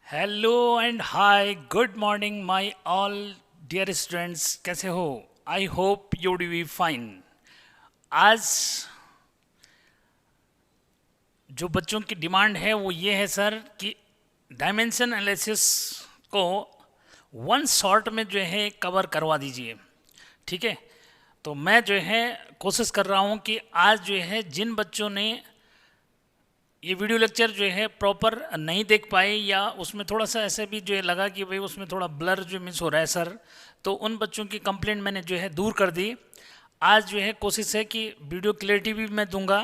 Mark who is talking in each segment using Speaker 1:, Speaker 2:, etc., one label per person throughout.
Speaker 1: Hello and hi good morning my all dear students, कैसे हो? I hope you do be fine. आज जो बच्चों की डिमांड है वो ये है सर कि डायमेंशन एनालिसिस को वन शॉट में जो है कवर करवा दीजिए। ठीक है, तो मैं जो है कोशिश कर रहा हूँ कि आज जो है जिन बच्चों ने ये वीडियो लेक्चर जो है प्रॉपर नहीं देख पाए या उसमें थोड़ा सा ऐसे भी जो है लगा कि भाई उसमें थोड़ा ब्लर जो मिस हो रहा है सर, तो उन बच्चों की कंप्लेंट मैंने जो है दूर कर दी। आज जो है कोशिश है कि वीडियो क्लियरिटी भी मैं दूंगा,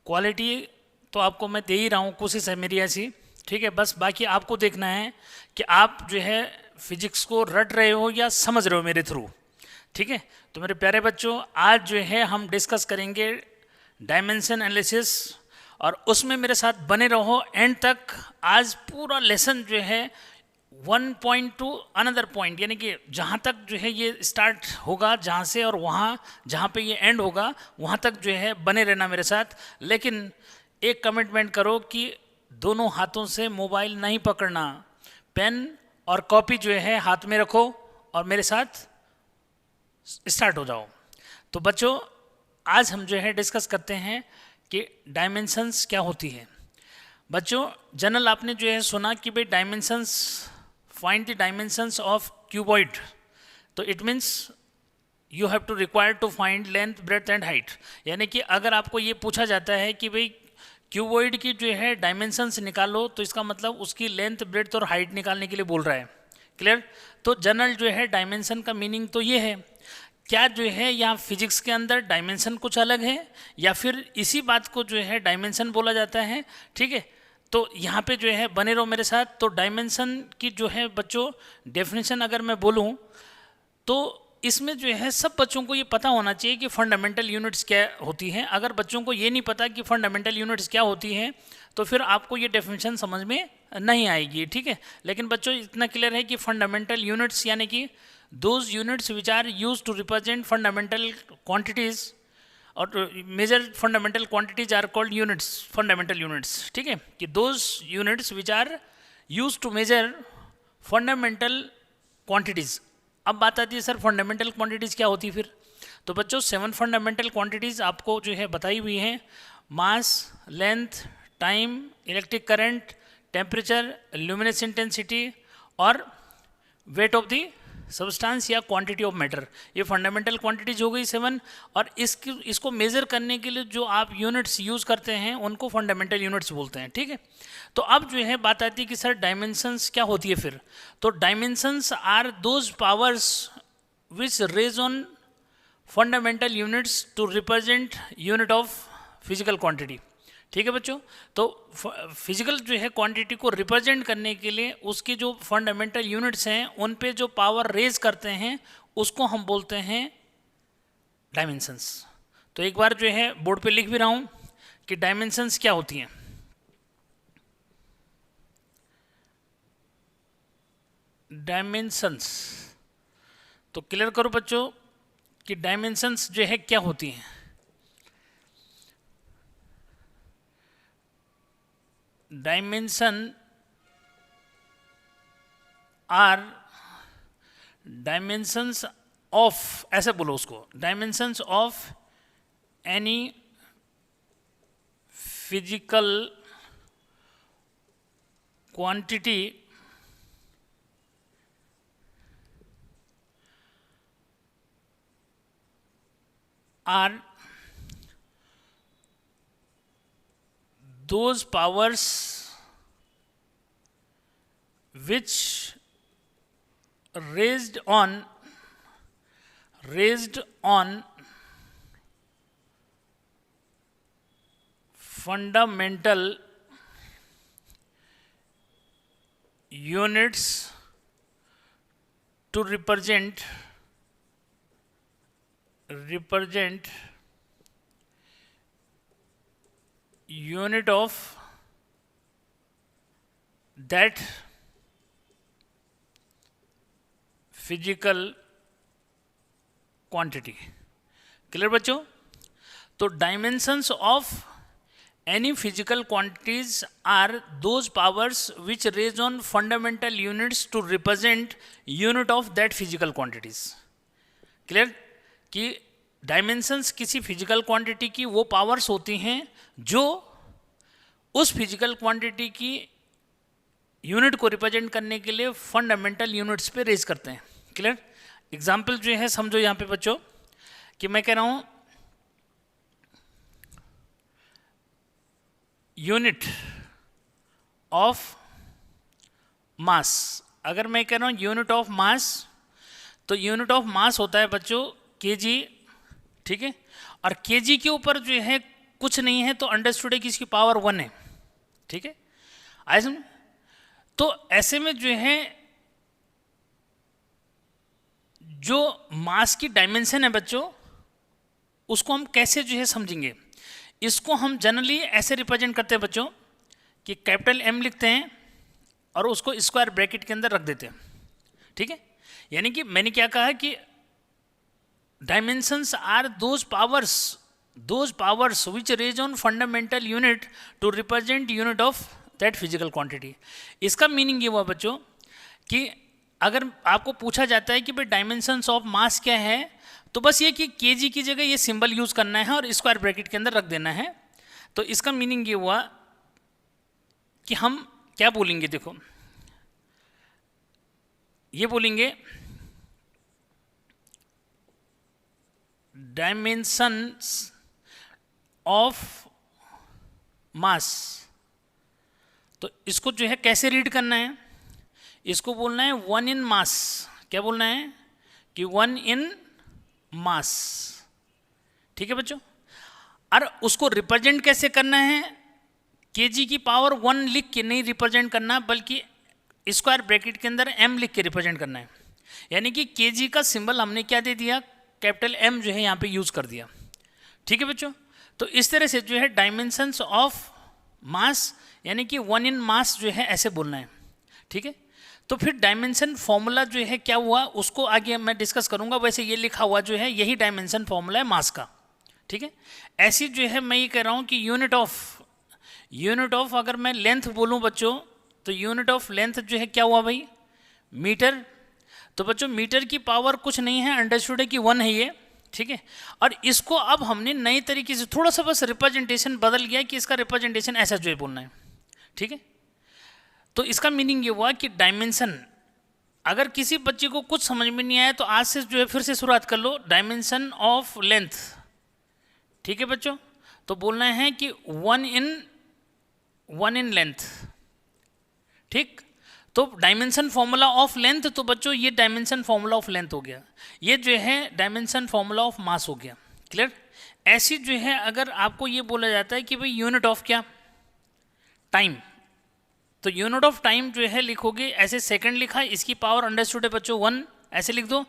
Speaker 1: क्वालिटी तो आपको मैं दे ही रहा हूँ, कोशिश है मेरी ऐसी। ठीक है, बस बाकी आपको देखना है कि आप जो है फिजिक्स को रट रहे हो या समझ रहे हो मेरे थ्रू। ठीक है, तो मेरे प्यारे बच्चों, आज जो है हम डिस्कस करेंगे डायमेंशन एनालिसिस, और उसमें मेरे साथ बने रहो एंड तक। आज पूरा लेसन जो है one point two another point, यानी कि जहाँ तक जो है ये स्टार्ट होगा जहाँ से, और वहाँ जहाँ पे ये एंड होगा वहाँ तक जो है बने रहना मेरे साथ। लेकिन एक कमिटमेंट करो कि दोनों हाथों से मोबाइल नहीं पकड़ना, पेन और कॉपी जो है हाथ में रखो और मेरे साथ स्टार्ट हो जाओ। तो बच्चों, आज हम जो है डिस्कस करते हैं कि डायमेंशंस क्या होती है। बच्चों, जनरल आपने जो है सुना कि भाई dimensions, find the dimensions of cuboid, तो it means you have to require to find length breadth and height. यानी कि अगर आपको ये पूछा जाता है कि भाई क्यूबॉइड की जो है डायमेंशंस निकालो, तो इसका मतलब उसकी लेंथ ब्रेथ और हाइट निकालने के लिए बोल रहा है। क्लियर? तो जनरल जो है डायमेंशन का मीनिंग तो ये है। क्या जो है यहाँ फिजिक्स के अंदर डायमेंशन कुछ अलग है या फिर इसी बात को जो है डायमेंशन बोला जाता है? ठीक है, तो यहाँ पे जो है बने रहो मेरे साथ। तो डायमेंशन की जो है बच्चों डेफिनेशन अगर मैं बोलूँ तो इसमें जो है सब बच्चों को ये पता होना चाहिए कि फंडामेंटल यूनिट्स क्या होती हैं। अगर बच्चों को ये नहीं पता कि फंडामेंटल यूनिट्स क्या होती हैं तो फिर आपको ये डेफिनेशन समझ में नहीं आएगी। ठीक है, लेकिन बच्चों इतना क्लियर है कि फंडामेंटल यूनिट्स यानी कि those units which are used to represent fundamental quantities or to measure fundamental quantities are called units, fundamental units। ठीक है, कि those units which are used to measure fundamental quantities। अब बात आती है सर फंडामेंटल क्वांटिटीज़ क्या होती है फिर? तो बच्चों 7 फंडामेंटल क्वांटिटीज़ आपको जो है बताई हुई हैं: mass, length, time, electric current, temperature, luminous intensity और वेट ऑफ द सब्सटेंस या क्वांटिटी ऑफ मैटर। ये फंडामेंटल क्वांटिटीज हो गई 7। और इसको मेज़र करने के लिए जो आप यूनिट्स यूज़ करते हैं उनको फंडामेंटल यूनिट्स बोलते हैं। ठीक है, तो अब जो है बात आती है कि सर डायमेंशंस क्या होती है फिर? तो dimensions are those powers which raise on fundamental units to represent unit of physical quantity. ठीक है बच्चों, तो फिजिकल जो है क्वांटिटी को रिप्रेजेंट करने के लिए उसके जो फंडामेंटल यूनिट्स हैं उन पे जो पावर रेज करते हैं उसको हम बोलते हैं डायमेंशंस। तो एक बार जो है बोर्ड पे लिख भी रहा हूँ कि डायमेंशंस क्या होती हैं। डायमेंशंस, तो क्लियर करो बच्चों कि डायमेंशंस जो है क्या होती हैं। डायमेंशन आर डायमेंशंस ऑफ, ऐसे बोलो उसको, dimensions of any physical quantity are those powers which raised on fundamental units to represent unit of that physical quantity. Clear बच्चों? तो dimensions of any physical quantities are those powers which raise on fundamental units to represent unit of that physical quantities. Clear कि dimensions किसी physical quantity की वो powers होती हैं जो उस फिजिकल क्वांटिटी की यूनिट को रिप्रेजेंट करने के लिए फंडामेंटल यूनिट्स पे रेज करते हैं. क्लियर. एग्जाम्पल जो है समझो यहाँ पे बच्चों कि मैं कह रहा हूँ यूनिट ऑफ मास. अगर मैं कह रहा हूँ यूनिट ऑफ मास, तो यूनिट ऑफ मास होता है बच्चों केजी. ठीक है. और केजी के ऊपर जो है कुछ नहीं है तो अंडरस्टूड है कि इसकी पावर 1 है. ठीक है. आए समझ. तो ऐसे में जो है जो मास की डायमेंशन है बच्चों उसको हम कैसे जो है समझेंगे. इसको हम जनरली ऐसे रिप्रेजेंट करते हैं बच्चों कि कैपिटल एम लिखते हैं और उसको स्क्वायर ब्रैकेट के अंदर रख देते हैं. ठीक है. यानी कि मैंने क्या कहा कि dimensions are those powers which raise on fundamental unit to represent unit of that physical quantity. इसका मीनिंग ये हुआ बच्चों कि अगर आपको पूछा जाता है कि भाई डायमेंशंस ऑफ मास क्या है, तो बस ये कि केजी की जगह ये सिंबल यूज करना है और स्क्वायर ब्रैकेट के अंदर रख देना है. तो इसका मीनिंग ये हुआ कि हम क्या बोलेंगे, देखो ये बोलेंगे डायमेंशंस ऑफ मास. तो इसको जो है कैसे रीड करना है, इसको बोलना है 1 इन मास. क्या बोलना है कि 1 इन मास. ठीक है बच्चों. और उसको रिप्रेजेंट कैसे करना है, केजी की पावर 1 लिख के नहीं रिप्रेजेंट करना, बल्कि स्क्वायर ब्रैकेट के अंदर m लिख के रिप्रेजेंट करना है. यानी कि केजी का सिंबल हमने क्या दे दिया, कैपिटल M जो है यहाँ पे यूज कर दिया. ठीक है बच्चों. तो इस तरह से जो है डायमेंशंस ऑफ मास यानी कि 1 इन मास जो है ऐसे बोलना है. ठीक है. तो फिर डायमेंशन फॉर्मूला जो है क्या हुआ उसको आगे मैं डिस्कस करूंगा. वैसे ये लिखा हुआ जो है यही डायमेंशन फॉर्मूला है मास का. ठीक है. ऐसी जो है मैं ये कह रहा हूँ कि यूनिट ऑफ अगर मैं लेंथ बोलूँ बच्चों, तो यूनिट ऑफ लेंथ जो है क्या हुआ भाई, मीटर. तो बच्चों मीटर की पावर कुछ नहीं है, अंडरस्टूड है कि 1 है ये. ठीक है. और इसको अब हमने नई तरीके से थोड़ा सा बस रिप्रेजेंटेशन बदल गया कि इसका रिप्रेजेंटेशन ऐसा जो है बोलना है. ठीक है. तो इसका मीनिंग ये हुआ कि डायमेंशन, अगर किसी बच्चे को कुछ समझ में नहीं आया तो आज से जो है फिर से शुरुआत कर लो. Dimension of length. ठीक है बच्चों. तो बोलना है कि 1 इन लेंथ. ठीक. तो डायमेंशन फॉर्मूला ऑफ लेंथ, तो बच्चों ये डायमेंशन फॉर्मूला ऑफ लेंथ हो गया. ये जो है डायमेंशन फॉर्मूला ऑफ मास हो गया. क्लियर. ऐसी जो है अगर आपको ये बोला जाता है कि भाई यूनिट ऑफ क्या, टाइम, तो यूनिट ऑफ टाइम जो है लिखोगे ऐसे, सेकंड लिखा, इसकी पावर अंडरस्टूड है बच्चों 1 ऐसे लिख दो.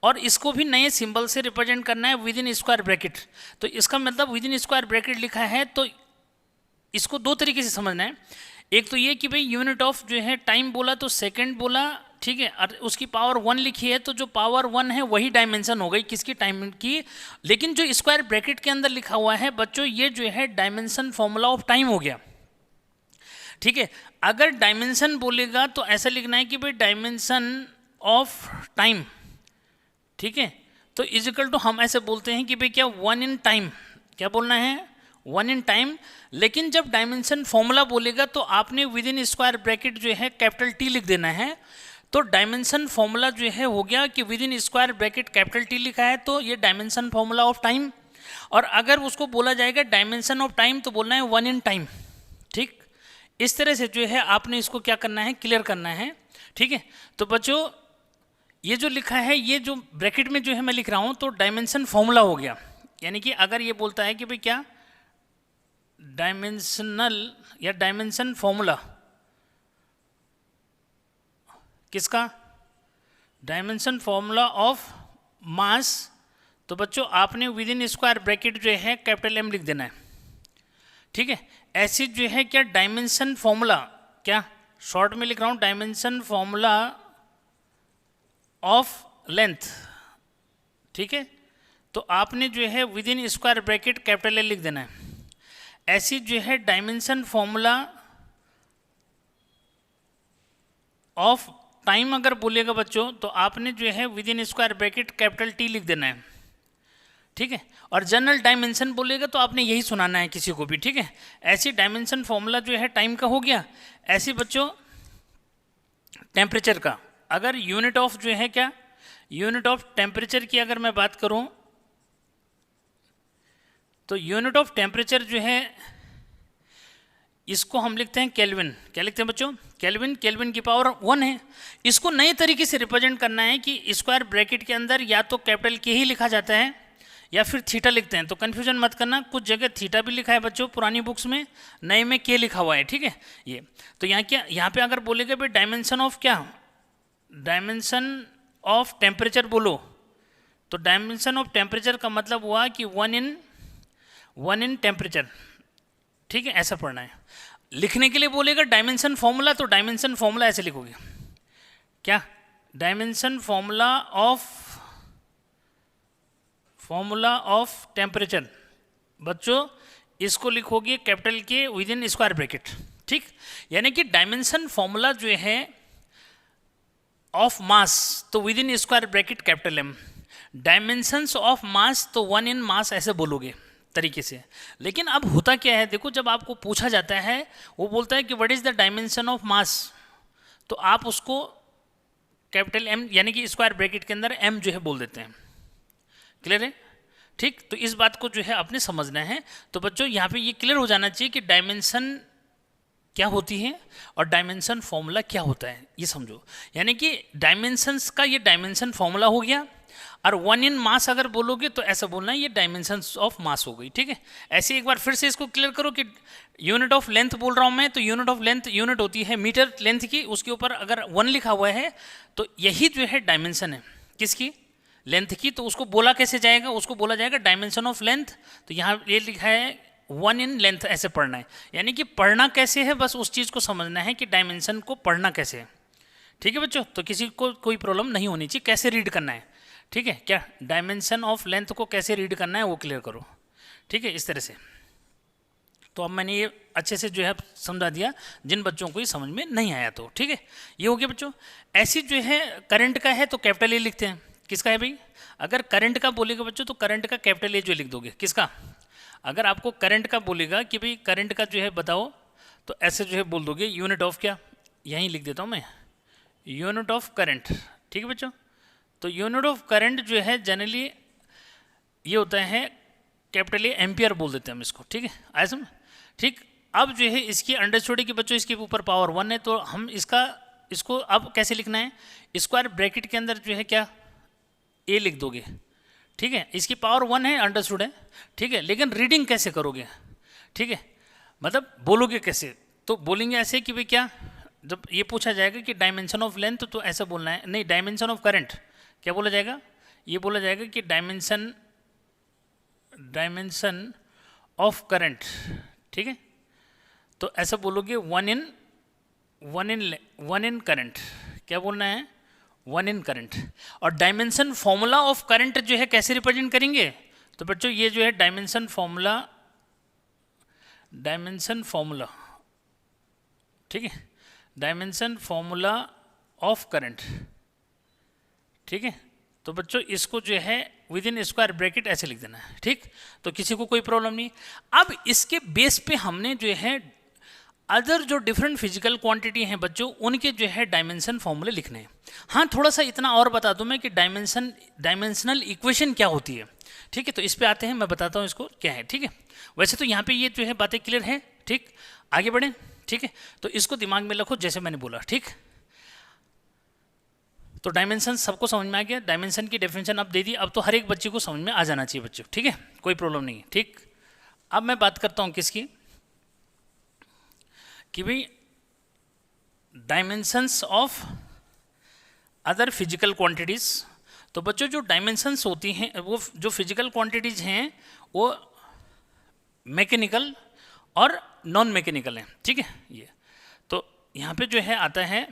Speaker 1: और इसको भी नए सिंबल से रिप्रेजेंट करना है विद इन स्क्वायर ब्रैकेट. तो इसका मतलब विद इन स्क्वायर ब्रैकेट लिखा है तो इसको दो तरीके से समझना है. एक तो ये कि भाई यूनिट ऑफ जो है टाइम बोला तो सेकंड बोला. ठीक है. और उसकी पावर 1 लिखी है तो जो पावर 1 है वही डायमेंशन हो गई किसकी, टाइम की. लेकिन जो स्क्वायर ब्रैकेट के अंदर लिखा हुआ है बच्चों ये जो है डायमेंशन फॉर्मूला ऑफ टाइम हो गया. ठीक है. अगर डायमेंशन बोलेगा तो ऐसा लिखना है कि भाई डायमेंशन ऑफ टाइम. ठीक है. तो इजिकल टू हम ऐसे बोलते हैं कि भाई क्या 1 इन टाइम. क्या बोलना है, 1 इन टाइम. लेकिन जब डायमेंशन फॉर्मूला बोलेगा तो आपने विद इन स्क्वायर ब्रैकेट जो है कैपिटल टी लिख देना है. तो डायमेंशन फॉर्मूला जो है हो गया कि with in square bracket capital T लिखा है तो ये डायमेंशन फॉर्मूला ऑफ टाइम. और अगर उसको बोला जाएगा डायमेंशन ऑफ टाइम तो बोलना है 1 इन टाइम. ठीक. इस तरह से जो है आपने इसको क्या करना है, क्लियर करना है. ठीक है. तो बच्चों ये जो लिखा है ये जो ब्रैकेट में जो है मैं लिख रहा हूं तो डायमेंशन फॉर्मूला हो गया. यानी कि अगर ये बोलता है कि भाई क्या डायमेंशनल या डायमेंशन फॉर्मूला किसका, डायमेंशन फॉर्मूला ऑफ मास, तो बच्चों आपने विद इन स्क्वायर ब्रैकेट जो है कैपिटल एम लिख देना है. ठीक है. ऐसी जो है क्या डायमेंशन फॉर्मूला, क्या शॉर्ट में लिख रहा हूं डायमेंशन फॉर्मूला ऑफ लेंथ. ठीक है. तो आपने जो है with in square bracket capital L लिख देना है. ऐसी जो है डायमेंशन फॉर्मूला ऑफ टाइम अगर बोलेगा बच्चों तो आपने जो है with in square bracket capital T लिख देना है, ठीक है। और जनरल डायमेंशन बोलेगा तो आपने यही सुनाना है किसी को भी, ठीक है। ऐसी डायमेंशन फॉर्मूला जो है टाइम का हो गया। ऐसी बच्चों टेम्परेचर का, अगर यूनिट ऑफ जो है क्या, यूनिट ऑफ टेम्परेचर की अगर मैं बात करूं तो यूनिट ऑफ टेम्परेचर जो है इसको हम लिखते हैं केल्विन। क्या लिखते हैं बच्चों? केल्विन। केल्विन की पावर 1 है। इसको नए तरीके से रिप्रेजेंट करना है कि स्क्वायर ब्रैकेट के अंदर या तो कैपिटल के ही लिखा जाता है या फिर थीटा लिखते हैं। तो कन्फ्यूजन मत करना, कुछ जगह थीटा भी लिखा है बच्चों पुरानी बुक्स में, नए में के लिखा हुआ है, ठीक है। ये तो यहाँ क्या, यहाँ पे अगर बोलेगा भाई डायमेंशन ऑफ क्या, डायमेंशन ऑफ टेम्परेचर बोलो, तो डायमेंशन ऑफ टेम्परेचर का मतलब हुआ कि वन इन टेम्परेचर, ठीक है, ऐसा पढ़ना है। लिखने के लिए बोलेगा डायमेंशन फॉर्मूला, तो डायमेंशन फॉर्मूला ऐसे लिखोगे क्या, डायमेंशन फॉर्मूला ऑफ टेम्परेचर बच्चों इसको लिखोगे कैपिटल के विद इन स्क्वायर ब्रैकेट, ठीक। यानी कि डायमेंशन फॉर्मूला जो है ऑफ मास तो within square bracket capital M, dimensions of mass तो 1 इन मास ऐसे बोलोगे तरीके से। लेकिन अब होता क्या है, देखो जब आपको पूछा जाता है वो बोलता है कि what is the dimension of mass, तो आप उसको कैपिटल एम यानी कि स्क्वायर ब्रैकेट के अंदर एम जो है बोल देते हैं। क्लियर है, ठीक। तो इस बात को जो है आपने समझना है। तो बच्चों यहाँ पे ये क्लियर हो जाना चाहिए कि डायमेंशन क्या होती है और डायमेंशन फॉर्मूला क्या होता है, ये समझो। यानी कि डायमेंशंस का ये डायमेंशन फॉर्मूला हो गया, और 1 इन मास अगर बोलोगे तो ऐसा बोलना है ये डायमेंशंस ऑफ मास हो गई, ठीक है। ऐसे एक बार फिर से इसको क्लियर करो कि यूनिट ऑफ लेंथ बोल रहा हूँ मैं, तो यूनिट ऑफ लेंथ यूनिट होती है मीटर लेंथ की, उसके ऊपर अगर 1 लिखा हुआ है तो यही जो है डायमेंशन है किसकी, लेंथ की। तो उसको बोला कैसे जाएगा, उसको बोला जाएगा डायमेंशन ऑफ लेंथ। तो यहाँ ये लिखा है 1 इन लेंथ, ऐसे पढ़ना है। यानी कि पढ़ना कैसे है, बस उस चीज़ को समझना है कि डायमेंशन को पढ़ना कैसे है, ठीक है बच्चों। तो किसी को कोई प्रॉब्लम नहीं होनी चाहिए, कैसे रीड करना है, ठीक है। क्या डायमेंशन ऑफ लेंथ को कैसे रीड करना है वो क्लियर करो, ठीक है, इस तरह से। तो अब मैंने ये अच्छे से जो है समझा दिया जिन बच्चों को ये समझ में नहीं आया तो, ठीक है। ये हो गया बच्चों। ऐसी जो है करंट का है तो कैपिटल ए लिखते हैं। किसका है भाई, अगर करंट का बोलेगा बच्चों तो करंट का कैपिटल ए जो लिख दोगे। किसका, अगर आपको करंट का बोलेगा कि भाई करंट का जो है बताओ, तो ऐसे जो है बोल दोगे यूनिट ऑफ क्या, यहीं लिख देता हूँ मैं, यूनिट ऑफ करंट, ठीक है बच्चों। तो यूनिट ऑफ करंट जो है जनरली ये होता है कैपिटल ए, एम्पियर बोल देते हैं हम इसको, ठीक है, आया समझ, ठीक। अब जो है इसकी अंडरस्टूड है कि बच्चों इसके ऊपर पावर 1 है, तो हम इसको अब कैसे लिखना है, स्क्वायर ब्रैकेट के अंदर जो है क्या ए लिख दोगे, ठीक है। इसकी पावर 1 है, अंडरस्टूड है, ठीक है। लेकिन रीडिंग कैसे करोगे, ठीक है, मतलब बोलोगे कैसे, तो बोलेंगे ऐसे कि भाई क्या, जब ये पूछा जाएगा कि डायमेंशन ऑफ लेंथ तो ऐसा बोलना है, नहीं डायमेंशन ऑफ करंट क्या बोला जाएगा, ये बोला जाएगा कि डायमेंशन ऑफ करंट, ठीक है। तो ऐसा बोलोगे 1 इन करंट, क्या बोलना है, 1 इन करंट। और डायमेंशन फॉर्मूला ऑफ करंट जो है कैसे रिप्रेजेंट करेंगे, तो बच्चों ये जो है डायमेंशन फॉर्मूला, ठीक है, डायमेंशन फॉर्मूला ऑफ करंट, ठीक है। तो बच्चों इसको जो है विद इन स्क्वायर ब्रैकेट ऐसे लिख देना है, ठीक। तो किसी को कोई प्रॉब्लम नहीं। अब इसके बेस पे हमने जो है अदर जो डिफरेंट फिजिकल क्वांटिटी हैं बच्चों उनके जो है डायमेंशन फॉर्मूले लिखने हैं। हाँ थोड़ा सा इतना और बता दूं मैं कि डायमेंशनल इक्वेशन क्या होती है, ठीक है। तो इस पे आते हैं, मैं बताता हूँ इसको क्या है, ठीक है। वैसे तो यहाँ पे ये जो है बातें क्लियर है, ठीक। आगे बढ़ें, ठीक है। तो इसको दिमाग में रखो जैसे मैंने बोला, ठीक। तो डायमेंशन सबको समझ में आ गया, डायमेंशन की डेफिनेशन अब दे दी, अब तो हर एक बच्चे को समझ में आ जाना चाहिए बच्चों, ठीक है, कोई प्रॉब्लम नहीं है, ठीक। अब मैं बात करता हूँ किसकी, कि भाई dimensions of other physical quantities. तो बच्चों जो डायमेंशंस होती हैं वो जो फिजिकल क्वांटिटीज हैं वो मैकेनिकल और नॉन मैकेनिकल हैं, ठीक है। ये तो यहाँ पे जो है आता है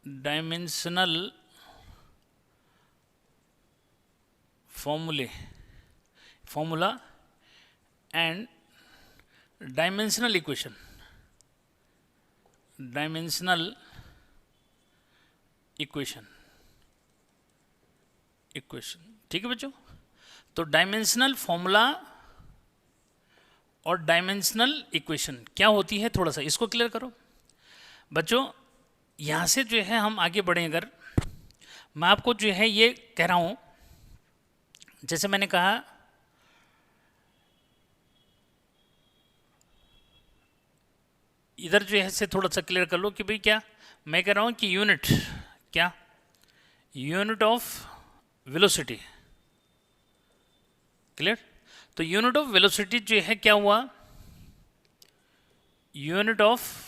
Speaker 1: dimensional formula and dimensional equation, ठीक है बच्चों। तो डायमेंशनल फॉर्मूला और डायमेंशनल इक्वेशन क्या होती है, थोड़ा सा इसको क्लियर करो बच्चों। यहाँ से जो है हम आगे बढ़ें, अगर मैं आपको जो है ये कह रहा हूँ, जैसे मैंने कहा इधर जो है से थोड़ा सा क्लियर कर लो कि भाई क्या मैं कह रहा हूँ कि यूनिट ऑफ वेलोसिटी, क्लियर। तो यूनिट ऑफ वेलोसिटी जो है क्या हुआ, unit of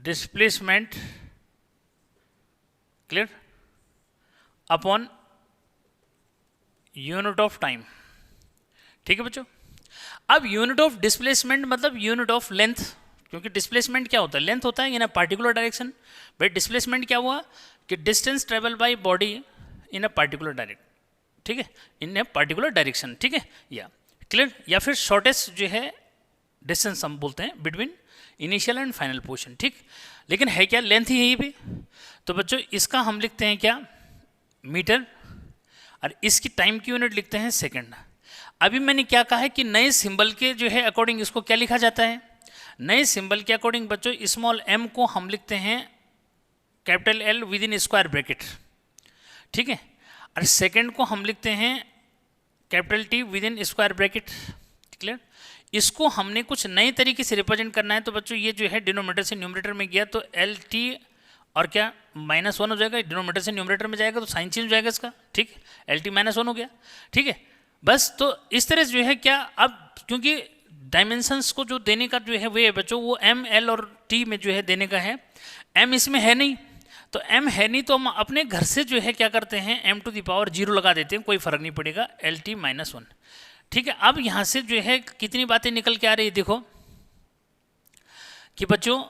Speaker 1: displacement, clear, upon unit of time, ठीक है बच्चों। अब यूनिट ऑफ डिस्प्लेसमेंट मतलब यूनिट ऑफ लेंथ, क्योंकि डिस्प्लेसमेंट क्या होता है, लेंथ होता है in a particular direction. But displacement क्या हुआ कि distance travel by body in a particular direct, ठीक है, इन ए पार्टिकुलर डायरेक्शन, ठीक है, या क्लियर। या फिर शॉर्टेस्ट जो है डिस्टेंस हम बोलते हैं between initial and final position, ठीक। लेकिन है क्या, लेंथ ही है ये भी। तो बच्चों इसका हम लिखते हैं क्या, मीटर, और इसकी टाइम की यूनिट लिखते हैं सेकंड। अभी मैंने क्या कहा है कि नए सिंबल के जो है अकॉर्डिंग इसको क्या लिखा जाता है, नए सिंबल के अकॉर्डिंग बच्चों स्मॉल m को हम लिखते हैं capital L with in square bracket, ठीक है, और सेकंड को हम लिखते हैं capital T with in square bracket, clear. इसको हमने कुछ नए तरीके से रिप्रेजेंट करना है। तो बच्चों ये जो है डिनोमिनेटर से न्यूमरेटर में गया तो LT और क्या -1 हो जाएगा, डिनोमिनेटर से न्यूमरेटर में जाएगा तो साइन चेंज हो जाएगा इसका, ठीक, LT -1 हो गया, ठीक है। बस तो इस तरह जो है क्या, अब क्योंकि डायमेंशंस को जो देने का जो है वे बच्चों वो M, L और T में जो है देने का है, M इसमें है नहीं, तो M है नहीं तो हम अपने घर से जो है क्या करते हैं m⁻0 लगा देते हैं, कोई फर्क नहीं पड़ेगा, LT -1, ठीक है। अब यहाँ से जो है कितनी बातें निकल के आ रही है, देखो कि बच्चों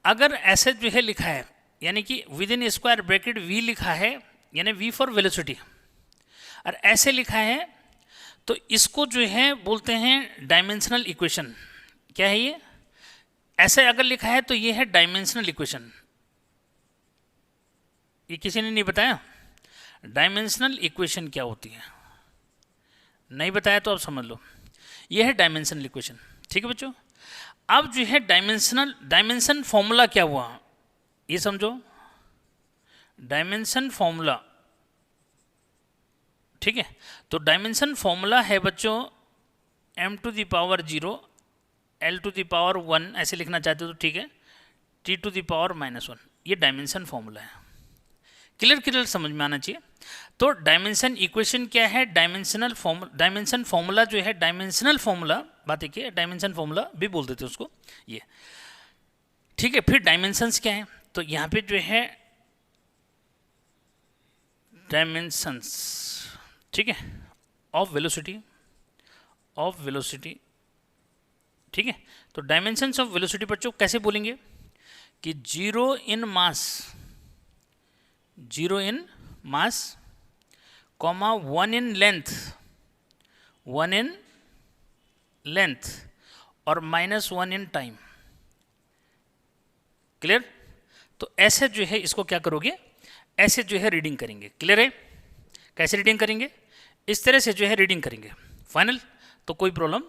Speaker 1: अगर ऐसे जो है लिखा है, यानी कि with in square bracket V लिखा है, यानी V फॉर वेलोसिटी, और ऐसे लिखा है तो इसको जो है बोलते हैं डायमेंशनल इक्वेशन। क्या है ये, ऐसे अगर लिखा है तो ये है डायमेंशनल इक्वेशन। ये किसी ने नहीं बताया डायमेंशनल इक्वेशन क्या होती है, नहीं बताया तो अब समझ लो, ये है डायमेंशनल इक्वेशन, ठीक है बच्चों। अब जो है डायमेंशन फॉर्मूला क्या हुआ, ये समझो, डायमेंशन फॉर्मूला, ठीक है। तो डायमेंशन फॉर्मूला है बच्चों m⁻0 L⁻1, ऐसे लिखना चाहते हो तो ठीक है, T⁻−1, ये डायमेंशन फॉर्मूला है। क्लियर समझ में आना चाहिए। तो डायमेंशन इक्वेशन क्या है, डायमेंशन फॉर्मूला जो है, डायमेंशनल फॉर्मूला, बात एक है, डायमेंशन फॉर्मूला भी बोल देते हैं उसको, ये ठीक है। फिर डायमेंशंस क्या है, तो यहाँ पे जो है डायमेंशंस, ठीक है, ऑफ वेलोसिटी, ठीक है। तो डायमेंशंस ऑफ वेलोसिटी बच्चों कैसे बोलेंगे कि 0 इन मास, कॉमा 1 इन लेंथ और -1 इन टाइम, क्लियर। तो ऐसे जो है इसको क्या करोगे, ऐसे जो है रीडिंग करेंगे, क्लियर है। कैसे रीडिंग करेंगे, इस तरह से जो है रीडिंग करेंगे, फाइनल, तो कोई प्रॉब्लम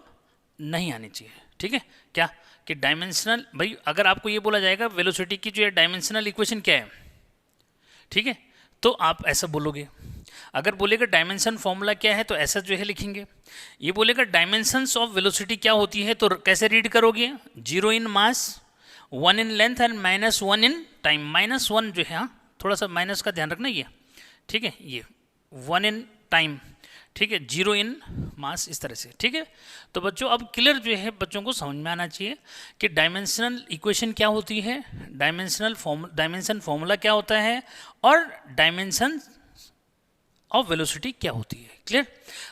Speaker 1: नहीं आनी चाहिए, ठीक है। क्या कि डायमेंशनल, भाई अगर आपको ये बोला जाएगा वेलोसिटी की जो है डायमेंशनल इक्वेशन क्या है, ठीक है, तो आप ऐसा बोलोगे। अगर बोलेगा डायमेंशन फॉर्मूला क्या है तो ऐसा जो है लिखेंगे। ये बोलेगा डायमेंशंस ऑफ वेलोसिटी क्या होती है तो कैसे रीड करोगे, 0 इन मास, 1 in length and -1 in time. -1 जो है, हाँ थोड़ा सा माइनस का ध्यान रखना, ये ठीक है, ये 1 इन टाइम, ठीक है, 0 इन मास, इस तरह से, ठीक है। तो बच्चों अब क्लियर जो है बच्चों को समझ में आना चाहिए कि डायमेंशनल इक्वेशन क्या होती है, डायमेंशन फॉर्मूला क्या होता है, और डायमेंशन ऑफ वेलोसिटी क्या होती है, क्लियर।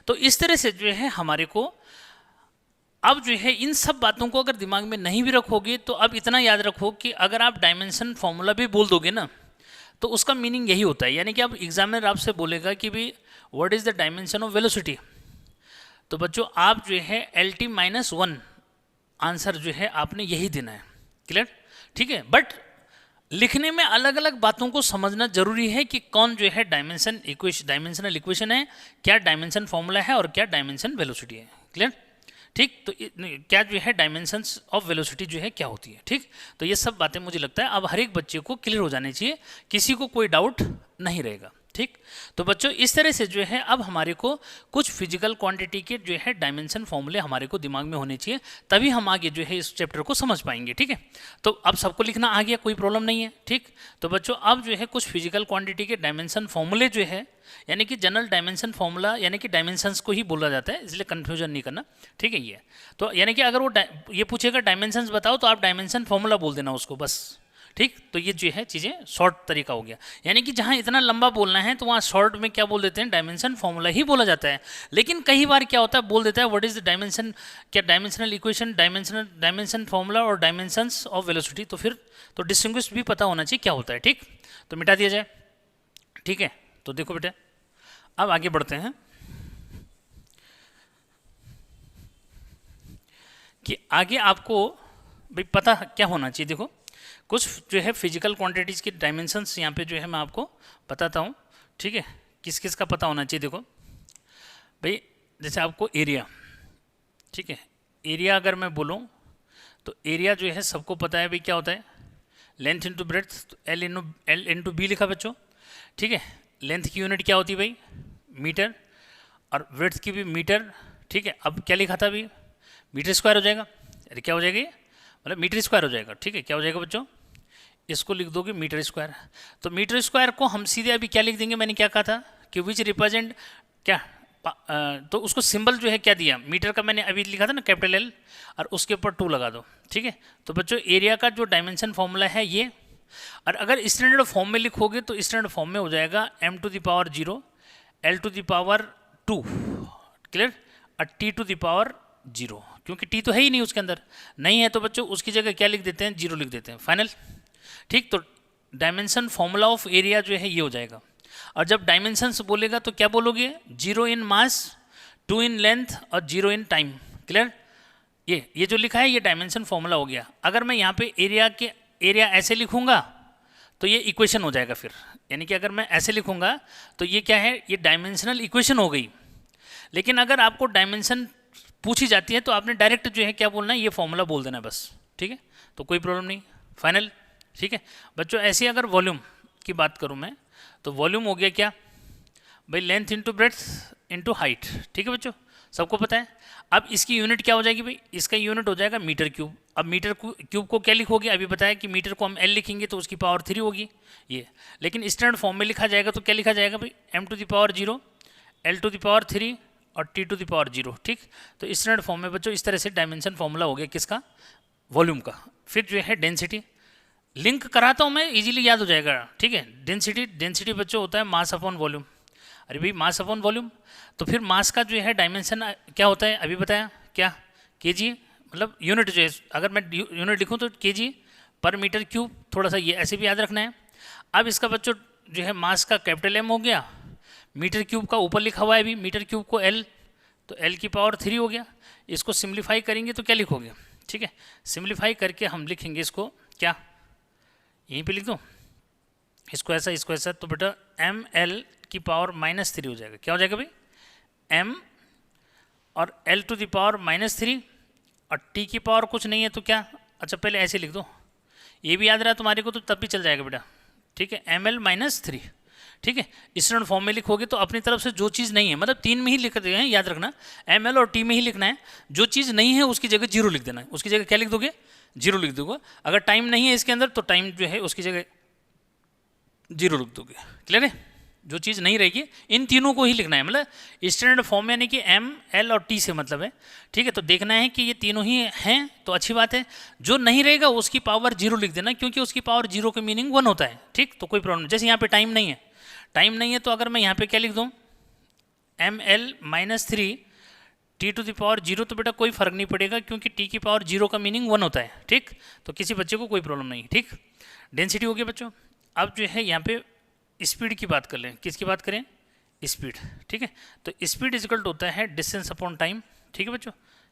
Speaker 1: तो इस तरह से जो है हमारे को अब जो है इन सब बातों को अगर दिमाग में नहीं भी रखोगे तो अब इतना याद रखो कि अगर आप डायमेंशन फॉर्मूला भी बोल दोगे ना तो उसका मीनिंग यही होता है, यानी कि अब एग्जामिनर आपसे बोलेगा कि भाई what is the dimension of velocity, तो बच्चों आप जो है LT-1 आंसर जो है आपने यही देना है। क्लियर? ठीक है, बट लिखने में अलग अलग बातों को समझना जरूरी है कि कौन जो है डायमेंशनल इक्वेशन है, क्या डायमेंशन फॉर्मूला है और क्या डायमेंशन वेलोसिटी है। क्लियर? ठीक, तो क्या जो है डायमेंशंस ऑफ वेलोसिटी जो है क्या होती है। ठीक, तो ये सब बातें मुझे लगता है अब हर एक बच्चे को क्लियर हो जानी चाहिए, किसी को कोई डाउट नहीं रहेगा। ठीक, तो बच्चों इस तरह से जो है अब हमारे को कुछ फिजिकल क्वांटिटी के जो है डायमेंशन फॉर्मूले हमारे को दिमाग में होने चाहिए, तभी हम आगे जो है इस चैप्टर को समझ पाएंगे। ठीक है, तो अब सबको लिखना आ गया, कोई प्रॉब्लम नहीं है। ठीक, तो बच्चों अब जो है कुछ फिजिकल क्वांटिटी के डायमेंशन फॉर्मूले जो है, यानी कि जनरल डायमेंशन फॉर्मूला यानी कि डायमेंशंस को ही बोला जाता है, इसलिए कंफ्यूजन नहीं करना। ठीक है, ये तो यानी कि अगर वो ये पूछेगा डायमेंशंस बताओ तो आप डायमेंशन फॉर्मूला बोल देना उसको बस। ठीक, तो ये जो है चीज़ें शॉर्ट तरीका हो गया, यानी कि जहाँ इतना लंबा बोलना है तो वहाँ शॉर्ट में क्या बोल देते हैं, डायमेंशन फॉर्मूला ही बोला जाता है। लेकिन कई बार क्या होता है, बोल देता है व्हाट इज द डायमेंशन, क्या डायमेंशनल इक्वेशन, डायमेंशन फॉर्मूला और डायमेंशंस ऑफ वेलोसिटी, तो फिर तो डिस्टिंग्विश भी पता होना चाहिए क्या होता है। ठीक, तो मिटा दिया जाए। ठीक है, तो देखो बेटा अब आगे बढ़ते हैं कि आगे आपको भाई पता क्या होना चाहिए। देखो कुछ जो है फिजिकल क्वांटिटीज़ की डायमेंशंस यहाँ पे जो है मैं आपको बताता हूँ। ठीक है, किस किस का पता होना चाहिए। देखो भाई जैसे आपको एरिया, ठीक है, एरिया अगर मैं बोलूँ तो एरिया जो है सबको पता है भाई क्या होता है, लेंथ इंटू ब्रेड्थ, तो L इंटू बी लिखा बच्चों। ठीक है, लेंथ की यूनिट क्या होती है भाई, मीटर, और ब्रेड्थ की भी मीटर। ठीक है, अब क्या लिखा था भाई, मीटर स्क्वायर हो जाएगा। अरे क्या हो जाएगा ये, मतलब मीटर स्क्वायर हो जाएगा। ठीक है, क्या हो जाएगा बच्चों, इसको लिख दोगे मीटर स्क्वायर। तो मीटर स्क्वायर को हम सीधे अभी क्या लिख देंगे, मैंने क्या कहा था कि विच रिप्रेजेंट क्या, तो उसको सिंबल जो है क्या दिया, मीटर का मैंने अभी लिखा था ना कैपिटल L, और उसके ऊपर 2 लगा दो। ठीक है, तो बच्चों एरिया का जो डायमेंशन फॉर्मूला है ये, और अगर स्टैंडर्ड फॉर्म में लिखोगे तो स्टैंडर्ड फॉर्म में हो जाएगा m⁻0 L⁻2। क्लियर, और T⁻0, क्योंकि T तो है ही नहीं उसके अंदर, नहीं है तो बच्चों उसकी जगह क्या लिख देते हैं, 0 लिख देते हैं। फाइनल। ठीक, तो डायमेंशन फॉर्मूला ऑफ एरिया जो है ये हो जाएगा। और जब डायमेंशंस बोलेगा तो क्या बोलोगे, 0 इन मास, 2 इन लेंथ और 0 इन टाइम। क्लियर, ये जो लिखा है ये डायमेंशन फॉर्मूला हो गया। अगर मैं यहाँ पे एरिया ऐसे लिखूंगा तो ये इक्वेशन हो जाएगा फिर, यानी कि अगर मैं ऐसे लिखूंगा तो ये क्या है, ये डायमेंशनल इक्वेशन हो गई। लेकिन अगर आपको डायमेंशन पूछी जाती है तो आपने डायरेक्ट जो है क्या बोलना है, ये फॉर्मूला बोल देना है बस। ठीक है, तो कोई प्रॉब्लम नहीं। फाइनल। ठीक है बच्चों, ऐसे अगर वॉल्यूम की बात करूं मैं तो वॉल्यूम हो गया क्या भाई, length into breadth into height. ठीक है बच्चों, सबको पता है। अब इसकी यूनिट क्या हो जाएगी भाई, इसका यूनिट हो जाएगा मीटर क्यूब। अब मीटर क्यूब को क्या लिखोगे, अभी बताया कि मीटर को हम L लिखेंगे तो उसकी पावर 3 होगी ये, लेकिन स्टैंडर्ड फॉर्म में लिखा जाएगा तो क्या लिखा जाएगा भाई, m⁻0 L⁻3 और T⁻0। ठीक, तो स्टैंडर्ड फॉर्म में बच्चों इस तरह से डायमेंशन फॉर्मूला हो गया किसका, वॉल्यूम का। फिर जो है डेंसिटी, लिंक कराता हूँ मैं, इजीली याद हो जाएगा। ठीक है, डेंसिटी बच्चों होता है मास अपॉन वॉल्यूम। अरे भाई मास अपॉन वॉल्यूम, तो फिर मास का जो है डायमेंशन क्या होता है, अभी बताया क्या, kg, मतलब यूनिट जो है, अगर मैं यूनिट लिखूँ तो kg पर मीटर क्यूब, थोड़ा सा ये ऐसे भी याद रखना है। अब इसका बच्चों जो है मास का कैपिटल M हो गया, मीटर क्यूब का ऊपर लिखा हुआ है अभी मीटर क्यूब को L, तो L की पावर 3 हो गया। इसको सिम्प्लीफाई करेंगे तो क्या लिखोगे, ठीक है, सिम्प्लीफाई करके हम लिखेंगे इसको क्या, यहीं पे लिख दो इसको ऐसा, तो बेटा ml की पावर -3 हो जाएगा। क्या हो जाएगा भाई, m और L⁻3 और t की पावर कुछ नहीं है तो क्या, अच्छा पहले ऐसे लिख दो, ये भी याद रहा तुम्हारे को तो तब भी चल जाएगा बेटा। ठीक है, ml-3। ठीक है, स्टैंडर्ड फॉर्म में लिखोगे तो अपनी तरफ से जो चीज़ नहीं है, मतलब 3 में ही लिख देंगे, याद रखना ml और t में ही लिखना है। जो चीज़ नहीं है उसकी जगह 0 लिख देना है, उसकी जगह क्या लिख दोगे, 0 लिख दोगे। अगर टाइम नहीं है इसके अंदर तो टाइम जो है उसकी जगह 0 लिख दोगे। क्लियर है, जो चीज़ नहीं रहेगी इन तीनों को ही लिखना है, मतलब स्टैंडर्ड फॉर्म यानी कि m, l और t से मतलब है। ठीक है, तो देखना है कि ये तीनों ही हैं तो अच्छी बात है, जो नहीं रहेगा उसकी पावर 0 लिख देना, क्योंकि उसकी पावर 0 का मीनिंग 1 होता है। ठीक, तो कोई प्रॉब्लम नहीं। जैसे यहाँ पे टाइम नहीं है तो अगर मैं यहाँ पे क्या लिख दूँ, ml-3 T⁻0, तो बेटा कोई फर्क नहीं पड़ेगा क्योंकि t की पावर 0 का मीनिंग 1 होता है। ठीक, तो किसी बच्चे को कोई प्रॉब्लम नहीं। ठीक, डेंसिटी हो गया बच्चों। अब जो है यहाँ पे स्पीड की बात कर लें, किसकी बात करें, स्पीड, ठीक है। तो स्पीड इक्वल टू होता है डिस्टेंस अपॉन टाइम, ठीक है बच्चों,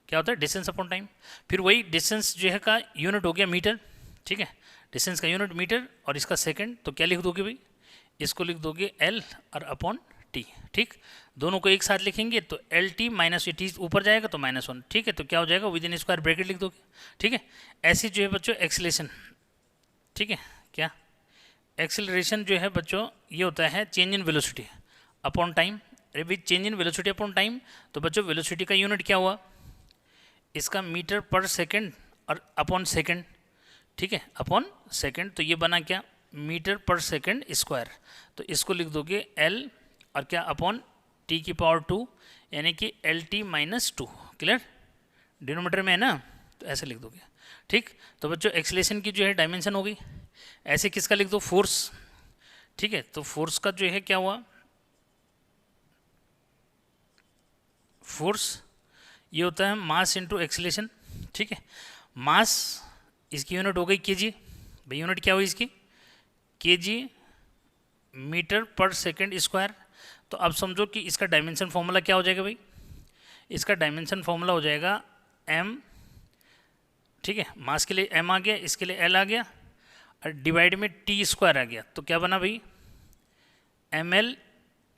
Speaker 1: क्या होता है डिस्टेंस अपॉन टाइम। फिर वही डिस्टेंस जो है का यूनिट हो गया मीटर, ठीक है, डिस्टेंस का यूनिट मीटर और इसका सेकंड, तो क्या लिख दोगे भाई, इसको लिख दोगे एल और अपॉन टी, ठीक। दोनों को एक साथ लिखेंगे तो एल टी माइनस ये टी ऊपर जाएगा तो -1, ठीक है। तो क्या हो जाएगा, विद इन स्क्वायर ब्रैकेट लिख दोगे, ठीक है। ऐसी जो है बच्चों एक्सीलरेशन, ठीक है, क्या एक्सीलरेशन जो है बच्चों ये होता है change in velocity upon time. अरे भाई change in velocity upon time, तो बच्चों वेलोसिटी का यूनिट क्या हुआ, इसका मीटर पर सेकंड और अपॉन सेकंड, ठीक है, अपॉन सेकंड। तो ये बना क्या, मीटर पर सेकंड स्क्वायर। तो इसको लिख दोगे एल और क्या अपॉन टी की पावर 2, यानी कि L T minus 2, clear, denominator में है ना, तो ऐसे लिख दोगे, ठीक। तो बच्चों एक्सीलरेशन की जो है डायमेंशन हो गई। ऐसे किसका लिख दो, फोर्स, ठीक है। तो फोर्स का जो है क्या हुआ, फोर्स ये होता है मास इंटू एक्सीलरेशन, ठीक है। मास इसकी यूनिट हो गई केजी, भाई यूनिट क्या हुई इसकी, केजी मीटर पर सेकंड स्क्वायर। तो अब समझो कि इसका डायमेंशन फॉर्मूला क्या हो जाएगा भाई, इसका डायमेंशन फॉर्मूला हो जाएगा m, ठीक है, मास के लिए m आ गया, इसके लिए l आ गया और डिवाइड में t स्क्वायर आ गया। तो क्या बना भाई, ml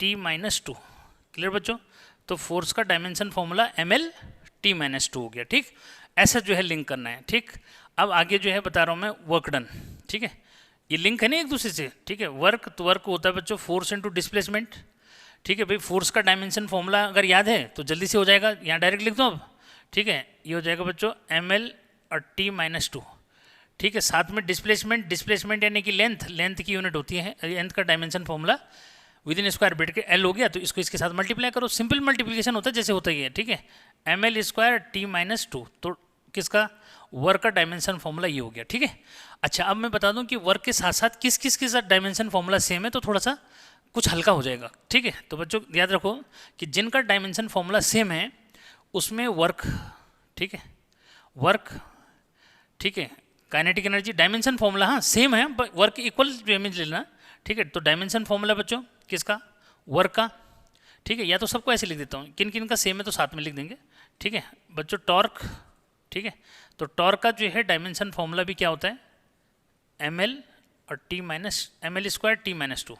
Speaker 1: t माइनस 2, क्लियर बच्चों। तो फोर्स का dimension formula ml t minus 2 हो गया, ठीक। ऐसा जो है लिंक करना है, ठीक। अब आगे जो है बता रहा हूँ मैं वर्क डन, ठीक है, ये लिंक है ना एक दूसरे से, ठीक है। वर्क तो वर्क होता है बच्चों फोर्स इनटू डिस्प्लेसमेंट, ठीक है भाई। फोर्स का डायमेंशन फॉर्मूला अगर याद है तो जल्दी से हो जाएगा, यहाँ डायरेक्ट लिख दो अब, ठीक है। ये हो जाएगा बच्चों ml और t माइनस 2, ठीक है। साथ में डिस्प्लेसमेंट, डिस्प्लेसमेंट यानी कि लेंथ, लेंथ की यूनिट होती है, लेंथ का dimension formula with in square bracket L हो गया। तो इसको इसके साथ मल्टीप्लाई करो, सिंपल मल्टीप्लिकेशन होता है जैसे होता ही है, ठीक है। ml स्क्वायर t माइनस 2, तो किसका, वर्क का डायमेंशन फॉर्मूला ये हो गया, ठीक है। अच्छा अब मैं बता दूं कि वर्क के साथ साथ किस किस के साथ डायमेंशन फॉर्मूला सेम है, तो थोड़ा सा कुछ हल्का हो जाएगा, ठीक है। तो बच्चों याद रखो कि जिनका डायमेंशन फॉर्मूला सेम है उसमें वर्क, ठीक है, वर्क, ठीक है, काइनेटिक एनर्जी डायमेंशन फॉर्मूला हाँ सेम है, वर्क इक्वल जो इमेज लेना, ठीक है। तो डायमेंशन फॉर्मूला बच्चों किसका, वर्क का, ठीक है। या तो सबको ऐसे लिख देता हूँ, किन किन का सेम है तो साथ में लिख देंगे, ठीक है बच्चों। टॉर्क, ठीक है, तो टॉर्क का जो है डायमेंशन फॉर्मूला भी क्या होता है, ml और t minus ml square t minus 2,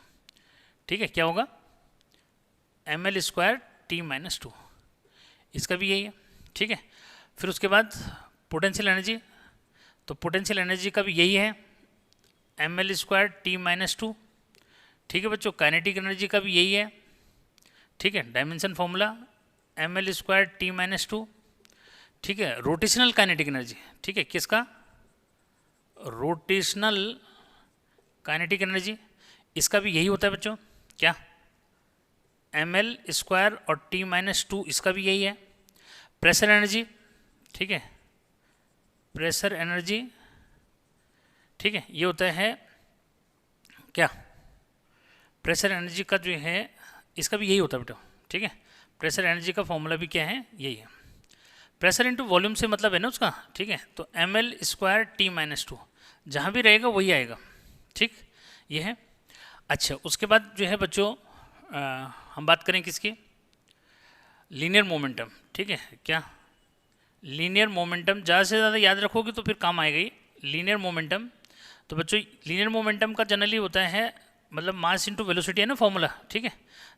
Speaker 1: ठीक है। क्या होगा, ml स्क्वायर t माइनस 2, इसका भी यही है, ठीक है। फिर उसके बाद पोटेंशियल एनर्जी, तो पोटेंशियल एनर्जी का भी यही है ml स्क्वायर t माइनस 2, ठीक है बच्चों। काइनेटिक एनर्जी का भी यही है, ठीक है, dimension formula ml square t minus 2, ठीक है। रोटेशनल काइनेटिक एनर्जी, ठीक है, किसका, रोटेशनल काइनेटिक एनर्जी, इसका भी यही होता है बच्चों, क्या, ml स्क्वायर और t माइनस 2, इसका भी यही है। प्रेशर एनर्जी, ठीक है, प्रेशर एनर्जी, ठीक है, ये होता है क्या, प्रेशर एनर्जी का जो है इसका भी यही होता है बेटा, ठीक है। प्रेशर एनर्जी का फॉर्मूला भी क्या है, यही है, प्रेशर इनटू वॉल्यूम से मतलब है ना उसका, ठीक है। तो ml स्क्वायर t माइनस 2 जहाँ भी रहेगा वही आएगा, ठीक, ये है। अच्छा उसके बाद जो है बच्चों हम बात करें किसकी, लीनियर मोमेंटम, ठीक है, क्या, लीनियर मोमेंटम। ज़्यादा से ज़्यादा याद रखोगे तो फिर काम आएगा ही, लीनियर मोमेंटम। तो बच्चों लीनियर मोमेंटम का जनरली होता है मतलब मास इंटू वेलोसिटी है ना फॉर्मूला, ठीक है।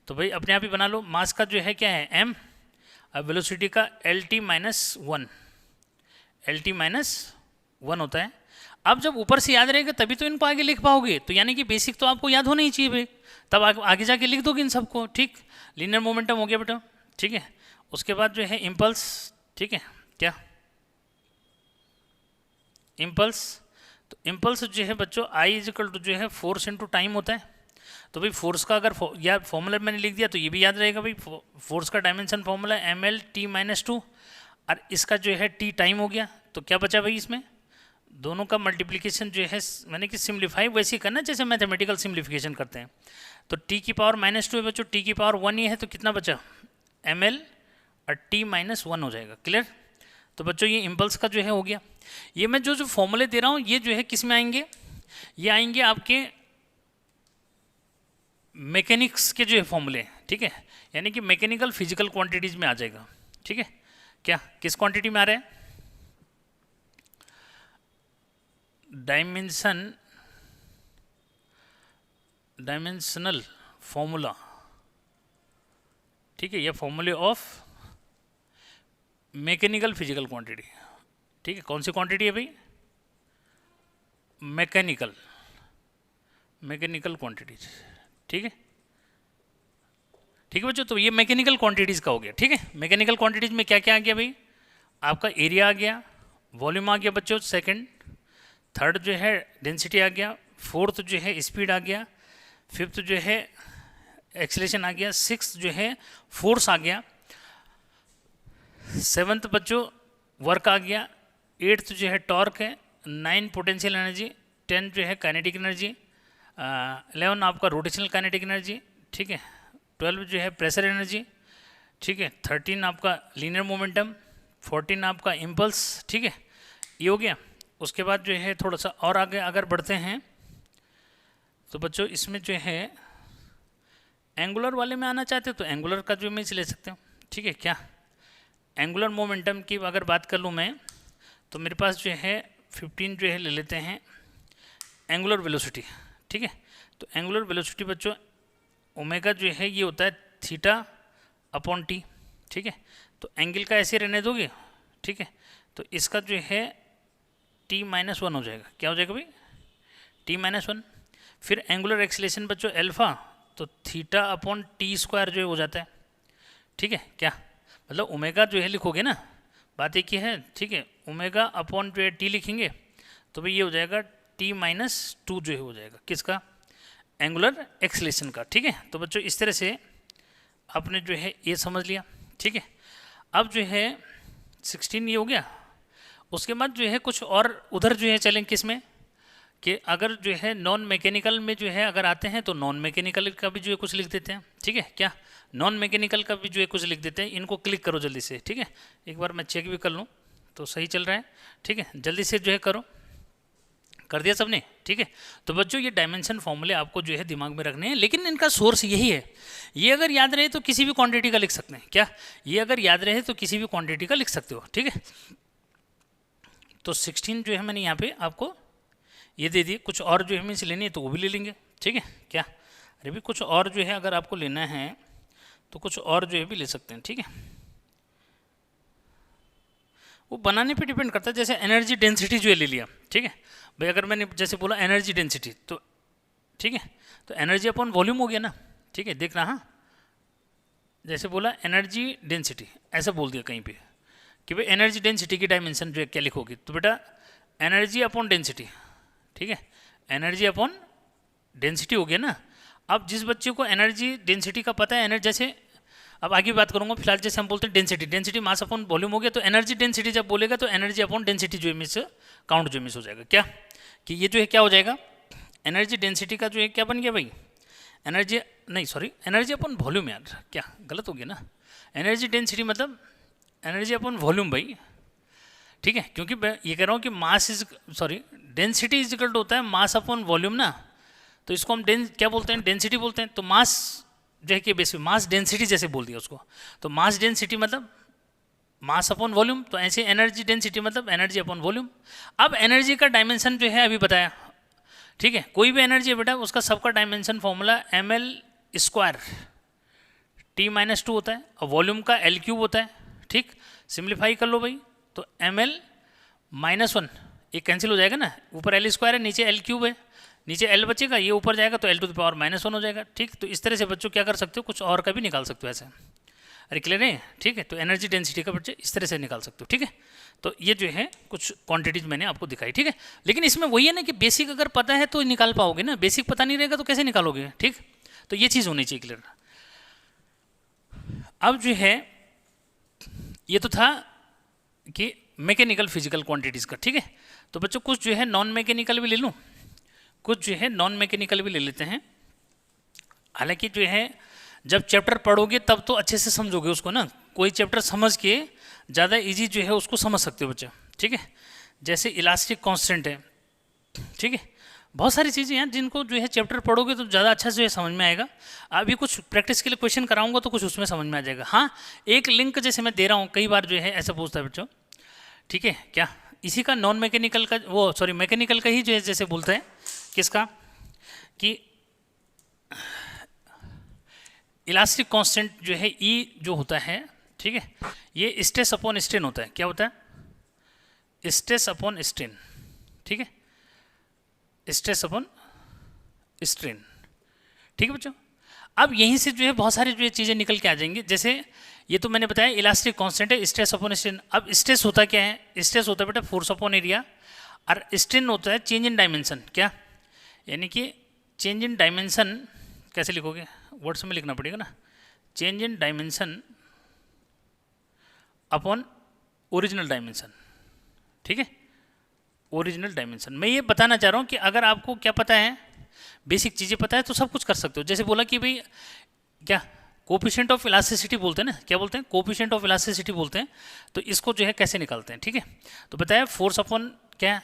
Speaker 1: तो भाई अपने आप ही बना लो, मास का जो है क्या है m, अब वेलोसिटी का L T minus 1, L T minus 1 होता है। अब जब ऊपर से याद रहेगा तभी तो इनको आगे लिख पाओगे, तो यानी कि बेसिक तो आपको याद होना ही चाहिए भाई, तब आगे जाके लिख दोगे इन सबको, ठीक। लीनियर मोमेंटम हो गया बेटा, ठीक है। उसके बाद जो है इम्पल्स, ठीक है, क्या, इम्पल्स। तो इम्पल्स जो है बच्चों आई इजिकल टू जो है फोर्स इंटू टाइम होता है। तो भाई फोर्स का अगर याद फॉर्मूला मैंने लिख दिया तो ये भी याद रहेगा भाई, फोर्स का dimension formula ml t minus 2 और इसका जो है t टाइम हो गया। तो क्या बचा भाई, इसमें दोनों का मल्टीप्लिकेशन जो है मैंने कि सिम्प्लीफाई वैसे ही करना जैसे मैथमेटिकल सिम्प्लीफिकेशन करते हैं। तो t की पावर -2 है बच्चों, t की पावर 1 ही है, तो कितना बचा ml और t माइनस 1 हो जाएगा, क्लियर। तो बच्चों ये इम्पल्स का जो है हो गया। ये मैं जो फॉर्मूले दे रहा हूँ ये जो है किस में आएंगे, ये आएंगे आपके मैकेनिक्स के जो है फॉर्मूले, ठीक है, यानी कि मैकेनिकल फिजिकल क्वांटिटीज में आ जाएगा, ठीक है। क्या किस क्वांटिटी में आ रहा है? डायमेंशनल फॉर्मूला, ठीक है, या फॉर्मूले ऑफ मैकेनिकल फिजिकल क्वांटिटी, ठीक है। कौन सी क्वांटिटी है भाई? मैकेनिकल क्वांटिटीज, ठीक है, ठीक है बच्चों। तो ये मैकेनिकल क्वांटिटीज का हो गया, ठीक है। मैकेनिकल क्वांटिटीज में क्या क्या आ गया भाई? आपका एरिया आ गया, वॉल्यूम आ गया बच्चों, सेकंड, थर्ड जो है डेंसिटी आ गया, फोर्थ जो है स्पीड आ गया, फिफ्थ जो है एक्सेलरेशन आ गया, सिक्स जो है फोर्स आ गया, सेवन्थ बच्चों वर्क आ गया, एट्थ जो है टॉर्क है, 9 पोटेंशियल एनर्जी, 10 जो है काइनेटिक एनर्जी, 11 आपका रोटेशनल काइनेटिक एनर्जी, ठीक है, 12 जो है प्रेशर एनर्जी, ठीक है, 13 आपका लीनियर मोमेंटम, 14 आपका इम्पल्स, ठीक है, ये हो गया। उसके बाद जो है थोड़ा सा और आगे अगर बढ़ते हैं तो बच्चों इसमें जो है एंगुलर वाले में आना चाहते हो तो एंगुलर का जो इमेज ले सकते हो, ठीक है। क्या एंगुलर मोमेंटम की अगर बात कर लूँ मैं तो मेरे पास जो है 15 जो है ले लेते हैं एंगुलर वेलोसिटी, ठीक है। तो एंगुलर वेलोसिटी बच्चों ओमेगा जो है ये होता है थीटा अपॉन टी, ठीक है। तो एंगल का ऐसे रहने दोगे, ठीक है, तो इसका जो है t-1 हो जाएगा। क्या हो जाएगा भाई? t-1। फिर एंगुलर एक्सीलरेशन बच्चों अल्फा, तो थीटा अपॉन टी स्क्वायर जो है हो जाता है, ठीक है। क्या मतलब ओमेगा जो है लिखोगे ना, बात एक ही है, ठीक है, ओमेगा अपॉन जो है टी लिखेंगे तो भाई ये हो जाएगा t-2 जो है हो जाएगा किसका? एंगुलर एक्सीलरेशन का, ठीक है। तो बच्चों इस तरह से आपने जो है ये समझ लिया, ठीक है। अब जो है 16 ये हो गया। उसके बाद जो है कुछ और उधर जो है चलें किस में कि अगर जो है नॉन मैकेनिकल में जो है अगर आते हैं तो नॉन मैकेनिकल का भी जो है कुछ लिख देते हैं, ठीक है। क्या नॉन मैकेनिकल का भी जो है कुछ लिख देते हैं। इनको क्लिक करो जल्दी से, ठीक है, एक बार मैं चेक भी कर लूँ तो सही चल रहा है, ठीक है, जल्दी से जो है करो। कर दिया सबने, ठीक है। तो बच्चों ये डायमेंशन फॉर्मूले आपको जो है दिमाग में रखने हैं, लेकिन इनका सोर्स यही है। ये अगर याद रहे तो किसी भी क्वांटिटी का लिख सकते हैं। क्या ये अगर याद रहे तो किसी भी क्वांटिटी का लिख सकते हो, ठीक है। तो 16 जो है मैंने यहाँ पे आपको ये दे दिए। कुछ और जो हमें से लेनी है तो वो भी ले लेंगे, ठीक है। क्या अरे भी कुछ और जो है अगर आपको लेना है तो कुछ और जो है भी ले सकते हैं, ठीक है। वो बनाने पे डिपेंड करता है। जैसे एनर्जी डेंसिटी जो है ले लिया, ठीक है भाई। अगर मैंने जैसे बोला एनर्जी डेंसिटी तो ठीक है, तो एनर्जी अपॉन वॉल्यूम हो गया ना, ठीक है। देखना, हाँ, जैसे बोला एनर्जी डेंसिटी ऐसा बोल दिया कहीं पे कि भाई एनर्जी डेंसिटी की डायमेंशन जो है क्या लिखोगी, तो बेटा एनर्जी अपॉन डेंसिटी, ठीक है, एनर्जी अपॉन डेंसिटी हो गया ना। अब जिस बच्चे को एनर्जी डेंसिटी का पता है, एनर्जी जैसे अब आगे बात करूंगा, फिलहाल जैसे हम बोलते हैं density, density mass upon volume हो गया, तो एनर्जी डेंसिटी जब बोलेगा तो एनर्जी अपॉन डेंसिटी जो मिस काउंट जो मिस हो जाएगा। क्या कि ये जो है क्या हो जाएगा, एनर्जी डेंसिटी का जो है क्या बन गया भाई, एनर्जी नहीं सॉरी एनर्जी अपॉन वॉल्यूम, यार क्या गलत हो गया ना, एनर्जी डेंसिटी मतलब एनर्जी अपॉन वॉल्यूम भाई, ठीक है। क्योंकि मैं ये कह रहा हूँ कि mass is sorry density is equal to होता है मास अपॉन वॉल्यूम ना, तो इसको हम क्या बोलते हैं, डेंसिटी बोलते हैं। तो मास जो है कि बेस मास डेंसिटी जैसे बोल दिया उसको, तो मास डेंसिटी मतलब मास अपॉन वॉल्यूम, तो ऐसे एनर्जी डेंसिटी मतलब एनर्जी अपॉन वॉल्यूम। अब एनर्जी का डायमेंशन जो है अभी बताया, ठीक है, कोई भी एनर्जी है बेटा उसका सबका डायमेंशन फॉर्मूला ml² T-2 होता है और वॉल्यूम का L³ होता है, ठीक। सिंप्लीफाई कर लो भाई, तो ml-1 ये कैंसिल हो जाएगा ना, ऊपर L² है नीचे L³ है, नीचे L बचेगा, ये ऊपर जाएगा तो L⁻⁻1 हो जाएगा, ठीक। तो इस तरह से बच्चों क्या कर सकते हो, कुछ और का भी निकाल सकते हो ऐसे। अरे क्लियर है, ठीक है। तो एनर्जी डेंसिटी का बच्चे इस तरह से निकाल सकते हो, ठीक है। तो ये जो है कुछ क्वांटिटीज मैंने आपको दिखाई, ठीक है। लेकिन इसमें वही है ना कि बेसिक अगर पता है तो निकाल पाओगे ना, बेसिक पता नहीं रहेगा तो कैसे निकालोगे, ठीक। तो ये चीज़ होनी चाहिए क्लियर। अब जो है ये तो था कि मैकेनिकल फिजिकल क्वांटिटीज़ का, ठीक है। तो बच्चों कुछ जो है नॉन मैकेनिकल भी ले लूँ, कुछ जो है नॉन मैकेनिकल भी ले लेते हैं। हालांकि जो है जब चैप्टर पढ़ोगे तब तो अच्छे से समझोगे उसको ना, कोई चैप्टर समझ के ज़्यादा इजी जो है उसको समझ सकते हो बच्चा, ठीक है। जैसे इलास्टिक कांस्टेंट है, ठीक है, बहुत सारी चीज़ें हैं जिनको जो है चैप्टर पढ़ोगे तो ज़्यादा अच्छा से समझ में आएगा। अभी कुछ प्रैक्टिस के लिए क्वेश्चन कराऊंगा तो कुछ उसमें समझ में आ जाएगा। हाँ, एक लिंक जैसे मैं दे रहा हूँ, कई बार जो है ऐसा पूछता है बच्चों, ठीक है क्या, इसी का नॉन मैकेनिकल का वो सॉरी मैकेनिकल का ही जो है जैसे बोलते हैं किसका, कि इलास्टिक कांस्टेंट जो है ई जो होता है, ठीक है, ये स्ट्रेस अपॉन स्ट्रेन होता है। क्या होता है? स्ट्रेस अपॉन स्ट्रेन, ठीक है, स्ट्रेस अपॉन स्ट्रेन, ठीक है बच्चों। अब यहीं से जो है बहुत सारी जो है चीज़ें निकल के आ जाएंगी। जैसे ये तो मैंने बताया इलास्टिक कांस्टेंट है, स्ट्रेस अपॉन स्ट्रेन। अब स्ट्रेस होता क्या है? स्ट्रेस होता है बेटा फोर्स अपॉन एरिया, और स्ट्रेन होता है चेंज इन डायमेंशन। क्या? यानी कि चेंज इन डायमेंशन कैसे लिखोगे? वर्ड्स में लिखना पड़ेगा ना, change in dimension upon original dimension, ठीक है, ओरिजिनल डायमेंशन। मैं ये बताना चाह रहा हूँ कि अगर आपको क्या पता है, बेसिक चीज़ें पता है तो सब कुछ कर सकते हो। जैसे बोला कि भाई क्या कोफिशिएंट ऑफ इलास्टिसिटी बोलते हैं ना, क्या बोलते हैं? कोफिशिएंट ऑफ इलास्टिसिटी बोलते हैं। तो इसको जो है कैसे निकालते हैं, ठीक है। तो बताया फोर्स अपॉन क्या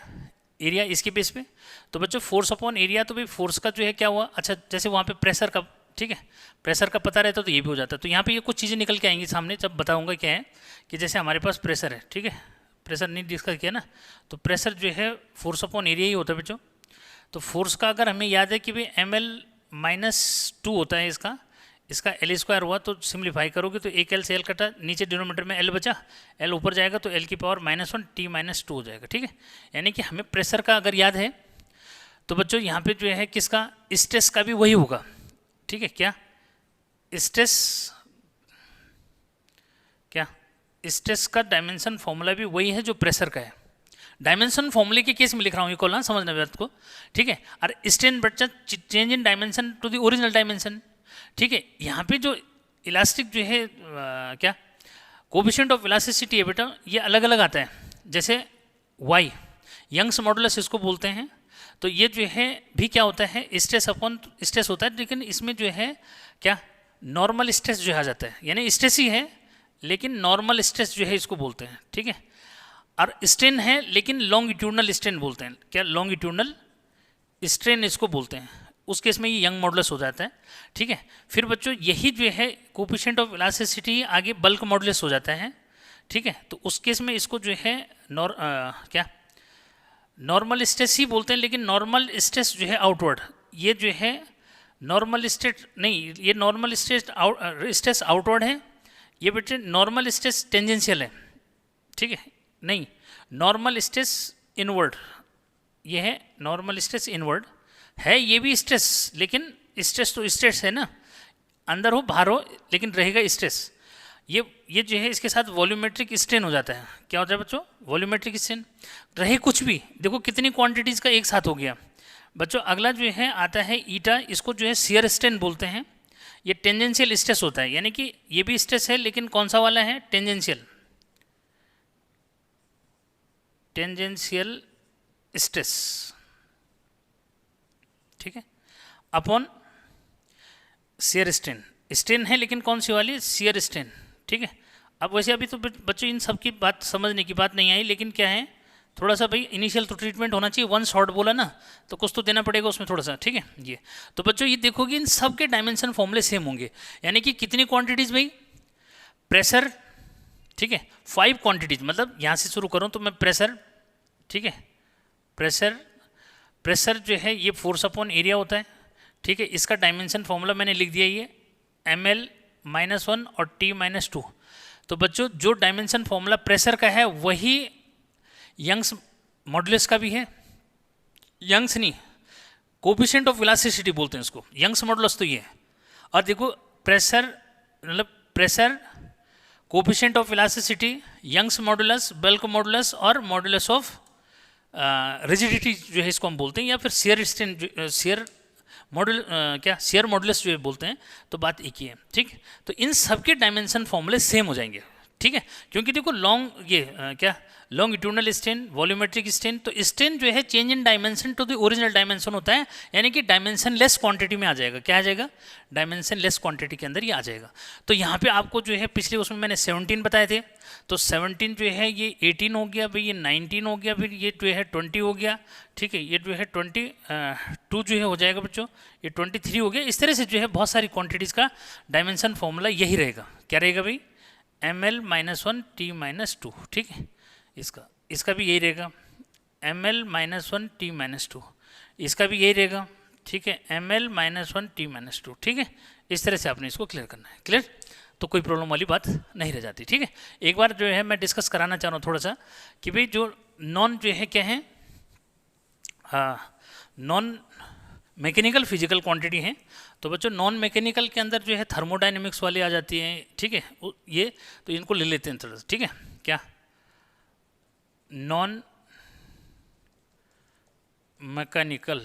Speaker 1: एरिया, इसके बेस पे। तो बच्चों फोर्स अपॉन एरिया, तो भाई फोर्स का जो है क्या हुआ, अच्छा जैसे वहाँ पे प्रेशर का, ठीक है, प्रेशर का पता रहता तो ये भी हो जाता। तो यहाँ पे ये कुछ चीज़ें निकल के आएंगी सामने जब बताऊँगा क्या है, कि जैसे हमारे पास प्रेशर है, ठीक है, प्रेशर नहीं डिस्कस किया ना, तो प्रेशर जो है फोर्स अपॉन एरिया ही होता है बच्चों। तो फोर्स का अगर हमें याद है कि भाई ml-2 होता है इसका एल स्क्वायर हुआ, तो सिंप्लीफाई करोगे तो एक एल से एल कटा, नीचे डिनोमीटर में एल बचा, एल ऊपर जाएगा तो एल की पावर -1 t-2 हो जाएगा, ठीक है। यानी कि हमें प्रेशर का अगर याद है तो बच्चों यहाँ पे जो है किसका, स्ट्रेस का भी वही होगा, ठीक है। क्या स्ट्रेस, क्या स्ट्रेस का डायमेंशन फॉर्मूला भी वही है जो प्रेशर का है। डायमेंशन फॉर्मूले के केस में लिख रहा हूँ ये कॉल, समझना बात को, ठीक है। और स्ट्रेन बच्चा change in dimension to the original dimension, ठीक है। यहाँ पे जो इलास्टिक जो है क्या कोफिशिएंट ऑफ इलास्टिसिटी है बेटा, ये अलग अलग आता है। जैसे वाई यंग्स मॉडुलस इसको बोलते हैं। तो ये जो है भी क्या होता है, स्ट्रेस अपॉन स्ट्रेस होता है, लेकिन इसमें जो है क्या नॉर्मल स्ट्रेस जो आ जाता है, यानी स्ट्रेस ही है लेकिन नॉर्मल स्ट्रेस जो है इसको बोलते हैं, ठीक है। और स्ट्रेन है लेकिन लॉन्गिट्यूडनल स्ट्रेन बोलते हैं। क्या? लॉन्गिट्यूडनल स्ट्रेन इसको बोलते हैं। उस केस में ये यंग मॉडुलस हो जाता है, ठीक है। फिर बच्चों यही जो है कोफिशिएंट ऑफ इलास्टिसिटी आगे बल्क मॉडुलस हो जाता है, ठीक है। तो उस केस में इसको जो है क्या नॉर्मल स्ट्रेस ही बोलते हैं, लेकिन नॉर्मल स्ट्रेस जो है आउटवर्ड, ये जो है नॉर्मल स्ट्रेस नहीं, ये नॉर्मल स्ट्रेस आउटवर्ड है, ये बेटे नॉर्मल स्ट्रेस टेंजेंशियल है, ठीक है। नहीं, नॉर्मल स्ट्रेस इनवर्ड, ये है नॉर्मल स्ट्रेस इनवर्ड है, ये भी स्ट्रेस, लेकिन स्ट्रेस तो स्ट्रेस है ना, अंदर हो बाहर हो लेकिन रहेगा स्ट्रेस। ये जो है इसके साथ वॉल्यूमेट्रिक स्ट्रेन हो जाता है। क्या होता है बच्चों? Volumetric strain. रहे कुछ भी, देखो कितनी क्वांटिटीज़ का एक साथ हो गया बच्चों। अगला जो है आता है ईटा, इसको जो है शियर स्ट्रेन बोलते हैं। ये टेंजेंशियल स्ट्रेस होता है, यानी कि ये भी स्ट्रेस है लेकिन कौन सा वाला है? टेंजेंशियल, टेंजेंशियल स्ट्रेस, ठीक है, अपॉन शियर स्ट्रेन। स्ट्रेन है लेकिन कौन सी वाली? शियर स्ट्रेन, ठीक है। अब वैसे अभी तो बच्चों इन सब की बात समझने की बात नहीं आई, लेकिन क्या है थोड़ा सा भाई इनिशियल तो ट्रीटमेंट होना चाहिए। वन शॉट बोला ना तो कुछ तो देना पड़ेगा उसमें थोड़ा सा, ठीक है। ये तो बच्चों ये देखोगे इन सब के डायमेंशन फॉर्मूले सेम होंगे, यानी कि कितनी क्वांटिटीज़ भाई? प्रेशर, ठीक है, 5 क्वांटिटीज, मतलब यहाँ से शुरू करूँ तो मैं प्रेशर, ठीक है, प्रेशर जो है ये फोर्स अपॉन एरिया होता है, ठीक है। इसका डायमेंशन फॉर्मूला मैंने लिख दिया, ये ml-1 और t-2। तो बच्चों जो डायमेंशन फॉर्मूला प्रेशर का है वही यंग्स मॉडुलस का भी है। यंग्स नहीं, कोफिशिएंट ऑफ इलास्टिसिटी बोलते हैं इसको, यंग्स मॉडुलस तो ये है। और देखो प्रेशर मतलब pressure, coefficient of elasticity, Young's modulus, bulk modulus और मॉडुलस ऑफ रिजिडिटी जो है इसको हम बोलते हैं, या फिर शियर स्ट्रेन, शियर मॉडुल क्या शियर मॉडुलस जो है बोलते हैं। तो बात एक ही है, ठीक। तो इन सब के डायमेंशन फॉर्मूले सेम हो जाएंगे, ठीक है, क्योंकि देखो लॉन्ग ये क्या लॉन्गिट्यूडनल स्ट्रेन, वॉल्यूमेट्रिक स्ट्रेन, तो स्ट्रेन जो है change in dimension to the original dimension होता है, यानी कि डायमेंशन लेस क्वांटिटी में आ जाएगा। क्या आ जाएगा? डायमेंशन लेस क्वांटिटी के अंदर ये आ जाएगा। तो यहाँ पे आपको जो है पिछले उसमें मैंने 17 बताए थे, तो 17 जो है ये 18 हो गया, भाई ये 19 हो गया, फिर ये जो है 20 हो गया, ठीक है, ये जो है 22 जो है हो जाएगा बच्चों, ये 23 हो गया। इस तरह से जो है बहुत सारी क्वांटिटीज़ का डायमेंशन फॉर्मूला यही रहेगा। क्या रहेगा भाई? ml-1 t-2, ठीक है, इसका भी यही रहेगा, ml-1 t-2, इसका भी यही रहेगा, ठीक है, ml-1 t-2, ठीक है। इस तरह से आपने इसको क्लियर करना है। क्लियर? तो कोई प्रॉब्लम वाली बात नहीं रह जाती, ठीक है। एक बार जो है मैं डिस्कस कराना चाह रहा हूँ थोड़ा सा कि भाई जो नॉन जो है क्या है, नॉन मैकेनिकल फिजिकल क्वांटिटी है। तो बच्चों नॉन मैकेनिकल के अंदर जो है थर्मोडाइनमिक्स वाली आ जाती हैं, ठीक है, ये तो इनको ले लेते हैं थोड़ा सा, ठीक है। क्या? Non mechanical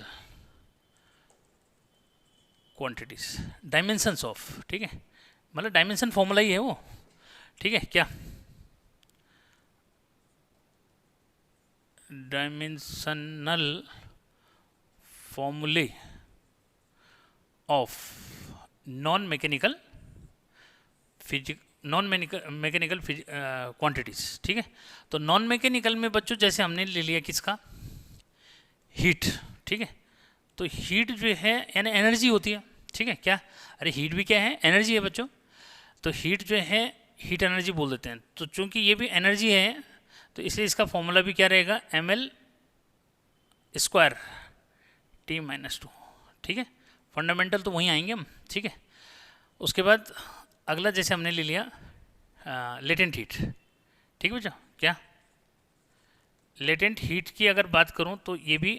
Speaker 1: quantities, dimensions of, ठीक है, मतलब डायमेंशन फॉर्मूला ही है वो, ठीक है। क्या? डायमेंशनल फॉर्मूले ऑफ नॉन मैकेनिकल क्वांटिटीज, ठीक है। तो नॉन मैकेनिकल में बच्चों जैसे हमने ले लिया किसका? हीट, ठीक है। तो हीट जो है यानी एनर्जी होती है, ठीक है। क्या? अरे हीट भी क्या है? एनर्जी है बच्चों। तो हीट जो है हीट एनर्जी बोल देते हैं। तो चूंकि ये भी एनर्जी है तो इसलिए इसका फॉर्मूला भी क्या रहेगा? ml स्क्वायर t-2, ठीक है। फंडामेंटल तो वहीं आएंगे हम, ठीक है। उसके बाद अगला जैसे हमने ले लिया लेटेंट हीट, ठीक है बच्चों। क्या? लेटेंट हीट की अगर बात करूं तो ये भी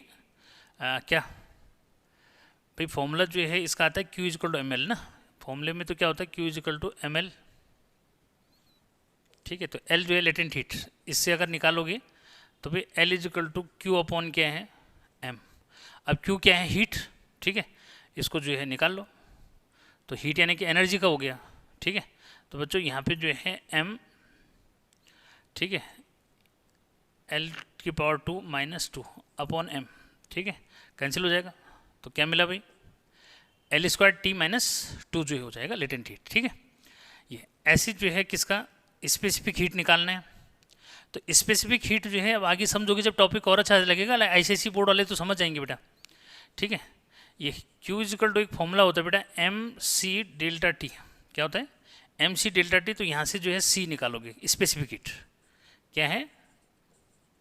Speaker 1: क्या भाई फॉर्मूला जो है इसका आता है Q=ml ना। फॉर्मूले में तो क्या होता है? Q=ml, ठीक है। तो L जो है लेटेंट हीट, इससे अगर निकालोगे तो भाई L=Q क्या है? M। अब Q क्या है? हीट, ठीक है। इसको जो है निकाल लो, तो हीट यानी कि एनर्जी का हो गया, ठीक है। तो बच्चों यहाँ पे जो है M, ठीक है, L⁻² - 2 अपॉन M, ठीक है, कैंसिल हो जाएगा। तो क्या मिला भाई? L² t-2 जो हो जाएगा लेटेंट हीट, ठीक है। ये ऐसी जो है किसका स्पेसिफिक हीट निकालना है। तो स्पेसिफिक हीट जो है अब आगे समझोगे जब टॉपिक और अच्छा लगेगा, ICSE बोर्ड वाले तो समझ जाएंगे बेटा, ठीक है। ये Q= एक फॉर्मूला होता है बेटा mc∆T। क्या होता है? mc∆T। तो यहाँ से जो है C निकालोगे, स्पेसिफिक हीट। क्या है?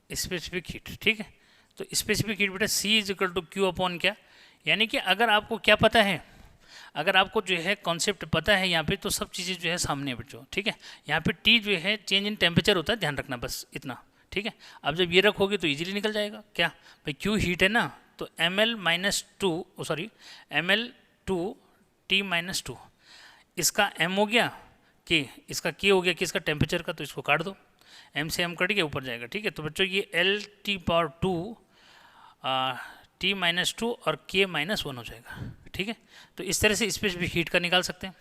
Speaker 1: स्पेसिफिक हीट, ठीक है। तो स्पेसिफिक हीट बेटा C=Q अपॉन क्या, यानी कि अगर आपको क्या पता है, अगर आपको जो है कॉन्सेप्ट पता है यहाँ पे तो सब चीज़ें जो है सामने बच्चों, ठीक है। यहाँ पे T जो है चेंज इन टेम्परेचर होता है, ध्यान रखना बस इतना, ठीक है। अब जब ये रखोगे तो इजीली निकल जाएगा। क्या भाई? Q हीट है ना, तो ml-2 t-2, इसका M हो गया, K, इसका K हो गया कि इसका टेम्परेचर का, तो इसको काट दो, M से M कट के ऊपर जाएगा, ठीक है। तो बच्चों ये L⁻² t-2 और K-1 हो जाएगा, ठीक है। तो इस तरह से स्पेसिफिक हीट का निकाल सकते हैं।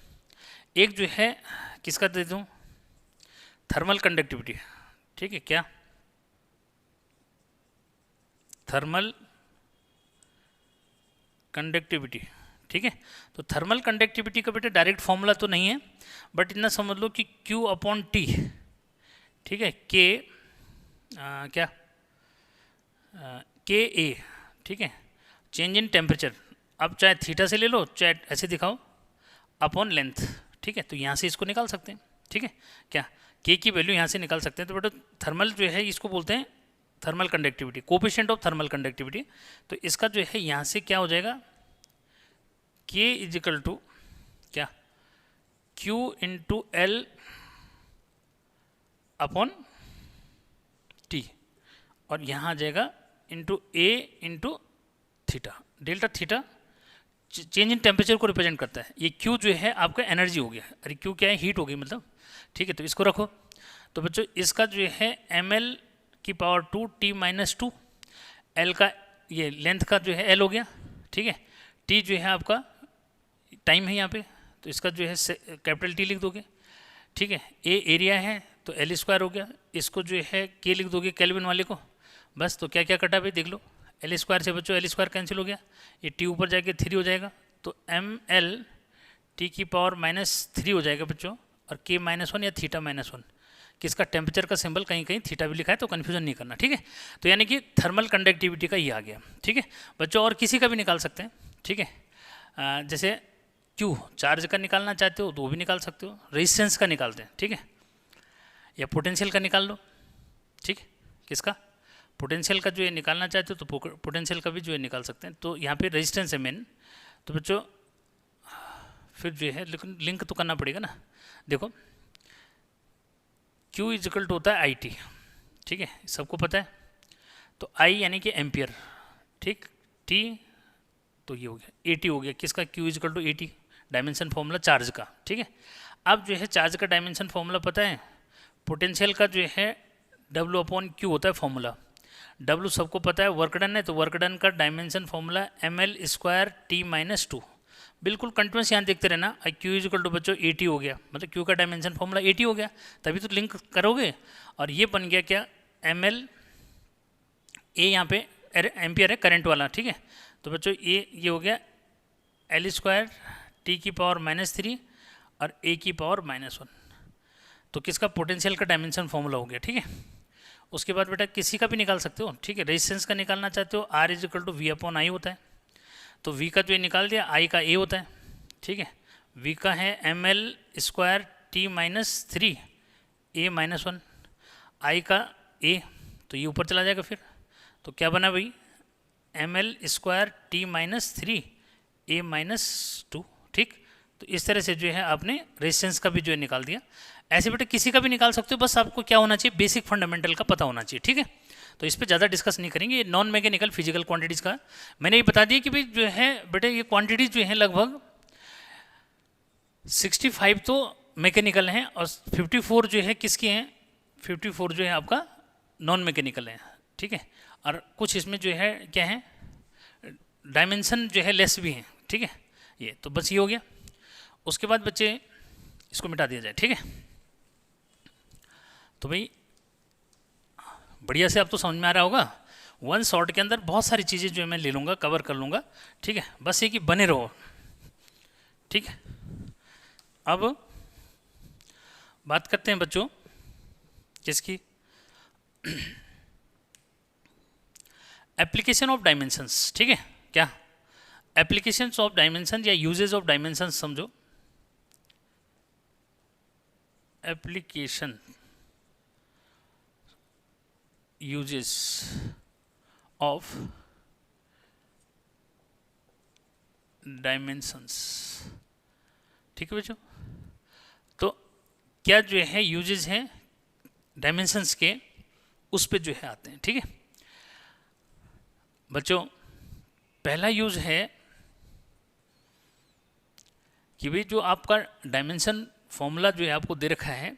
Speaker 1: एक जो है किसका दे दूँ? थर्मल कंडक्टिविटी, ठीक है। क्या? थर्मल कंडक्टिविटी, ठीक है। तो थर्मल कंडक्टिविटी का बेटा डायरेक्ट फॉर्मूला तो नहीं है, बट इतना समझ लो कि Q/T, ठीक है, क्या Ka, ठीक है, चेंज इन टेम्परेचर। अब चाहे थीटा से ले लो चाहे ऐसे दिखाओ, अपॉन लेंथ, ठीक है। तो यहाँ से इसको निकाल सकते हैं, ठीक है। क्या? K की वैल्यू यहाँ से निकाल सकते हैं। तो बेटा थर्मल जो है इसको बोलते हैं thermal conductivity, coefficient of thermal conductivity. तो इसका जो है यहाँ से क्या हो जाएगा? K= क्या Q/L अपॉन T, और यहाँ आ जाएगा A/θ, delta theta change in temperature को रिप्रेजेंट करता है। ये Q जो है आपका एनर्जी हो गया, अरे Q क्या है? हीट हो गई मतलब, ठीक है। तो इसको रखो। तो बच्चों इसका जो है ml⁻² t-2, L का ये लेंथ का जो है L हो गया, ठीक है। T जो है आपका टाइम है यहाँ पे, तो इसका जो है कैपिटल T लिख दोगे, ठीक है। A एरिया है तो एल स्क्वायर हो गया, इसको जो है के लिख दोगे केल्विन वाले को, बस। तो क्या क्या कटा भाई देख लो, एल स्क्वायर से बच्चों एल स्क्वायर कैंसिल हो गया, ये टी ऊपर जाके 3 हो जाएगा, तो एम एल टी की पावर -3 हो जाएगा बच्चों, और के -1 या थीटा -1, किसका टेम्परेचर का सिंबल कहीं कहीं थीटा भी लिखा है, तो कन्फ्यूजन नहीं करना, ठीक है। तो यानी कि थर्मल कंडक्टिविटी का ये आ गया, ठीक है बच्चों। और किसी का भी निकाल सकते हैं, ठीक है, जैसे क्यू चार्ज का निकालना चाहते हो तो वो भी निकाल सकते हो, रेजिस्टेंस का निकालते हैं, ठीक है, या पोटेंशियल का निकाल लो, ठीक है, किसका पोटेंशियल का जो है निकालना चाहते हो तो पोटेंशियल का भी जो है निकाल सकते हैं। तो यहाँ पे रेजिस्टेंस है मेन, तो बच्चों फिर जो है लेकिन लिंक तो करना पड़ेगा ना। देखो Q इजिकल टू होता है आई टी, ठीक है, सबको पता है। तो I यानी कि एम्पियर, ठीक, T तो ये हो गया AT हो गया, किसका Q is equal to AT, dimension formula charge का, ठीक है। अब जो है चार्ज का डायमेंशन फॉर्मूला पता है, पोटेंशियल का जो है W/Q होता है फॉर्मूला, W सबको पता है, वर्क डन है, तो वर्क डन का डायमेंशन फॉर्मूला ml² T-2, बिल्कुल कंटिन्यूस यहाँ देखते रहना। Q इजिकल टू बच्चों 80 हो गया, मतलब Q का डायमेंशन फॉर्मूला 80 हो गया, तभी तो लिंक करोगे। और ये बन गया क्या, ml, A यहाँ पे एम्पियर है करंट वाला, ठीक है, तो बच्चों ये हो गया L² T की पावर -3 और A की पावर -1, तो किसका पोटेंशियल का डायमेंशन फॉर्मूला हो गया, ठीक है। उसके बाद बेटा किसी का भी निकाल सकते हो, ठीक है, रेजिस्टेंस का निकालना चाहते हो R इजिकल टू V/I होता है, तो V का जो निकाल दिया, I का A होता है, ठीक है, V का है ml² T-3 A-1, I का A, तो ये ऊपर चला जाएगा फिर, तो क्या बना भाई ml² T-3 A-2, ठीक। तो इस तरह से जो है आपने रेजिस्टेंस का भी जो है निकाल दिया। ऐसे बेटे किसी का भी निकाल सकते हो, बस आपको क्या होना चाहिए, बेसिक फंडामेंटल का पता होना चाहिए, ठीक है। तो इस पर ज़्यादा डिस्कस नहीं करेंगे, ये नॉन मैकेनिकल फिजिकल क्वांटिटीज़ का मैंने ये बता दिया कि भाई जो है बेटे ये क्वांटिटीज़ जो है लगभग 65 तो मैकेनिकल हैं और 54 जो है किसकी हैं, 54 जो है आपका नॉन मैकेनिकल है, ठीक है। और कुछ इसमें जो है क्या है, डायमेंशन जो है लेस भी हैं, ठीक है। ये तो बस ये हो गया। उसके बाद बच्चे इसको मिटा दिया जाए, ठीक है। तो भाई बढ़िया से अब तो समझ में आ रहा होगा, वन शॉट के अंदर बहुत सारी चीज़ें जो है मैं ले लूँगा, कवर कर लूँगा, ठीक है, बस ये कि बने रहो, ठीक है। अब बात करते हैं बच्चों किसकी, एप्लीकेशन ऑफ डायमेंशंस, ठीक है, क्या एप्लीकेशंस ऑफ डायमेंशन या यूजेज ऑफ डायमेंशन समझो। एप्लीकेशन यूजेस ऑफ डायमेंशंस, ठीक है बच्चों। तो क्या जो है यूजेस हैं डायमेंशंस के, उस पे जो है आते हैं, ठीक है बच्चों। पहला यूज है कि भाई जो आपका डायमेंशन फॉर्मूला जो है आपको दे रखा है,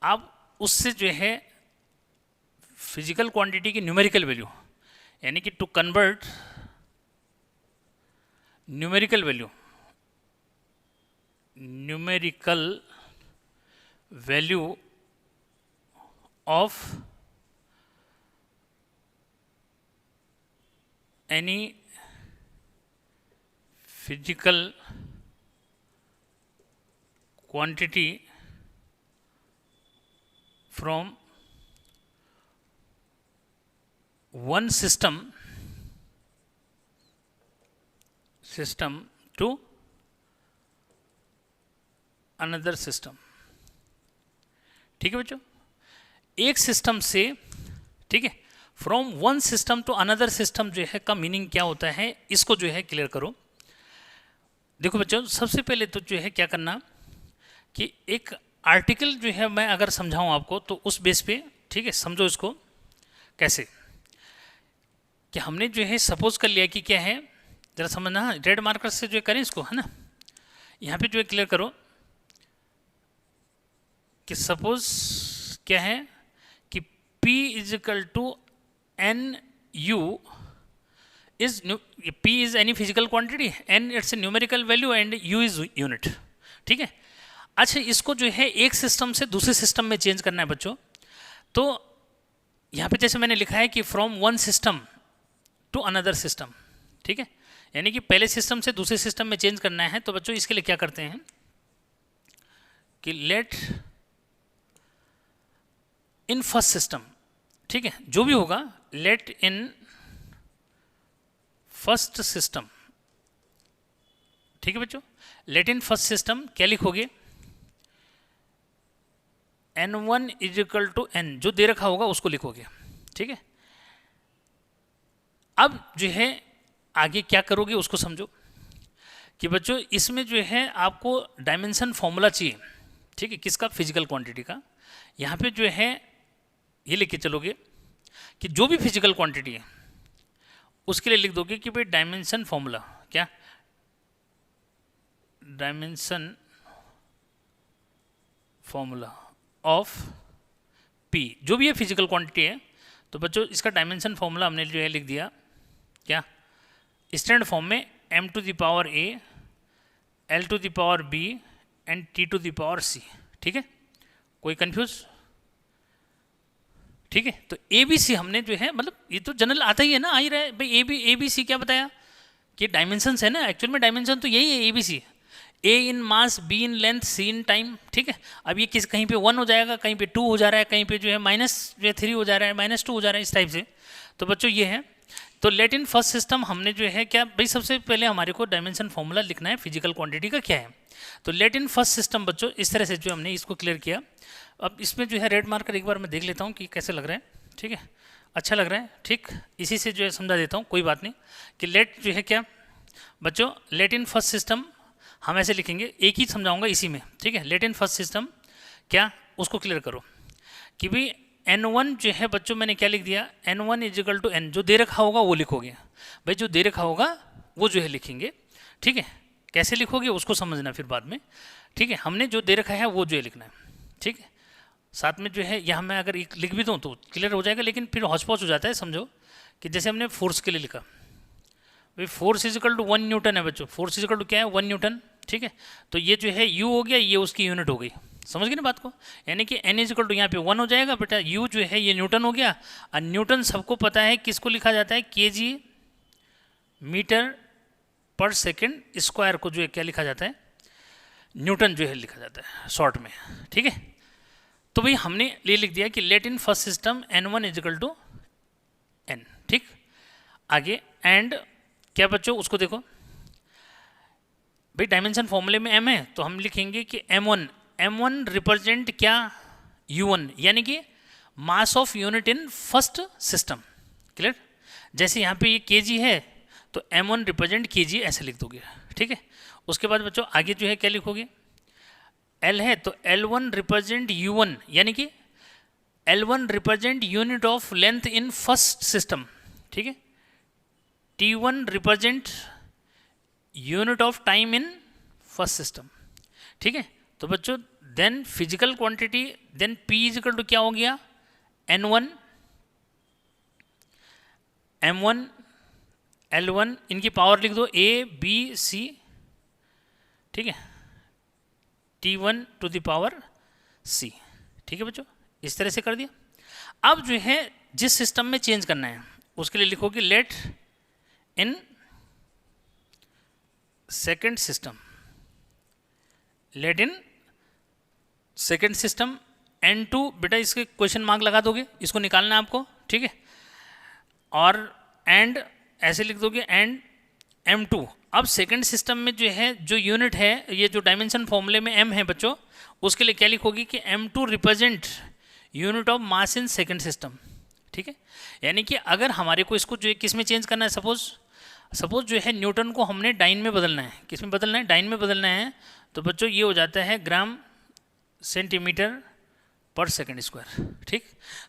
Speaker 1: आप उससे जो है फिजिकल क्वांटिटी की न्यूमेरिकल वैल्यू, यानी कि to convert numerical value of any physical quantity from one system to another system, ठीक है बच्चों। एक सिस्टम से, ठीक है, from one system to another system जो है का मीनिंग क्या होता है, इसको जो है क्लियर करो। देखो बच्चों सबसे पहले तो जो है क्या करना कि एक आर्टिकल जो है मैं अगर समझाऊं आपको तो उस बेस पे, ठीक है, समझो इसको कैसे, कि हमने जो है सपोज कर लिया कि क्या है, जरा समझना, रेड मार्कर से जो करें इसको, है ना, यहाँ पे जो है क्लियर करो कि सपोज क्या है कि P is equal to NU is, P is any physical quantity, N its a numerical value and U is unit, ठीक है। अच्छा, इसको जो है एक सिस्टम से दूसरे सिस्टम में चेंज करना है बच्चों, तो यहाँ पे जैसे मैंने लिखा है कि from one system to another system, ठीक है, यानी कि पहले सिस्टम से दूसरे सिस्टम में चेंज करना है। तो बच्चों इसके लिए क्या करते हैं कि लेट इन फर्स्ट सिस्टम, ठीक है, जो भी होगा लेट इन फर्स्ट सिस्टम, ठीक है बच्चों, लेट इन फर्स्ट सिस्टम क्या लिखोगे, n1 is equal to n, जो दे रखा होगा उसको लिखोगे, ठीक है। अब जो है आगे क्या करोगे उसको समझो कि बच्चों इसमें जो है आपको डायमेंशन फॉर्मूला चाहिए, ठीक है, किसका, फिजिकल क्वांटिटी का। यहाँ पे जो है ये लेके चलोगे कि जो भी फिजिकल क्वांटिटी है उसके लिए लिख दोगे कि भाई डायमेंशन फॉर्मूला क्या, डायमेंशन फॉर्मूला ऑफ पी, जो भी ये फिजिकल क्वांटिटी है। तो बच्चों इसका डायमेंशन फॉर्मूला हमने जो है लिख दिया क्या, स्टैंडर्ड फॉर्म में m to the power a, l to the power b and t to the power c, ठीक है, कोई कंफ्यूज, ठीक है। तो ए बी सी हमने जो है, मतलब ये तो जनरल आता ही है ना, आ ही रहा है भाई, ए बी सी क्या बताया कि डायमेंशंस है ना, एक्चुअल में डायमेंशन तो यही है A B C, A in mass, B in length, C in time, ठीक है। अब ये किस, कहीं पे 1 हो जाएगा, कहीं पे 2 हो जा रहा है, कहीं पे जो है माइनस जो है 3 हो जा रहा है, -2 हो जा रहा है, इस टाइप से। तो बच्चों ये है, तो लेट इन फर्स्ट सिस्टम हमने जो है क्या भाई, सबसे पहले हमारे को डायमेंशन फॉर्मूला लिखना है फिजिकल क्वांटिटी का क्या है। तो लेट इन फर्स्ट सिस्टम बच्चों इस तरह से जो हमने इसको क्लियर किया। अब इसमें जो है रेड मार्कर एक बार मैं देख लेता हूँ कि कैसे लग रहा है, ठीक है, अच्छा लग रहा है, ठीक, इसी से जो है समझा देता हूँ, कोई बात नहीं। कि लेट जो है क्या बच्चों, लेट इन फर्स्ट सिस्टम हम ऐसे लिखेंगे, एक ही समझाऊंगा इसी में, ठीक है। लेट इन फर्स्ट सिस्टम क्या, उसको क्लियर करो कि भाई n1 जो है बच्चों मैंने क्या लिख दिया, n1 is equal to n, जो दे रखा होगा वो लिखोगे भाई, जो दे रखा होगा वो जो है लिखेंगे, ठीक है। कैसे लिखोगे उसको समझना फिर बाद में, ठीक है। हमने जो दे रखा है वो जो है लिखना है, ठीक है। साथ में जो है यहाँ मैं अगर लिख भी दूँ तो क्लियर हो जाएगा, लेकिन फिर हौच पौच हो जाता है। समझो कि जैसे हमने फोर्स के लिए लिखा, भाई force is equal to 1 newton है बच्चों, फोर्स इज इक्वल टू क्या है 1 न्यूटन, ठीक है। तो ये जो है u हो गया, ये उसकी यूनिट हो गई, समझ गए ना बात को, यानी कि n इज इक्वल टू यहाँ पे 1 हो जाएगा बेटा, u जो है ये न्यूटन हो गया। और न्यूटन सबको पता है किसको लिखा जाता है, kg मीटर पर सेकेंड स्क्वायर को जो है क्या लिखा जाता है, न्यूटन जो है लिखा जाता है शॉर्ट में, ठीक है। तो भाई हमने ये लिख दिया कि let in first system n1 is equal to n, ठीक। आगे एंड क्या बच्चों उसको देखो भाई, डायमेंशन फॉर्मूले में m है तो हम लिखेंगे कि m1 रिप्रेजेंट क्या, u1, यानी कि mass of unit in first system, clear. जैसे यहाँ पे ये kg है तो m1 रिप्रेजेंट kg ऐसे लिख दोगे, ठीक है। उसके बाद बच्चों आगे जो है क्या लिखोगे, L है तो L1 रिप्रेजेंट U1, यानी कि L1 represent unit of length in first system, ठीक है। T1 represent unit of time in first system, ठीक है। तो बच्चों then physical quantity, then P is equal to क्या हो गया, N1 M1 L1, इनकी पावर लिख दो A B C, ठीक है, T1 to the power C, ठीक है बच्चों, इस तरह से कर दिया। अब जो है जिस सिस्टम में चेंज करना है उसके लिए लिखोगे let in second system, let in second system N2, बेटा इसके क्वेश्चन मार्क लगा दोगे, इसको निकालना है आपको, ठीक है। और एंड ऐसे लिख दोगे एंड M2। अब सेकंड सिस्टम में जो है जो यूनिट है, ये जो डायमेंशन फॉर्मूले में m है बच्चों, उसके लिए क्या लिखोगे कि M2 represent unit of mass in second system, ठीक है। यानी कि अगर हमारे को इसको जो है किस में चेंज करना है, सपोज जो है न्यूटन को हमने डाइन में बदलना है, किस में बदलना है, डाइन में बदलना है। तो बच्चों ये हो जाता है ग्राम सेंटीमीटर पर सेकेंड स्क्वायर, ठीक।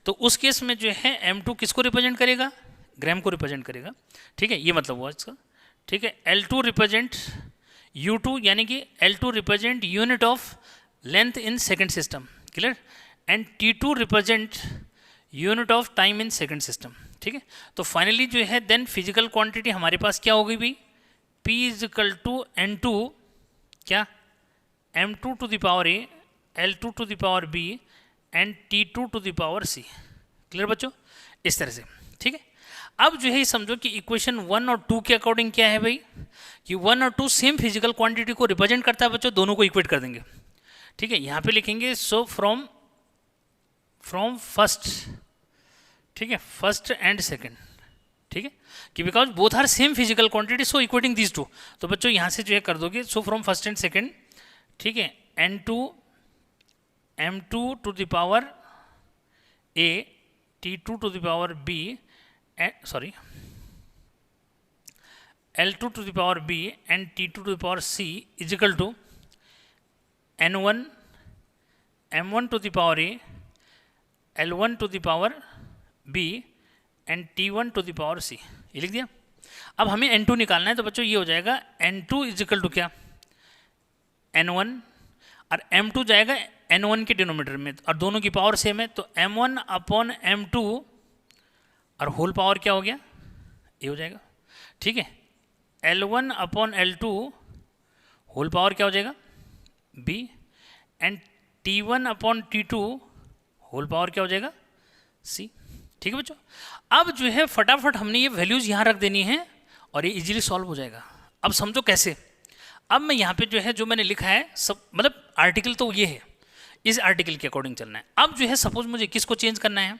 Speaker 1: तो उस केस में जो है M2 किसको रिप्रेजेंट करेगा, ग्राम को रिप्रेजेंट करेगा, ठीक है, ये मतलब हुआ इसका, ठीक है। L2 रिप्रेजेंट U2, यानी कि L2 represent unit of length in second system, clear. And T2 represent unit of time in second system, ठीक है। तो फाइनली जो है देन फिजिकल क्वांटिटी हमारे पास क्या हो गई भाई, P is equal to N2 क्या m2 to the power a, l2 to the power b and t2 to the power c। Clear बच्चों? इस तरह से, ठीक है। अब जो है ये समझो कि इक्वेशन 1 और 2 के अकॉर्डिंग क्या है भाई, कि 1 और 2 सेम फिजिकल क्वांटिटी को रिप्रेजेंट करता है बच्चों, दोनों को इक्वेट कर देंगे, ठीक है। यहाँ पे लिखेंगे सो फ्रॉम फर्स्ट, ठीक है, फर्स्ट एंड सेकंड, ठीक है, कि because both are same physical quantity so equating these two. तो बच्चों यहाँ से जो है कर दोगे so from first and second, ठीक है, m2 to the power a, t2 to the power b, sorry l2 to the power b and t2 to the power c is equal to n1 m1 to the power a, l1 to the power b and t1 to the power c। ये लिख दिया। अब हमें n2 निकालना है, तो बच्चों ये हो जाएगा n2 इज इक्वल टू क्या, n1, और m2 जाएगा n1 के डिनोमीटर में, और दोनों की पावर सेम है, तो m1 अपॉन m2 और होल पावर क्या हो गया, ये हो जाएगा, ठीक है। l1 upon l2 whole power क्या हो जाएगा, b, and t1 upon t2 whole power क्या हो जाएगा, c, ठीक है बच्चों। अब जो है फटाफट हमने ये वैल्यूज यहाँ रख देनी है और ये इजीली सॉल्व हो जाएगा। अब समझो कैसे। अब मैं यहाँ पे जो है जो मैंने लिखा है सब, मतलब आर्टिकल तो ये है, इस आर्टिकल के अकॉर्डिंग चलना है। अब जो है सपोज मुझे किसको चेंज करना है,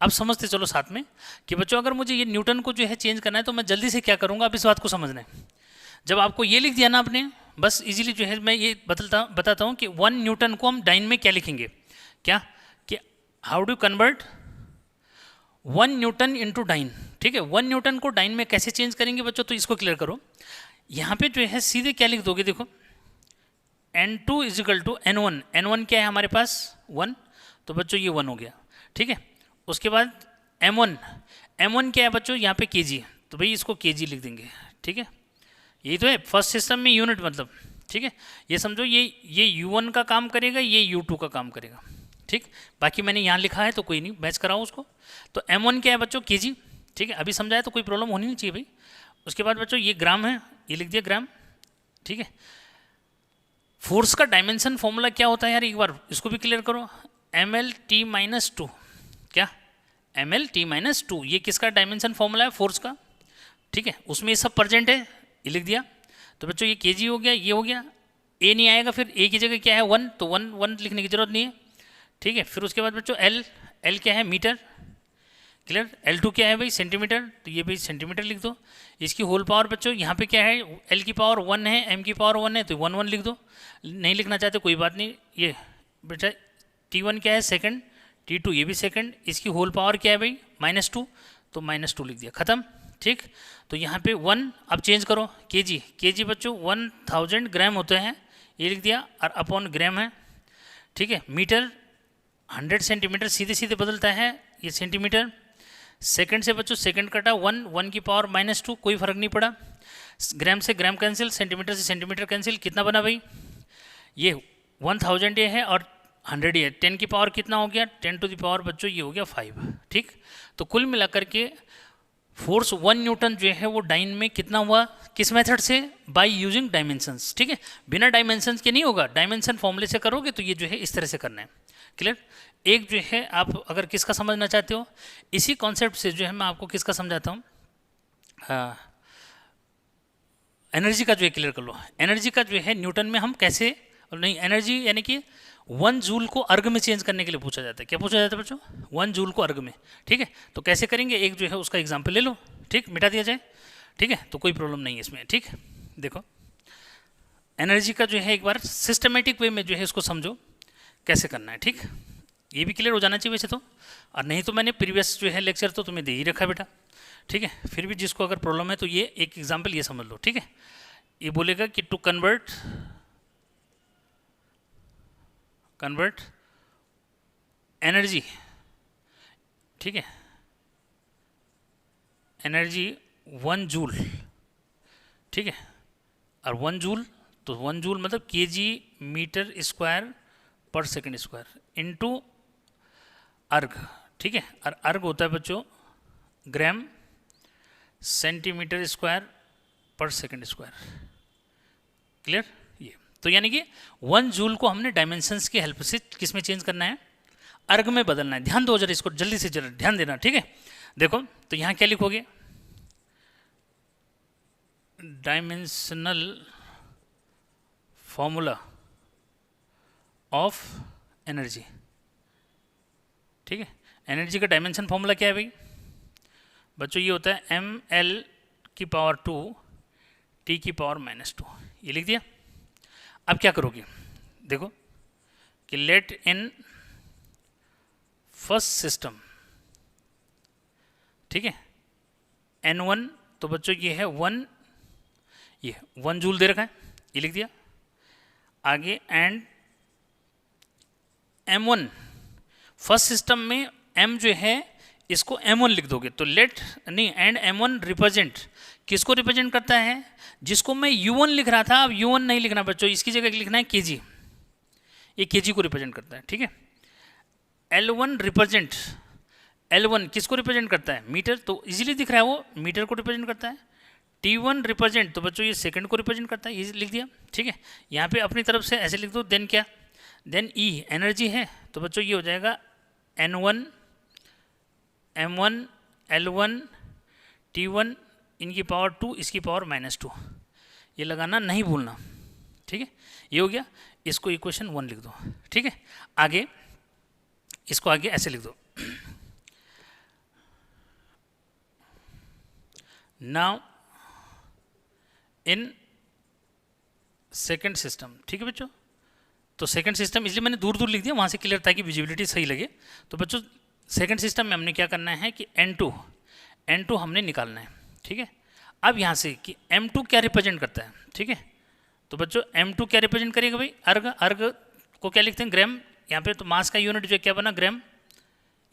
Speaker 1: अब समझते चलो साथ में कि बच्चों अगर मुझे ये न्यूटन को जो है चेंज करना है तो मैं जल्दी से क्या करूँगा, अब इस बात को समझना है। जब आपको ये लिख दिया ना आपने, बस इजीली जो है मैं ये बताता हूँ कि 1 न्यूटन को हम डाइन में क्या लिखेंगे, क्या कि how do convert 1 newton into dyne, ठीक है। 1 न्यूटन को डाइन में कैसे चेंज करेंगे बच्चों, तो इसको क्लियर करो। यहाँ पे जो है सीधे क्या लिख दोगे, देखो n2 is equal to n1, n1 क्या है हमारे पास 1, तो बच्चों ये 1 हो गया, ठीक है। उसके बाद m1 क्या है बच्चों, यहाँ पे kg, तो भाई इसको kg लिख देंगे, ठीक है। यही तो है फर्स्ट सिस्टम में यूनिट मतलब, ठीक है। ये समझो ये u1 का काम करेगा, ये u2 का काम करेगा, ठीक। बाकी मैंने यहाँ लिखा है तो कोई नहीं, मैच कराओ उसको। तो m1 क्या है बच्चों, kg, ठीक है। अभी समझाया तो कोई प्रॉब्लम होनी नहीं चाहिए भाई। उसके बाद बच्चों ये ग्राम है, ये लिख दिया ग्राम, ठीक है। फोर्स का डायमेंशन फॉर्मूला क्या होता है यार, एक बार इसको भी क्लियर करो, mlt-2, क्या mlt-2, ये किसका डायमेंशन फॉर्मूला है, फोर्स का, ठीक है। उसमें ये सब प्रेजेंट है, ये लिख दिया। तो बच्चों ये kg हो गया, ये हो गया, a नहीं आएगा, फिर a की जगह क्या है 1, तो 1 लिखने की जरूरत नहीं है, ठीक है। फिर उसके बाद बच्चों l क्या है मीटर, क्लियर। l2 क्या है भाई सेंटीमीटर, तो ये भाई सेंटीमीटर लिख दो। इसकी होल पावर बच्चों यहाँ पे क्या है, l की पावर 1 है, m की पावर 1 है, तो 1 1 लिख दो। नहीं लिखना चाहते कोई बात नहीं, ये बेटा t1 क्या है सेकंड, t2 ये भी सेकंड, इसकी होल पावर क्या है भाई -2, तो -2 लिख दिया, खत्म, ठीक। तो यहाँ पे 1 अब चेंज करो, kg बच्चों 1000 ग्राम होते हैं, ये लिख दिया, और अपॉन ग्राम है, ठीक है। मीटर 100 सेंटीमीटर सीधे सीधे बदलता है, ये सेंटीमीटर। सेकंड से बच्चों सेकंड कटा 1 की पावर -2, कोई फर्क नहीं पड़ा। ग्राम से ग्राम कैंसिल, सेंटीमीटर से सेंटीमीटर कैंसिल, कितना बना भाई, ये 1000 ये है और 100 ये है, 10 की पावर कितना हो गया, 10 टू द पावर बच्चों ये हो गया 5, ठीक। तो कुल मिलाकर के फोर्स 1 न्यूटन जो है वो डाइन में कितना हुआ, किस मेथड से, बाय यूजिंग डायमेंशंस, ठीक है। बिना डायमेंशंस के नहीं होगा, डायमेंशन फॉर्मूले से करोगे तो ये जो है इस तरह से करना है, क्लियर। एक जो है आप अगर किसका समझना चाहते हो, इसी कॉन्सेप्ट से जो है मैं आपको किसका समझाता हूँ, एनर्जी का जो है क्लियर कर लो। एनर्जी का जो है न्यूटन में हम कैसे, नहीं एनर्जी यानी कि 1 जूल को अर्ग में चेंज करने के लिए पूछा जाता है, क्या पूछा जाता है बच्चों, 1 जूल को अर्ग में, ठीक है। तो कैसे करेंगे, एक जो है उसका एग्जाम्पल ले लो, ठीक, मिटा दिया जाए, ठीक है, तो कोई प्रॉब्लम नहीं है इसमें, ठीक। देखो एनर्जी का जो है एक बार सिस्टमेटिक वे में जो है इसको समझो कैसे करना है, ठीक। ये भी क्लियर हो जाना चाहिए वैसे तो, और नहीं तो मैंने प्रीवियस जो है लेक्चर तो तुम्हें दे ही रखा बेटा, ठीक है। फिर भी जिसको अगर प्रॉब्लम है तो ये एक एग्जाम्पल ये समझ लो, ठीक है। ये बोलेगा कि टू कन्वर्ट एनर्जी, ठीक है, एनर्जी 1 जूल, ठीक है। और 1 जूल, तो 1 जूल मतलब kg मीटर स्क्वायर पर सेकंड स्क्वायर इनटू अर्ग, ठीक है। और अर्ग होता है बच्चों ग्राम सेंटीमीटर स्क्वायर पर सेकंड स्क्वायर, क्लियर। ये तो यानी कि 1 जूल को हमने डायमेंशंस की हेल्प से किस में चेंज करना है, अर्ग में बदलना है। ध्यान दो जरा, इसको जल्दी से जरा ध्यान देना, ठीक है। देखो तो यहाँ क्या लिखोगे, डायमेंशनल फॉर्मूला ऑफ एनर्जी, ठीक है। एनर्जी का डायमेंशन फॉर्मूला क्या है भाई बच्चों, ये होता है ml⁻², T⁻², ये लिख दिया। अब क्या करोगे, देखो कि लेट इन फर्स्ट सिस्टम, ठीक है, N1, तो बच्चों ये है 1, ये 1 जूल दे रखा है, ये लिख दिया। आगे एंड M1, फर्स्ट सिस्टम में M जो है इसको M1 लिख दोगे, तो लेट नहीं एंड M1 रिप्रेजेंट, किसको रिप्रेजेंट करता है, जिसको मैं U1 लिख रहा था, अब U1 नहीं लिखना बच्चों, इसकी जगह लिखना है kg, ये kg को रिप्रेजेंट करता है, ठीक है। L1 रिप्रेजेंट, L1 किसको रिप्रेजेंट करता है, मीटर, तो इजीली दिख रहा है वो मीटर को रिप्रेजेंट करता है। T1 रिप्रेजेंट, तो बच्चों ये सेकंड को रिप्रेजेंट करता है, ये लिख दिया, ठीक है। यहाँ पे अपनी तरफ से ऐसे लिख दो, देन क्या, देन E एनर्जी है, तो बच्चों ये हो जाएगा N1 M1 L1 T1 इनकी पावर 2, इसकी पावर -2, ये लगाना नहीं भूलना, ठीक है। ये हो गया, इसको इक्वेशन 1 लिख दो, ठीक है। आगे इसको आगे ऐसे लिख दो, नाउ इन सेकेंड सिस्टम, ठीक है बच्चों। तो सेकंड सिस्टम इसलिए मैंने दूर दूर लिख दिया, वहाँ से क्लियर ताकि विजिबिलिटी सही लगे। तो बच्चों सेकंड सिस्टम में हमने क्या करना है कि N2 हमने निकालना है, ठीक है। अब यहाँ से कि M2 क्या रिप्रेजेंट करता है, ठीक है। तो बच्चों M2 क्या रिप्रेजेंट करेगा भाई, अर्ग को क्या लिखते हैं, ग्राम, यहाँ पे तो मास का यूनिट जो क्या बना, ग्राम,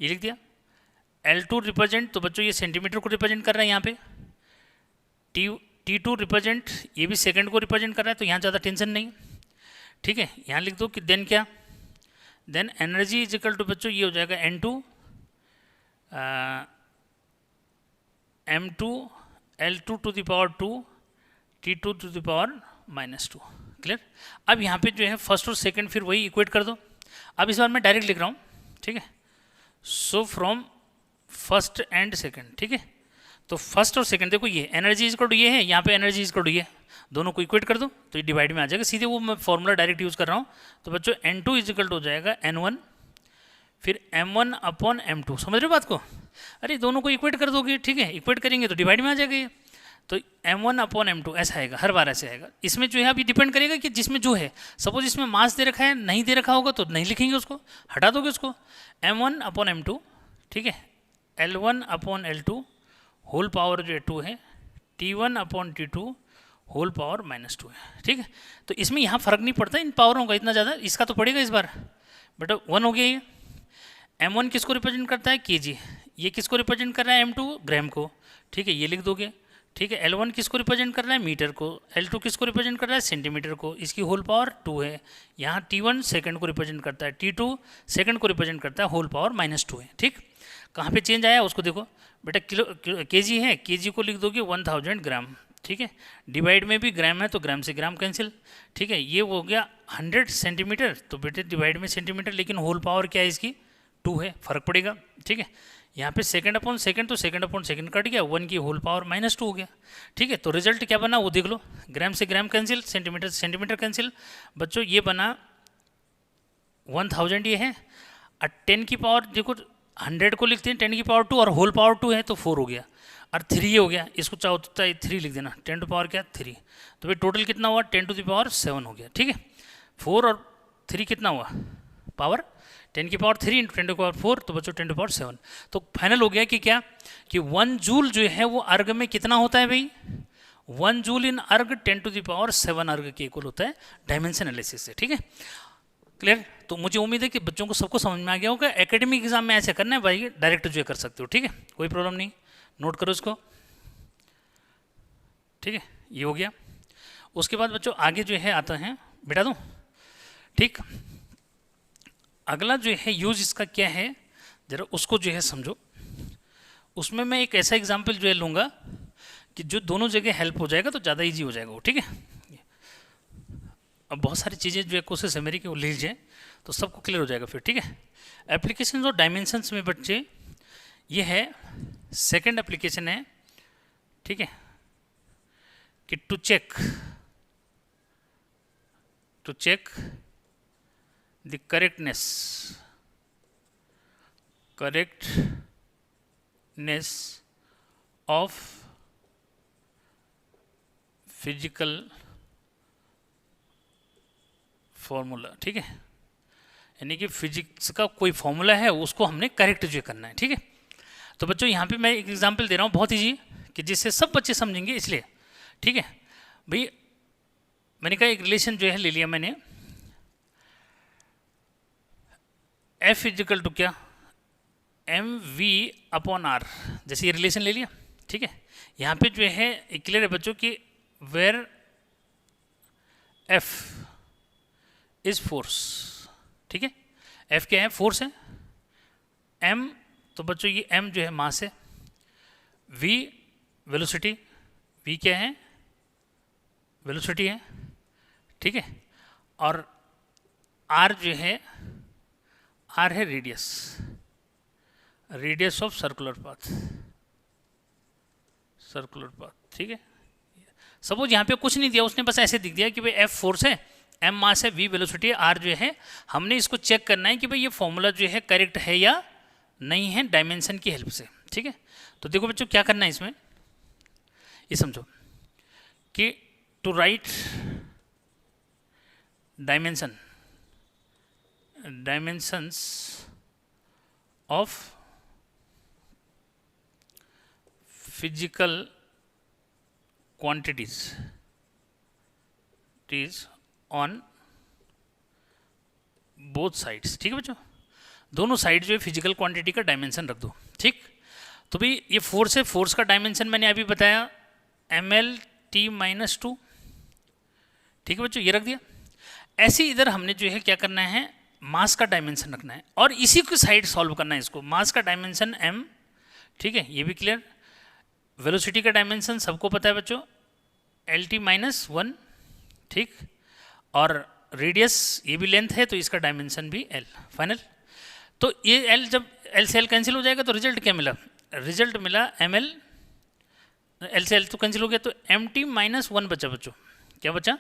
Speaker 1: ये लिख दिया। L2 रिप्रेजेंट, तो बच्चों ये सेंटीमीटर को रिप्रेजेंट कर रहा है यहाँ पे। T2 रिप्रेजेंट, ये भी सेकंड को रिप्रेजेंट कर रहा है, तो यहाँ ज़्यादा टेंशन नहीं, ठीक है। यहाँ लिख दो कि देन क्या, then energy is equal to बच्चों ये हो जाएगा N2 M2 L2 to the power 2 T2 to the power -2, clear. अब यहाँ पे जो है फर्स्ट और सेकंड फिर वही इक्वेट कर दो। अब इस बार मैं डायरेक्ट लिख रहा हूँ, ठीक है। सो फ्रॉम फर्स्ट एंड सेकंड, ठीक है। तो फर्स्ट और सेकंड देखो, ये एनर्जी इज इक्वल टू ये है, यहाँ पे एनर्जी इज इक्वल टू ये, दोनों को इक्वेट कर दो तो ये डिवाइड में आ जाएगा सीधे, वो मैं फॉर्मूला डायरेक्ट यूज़ कर रहा हूँ। तो बच्चों N2 इज इक्वल टू हो जाएगा N1 फिर M1/M2, समझ रहे हो बात को, अरे दोनों को इक्वेट कर दोगे, ठीक है। इक्वेट करेंगे तो डिवाइड में आ जाएगा ये, तो M1/M2 ऐसा आएगा, हर बार ऐसे आएगा। इसमें जो है अभी डिपेंड करेगा कि जिसमें जो है, सपोज इसमें मास दे रखा है, नहीं दे रखा होगा तो नहीं लिखेंगे उसको, हटा दोगे उसको। M1/M2, ठीक है, L1/L2 होल पावर जो है 2 है, T1/T2 होल पावर -2 है, ठीक है। तो इसमें यहाँ फर्क नहीं पड़ता इन पावरों का इतना ज़्यादा, इसका तो पड़ेगा इस बार, बट 1 हो गया ये। M1 किसको रिप्रेजेंट करता है, kg, ये किसको रिप्रेजेंट कर रहा है, M2 ग्राम को, ठीक है, ये लिख दोगे, ठीक है। L1 किसको रिप्रेजेंट कर रहा है, मीटर को, L2 किसको रिप्रेजेंट कर रहा है, सेंटीमीटर को, इसकी होल पावर 2 है। यहाँ T1 सेकंड को रिप्रेजेंट करता है, T2 सेकंड को रिप्रेजेंट करता है, होल पावर -2 है, ठीक। कहाँ पे चेंज आया उसको देखो बेटा, किलो kg है, kg को लिख दोगे 1000 ग्राम, ठीक है। डिवाइड में भी ग्राम है तो ग्राम से ग्राम कैंसिल, ठीक है। ये हो गया 100 सेंटीमीटर, तो बेटे डिवाइड में सेंटीमीटर, लेकिन होल पावर क्या है इसकी 2 है, फर्क पड़ेगा, ठीक है। यहाँ पे सेकंड अपॉन सेकंड, तो सेकंड अपॉन सेकंड कट गया, 1 की होल पावर -2 हो गया, ठीक है। तो रिजल्ट क्या बना वो देख लो, ग्राम से ग्राम कैंसिल, सेंटीमीटर से सेंटीमीटर कैंसिल, बच्चों ये बना 1000, ये है। और 10 की पावर देखो 100 को लिखते हैं 10 की पावर 2 और होल पावर 2 है तो 4 हो गया, और 3 हो गया, इसको चाहो तो 3 लिख देना, 10 टू पावर क्या 3, तो भाई टोटल कितना हुआ 10 टू द पावर 7 हो गया, ठीक है। 4 और 3 कितना हुआ, पावर 10 की पावर 3 इंटू 10 टू पावर 4, तो बच्चों 10 टू पावर 7। तो फाइनल हो गया कि क्या, कि 1 जूल जो है वो अर्ग में कितना होता है भाई, 1 जूल इन अर्ग 10 टू द पावर 7 अर्ग के इक्वल होता है डायमेंशन एनालिसिस से, ठीक है, क्लियर। तो मुझे उम्मीद है कि बच्चों को सबको समझ में आ गया होगा। एकेडमिक एग्जाम में ऐसे करना है भाई, डायरेक्ट जो कर सकते हो, ठीक है, कोई प्रॉब्लम नहीं, नोट करो इसको, ठीक है। ये हो गया। उसके बाद बच्चों आगे जो है आता है, बिठा दूँ, ठीक। अगला जो है यूज इसका क्या है, जरा उसको जो है समझो। उसमें मैं एक ऐसा एग्जाम्पल जो है लूँगा कि जो दोनों जगह हेल्प हो जाएगा, तो ज़्यादा ईजी हो जाएगा वो, ठीक है। अब बहुत सारी चीज़ें जो है कोशिश है मेरी कि वो ले लीजिए तो सबको क्लियर हो जाएगा फिर, ठीक है। एप्लीकेशन और डायमेंशंस में बच्चे ये है सेकंड एप्लीकेशन है, ठीक है, कि to check the correctness of physical formula, ठीक है, यानी कि फिजिक्स का कोई फॉर्मूला है उसको हमने करेक्ट जो करना है, ठीक है। तो बच्चों यहाँ पे मैं एक एग्जांपल दे रहा हूँ बहुत ईजी कि जिससे सब बच्चे समझेंगे, इसलिए, ठीक है भाई। मैंने कहा एक रिलेशन जो है ले लिया मैंने, F इजिकल टू क्या, mv/r, जैसे ये रिलेशन ले लिया, ठीक है। यहाँ पे जो है क्लियर है बच्चों कि वेयर F इज फोर्स, ठीक है, F क्या है, फोर्स है, m तो बच्चों ये m जो है मास है, v वेलोसिटी, v क्या है, वेलोसिटी है, ठीक है, और r जो है, r है रेडियस ऑफ सर्कुलर पाथ, ठीक है। सपोज यहाँ पे कुछ नहीं दिया उसने, बस ऐसे दिख दिया कि भाई F फोर्स है, m मास है, v वेलोसिटी है, r जो है, हमने इसको चेक करना है कि भाई ये फॉर्मूला जो है करेक्ट है या नहीं है डायमेंशन की हेल्प से, ठीक है। तो देखो बच्चों क्या करना है इसमें, ये समझो कि to write dimensions of physical quantities on both sides, ठीक है बच्चों, दोनों साइड जो है फिजिकल क्वांटिटी का डायमेंशन रख दो, ठीक। तो भाई ये फोर्स है, फोर्स का डायमेंशन मैंने अभी बताया mL/t-2, ठीक है बच्चों, ये रख दिया। ऐसे इधर हमने जो है क्या करना है, मास का डायमेंशन रखना है और इसी की साइड सॉल्व करना है इसको, मास का डायमेंशन m, ठीक है, ये भी क्लियर। वेलोसिटी का डायमेंशन सबको पता है बच्चों, L/t-1, ठीक, और रेडियस ये भी लेंथ है तो इसका डायमेंशन भी L, फाइनल। तो ये L जब L से L कैंसिल हो जाएगा तो रिजल्ट क्या मिला, रिजल्ट मिला ml, L से L तो कैंसिल हो गया तो mt-1 बचा बच्चों, क्या बचा,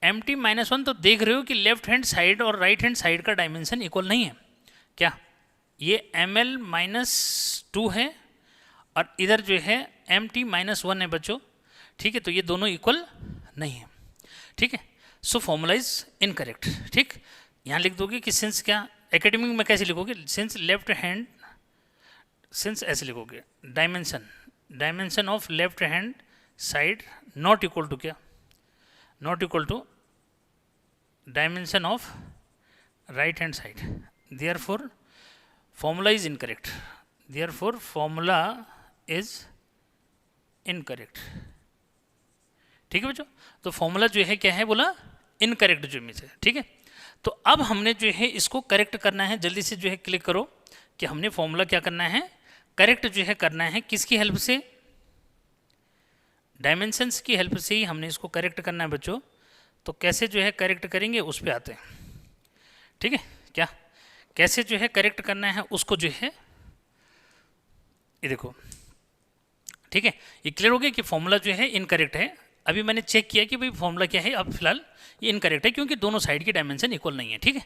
Speaker 1: mt-1। तो देख रहे हो कि लेफ्ट हैंड साइड और राइट हैंड साइड का डायमेंशन इक्वल नहीं है, क्या, ये ml-2 है और इधर जो है mt-1 है बच्चों, ठीक है, तो ये दोनों इक्वल नहीं है, ठीक है। सो फॉर्मूला इज इनकरेक्ट, ठीक। यहाँ लिख दोगे कि सिंस, क्या एकेडमिक में कैसे लिखोगे, सिंस लेफ्ट हैंड, सिंस ऐसे लिखोगे, dimension of left hand side not equal to क्या, not equal to dimension of right hand side, therefore formula is incorrect, therefore formula is incorrect, ठीक है बच्चों। तो फॉर्मूला जो है क्या है बोला, इनकरेक्ट जो इमेज है, ठीक है। तो अब हमने जो है इसको करेक्ट करना है, जल्दी से जो है क्लिक करो कि हमने फॉर्मूला क्या करना है, करेक्ट जो है करना है, किसकी हेल्प से, डायमेंशंस की हेल्प से ही हमने इसको करेक्ट करना है बच्चों। तो कैसे जो है करेक्ट करेंगे उस पर आते हैं, ठीक है, क्या कैसे जो है करेक्ट करना है उसको जो है, ये देखो, ठीक है, ये क्लियर हो गया कि फॉर्मूला जो है इनकरेक्ट है। अभी मैंने चेक किया कि भाई फॉर्मूला क्या है, अब फिलहाल ये इनकरेक्ट है क्योंकि दोनों साइड की डायमेंशन इक्वल नहीं है, ठीक है।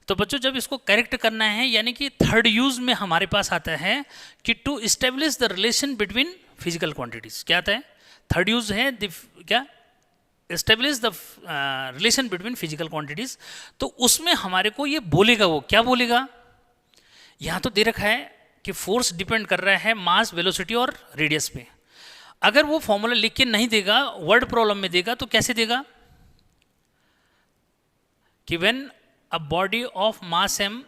Speaker 1: तो बच्चों जब इसको करेक्ट करना है, यानी कि थर्ड यूज में हमारे पास आता है कि to establish the relation between physical quantities, क्या आता है, थर्ड यूज है क्या, establish the relation between physical quantities. तो उसमें हमारे को ये बोलेगा, वो क्या बोलेगा, यहाँ तो दे रखा है कि फोर्स डिपेंड कर रहा है मास, वेलोसिटी और रेडियस पे। अगर वो फॉर्मूला लिख के नहीं देगा, वर्ड प्रॉब्लम में देगा, तो कैसे देगा कि when a body of mass m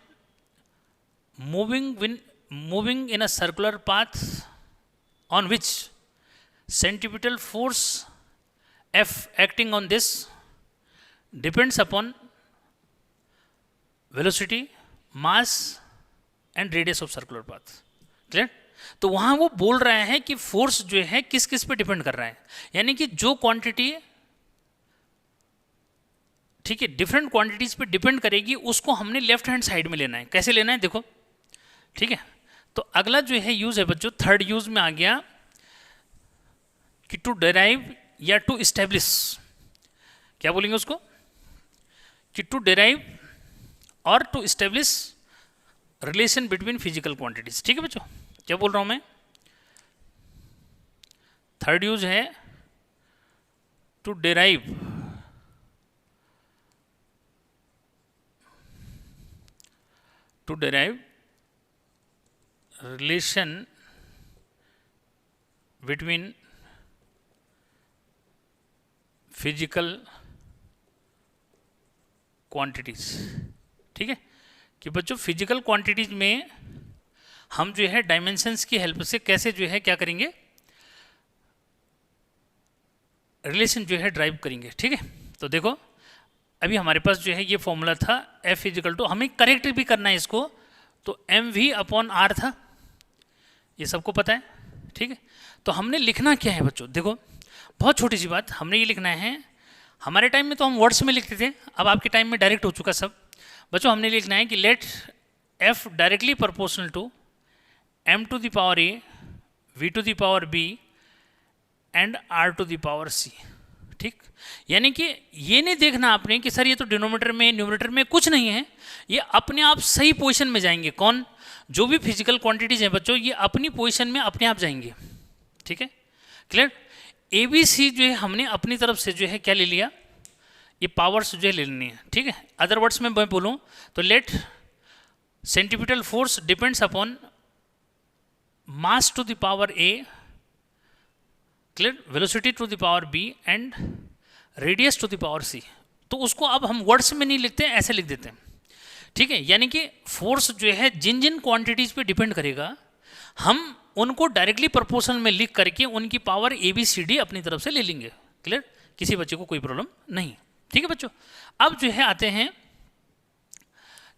Speaker 1: moving in a circular path on which centripetal force F acting on this depends upon velocity, mass and radius of circular path, clear। तो वहां वो बोल रहा है कि फोर्स जो है किस किस पे डिपेंड कर रहा है, यानी कि जो क्वांटिटी ठीक है, डिफरेंट क्वांटिटीज पे डिपेंड करेगी, उसको हमने लेफ्ट हैंड साइड में लेना है। कैसे लेना है देखो, ठीक है। तो अगला जो है यूज है बच्चों, थर्ड यूज में आ गया कि टू डेराइव या टू इस्टेब्लिश, क्या बोलेंगे उसको, कि टू डेराइव और to establish relation between physical quantities. ठीक है बच्चों, क्या बोल रहा हूं मैं, थर्ड यूज है to derive relation between physical quantities. ठीक है, कि बच्चों फिजिकल क्वांटिटीज में हम जो है डायमेंशंस की हेल्प से कैसे जो है क्या करेंगे, रिलेशन जो है ड्राइव करेंगे। ठीक है, तो देखो अभी हमारे पास जो है ये फॉर्मूला था F इजिकल टू, हमें करेक्ट भी करना है इसको, तो mv/r था, ये सबको पता है। ठीक है, तो हमने लिखना क्या है बच्चों, देखो बहुत छोटी सी बात, हमने ये लिखना है, हमारे टाइम में तो हम वर्ड्स में लिखते थे, अब आपके टाइम में डायरेक्ट हो चुका सब। बच्चों हमने लिखना है कि let F directly proportional to m to the power a, v to the power b and r to the power c। ठीक, यानी कि ये नहीं देखना आपने कि सर ये तो डिनोमिनेटर में न्यूमरेटर में कुछ नहीं है, ये अपने आप सही पोजीशन में जाएंगे। कौन, जो भी फिजिकल क्वांटिटीज हैं बच्चों, ये अपनी पोजीशन में अपने आप जाएंगे। ठीक है, क्लियर। ए बी सी जो है हमने अपनी तरफ से जो है क्या ले लिया, ये पावर्स जो है ले लेनी है। ठीक है, अदर वर्ड्स में मैं बोलूँ तो let centripetal force depends upon mass to the power a, clear, velocity to the power b and radius to the power c. तो उसको अब हम वर्ड्स में नहीं लिखते हैं, ऐसे लिख देते हैं। ठीक है, यानी कि फोर्स जो है जिन जिन क्वांटिटीज पे डिपेंड करेगा, हम उनको डायरेक्टली प्रोपोर्शनल में लिख करके उनकी power A B C D अपनी तरफ से ले लेंगे। क्लियर, किसी बच्चे को कोई प्रॉब्लम नहीं। ठीक है बच्चों, अब जो है आते हैं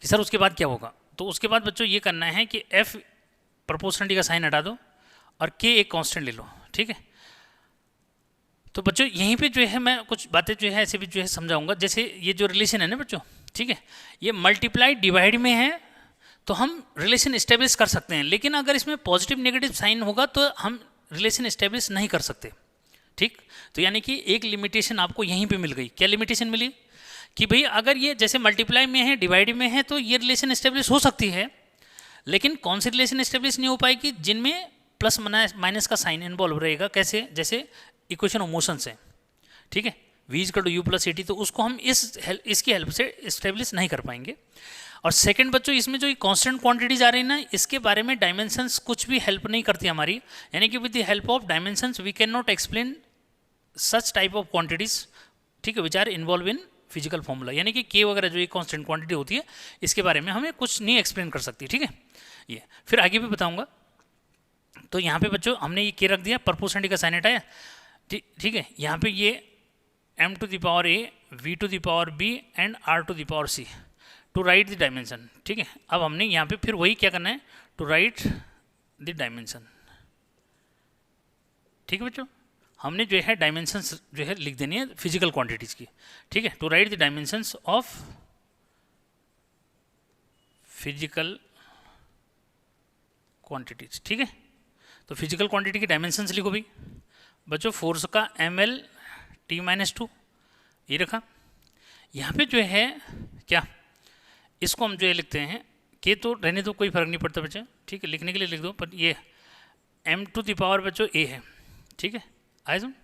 Speaker 1: कि सर उसके बाद क्या होगा, तो उसके बाद बच्चों ये करना है कि एफ प्रोपोर्शनलिटी का साइन हटा दो और के एक कांस्टेंट ले लो। ठीक है, तो बच्चों यहीं पे जो है मैं कुछ बातें जो है ऐसे भी जो है समझाऊंगा, जैसे ये जो रिलेशन है ना बच्चों, ठीक है, ये मल्टीप्लाई डिवाइड में है तो हम रिलेशन इस्टेब्लिश कर सकते हैं, लेकिन अगर इसमें पॉजिटिव नेगेटिव साइन होगा तो हम रिलेशन इस्टेब्लिश नहीं कर सकते। ठीक, तो यानी कि एक लिमिटेशन आपको यहीं पे मिल गई। क्या लिमिटेशन मिली कि भाई अगर ये जैसे मल्टीप्लाई में है डिवाइड में है तो ये रिलेशन इस्टेब्लिश हो सकती है, लेकिन कौन सी रिलेशन इस्टेब्लिश नहीं हो पाएगी, जिनमें प्लस माइनस का साइन इन्वॉल्व रहेगा। कैसे, जैसे इक्वेशन ऑफ मोशन से, ठीक है, v equal to u plus a t, तो उसको हम इसकी हेल्प से इस्टेब्लिश नहीं कर पाएंगे। और सेकंड बच्चों इसमें जो कांस्टेंट क्वांटिटीज आ रही है ना, इसके बारे में डायमेंशंस कुछ भी हेल्प नहीं करती हमारी, यानी कि with the help of dimensions we can not explain such type of quantities, ठीक है, which are involve in physical formula. यानी कि के वगैरह जो ये कांस्टेंट क्वांटिटी होती है, इसके बारे में हमें कुछ नहीं एक्सप्लेन कर सकती। ठीक है, ये फिर आगे भी बताऊंगा। तो यहाँ पे बच्चों हमने ये के रख दिया, प्रोपोर्शनलिटी का साइन हटाया। ठीक है, यहाँ पे ये m to the power a, v to the power b and r to the power c to write the dimension. ठीक है, अब हमने यहाँ पे फिर वही क्या करना है, टू राइट द डायमेंशन। ठीक है बच्चों, हमने जो है डायमेंशंस जो है लिख देनी है फिजिकल क्वांटिटीज की। ठीक है, to write the dimensions of physical quantities. ठीक है, तो फिजिकल क्वांटिटी की डायमेंशंस लिखो भाई बच्चों। फोर्स का ml t-2 ये रखा। यहाँ पे जो है क्या, इसको हम जो है लिखते हैं के, तो रहने दो कोई फर्क नहीं पड़ता बच्चे। ठीक है, लिखने के लिए लिख दो, पर ये m टू द पावर बच्चों a है। ठीक है, आए सुन,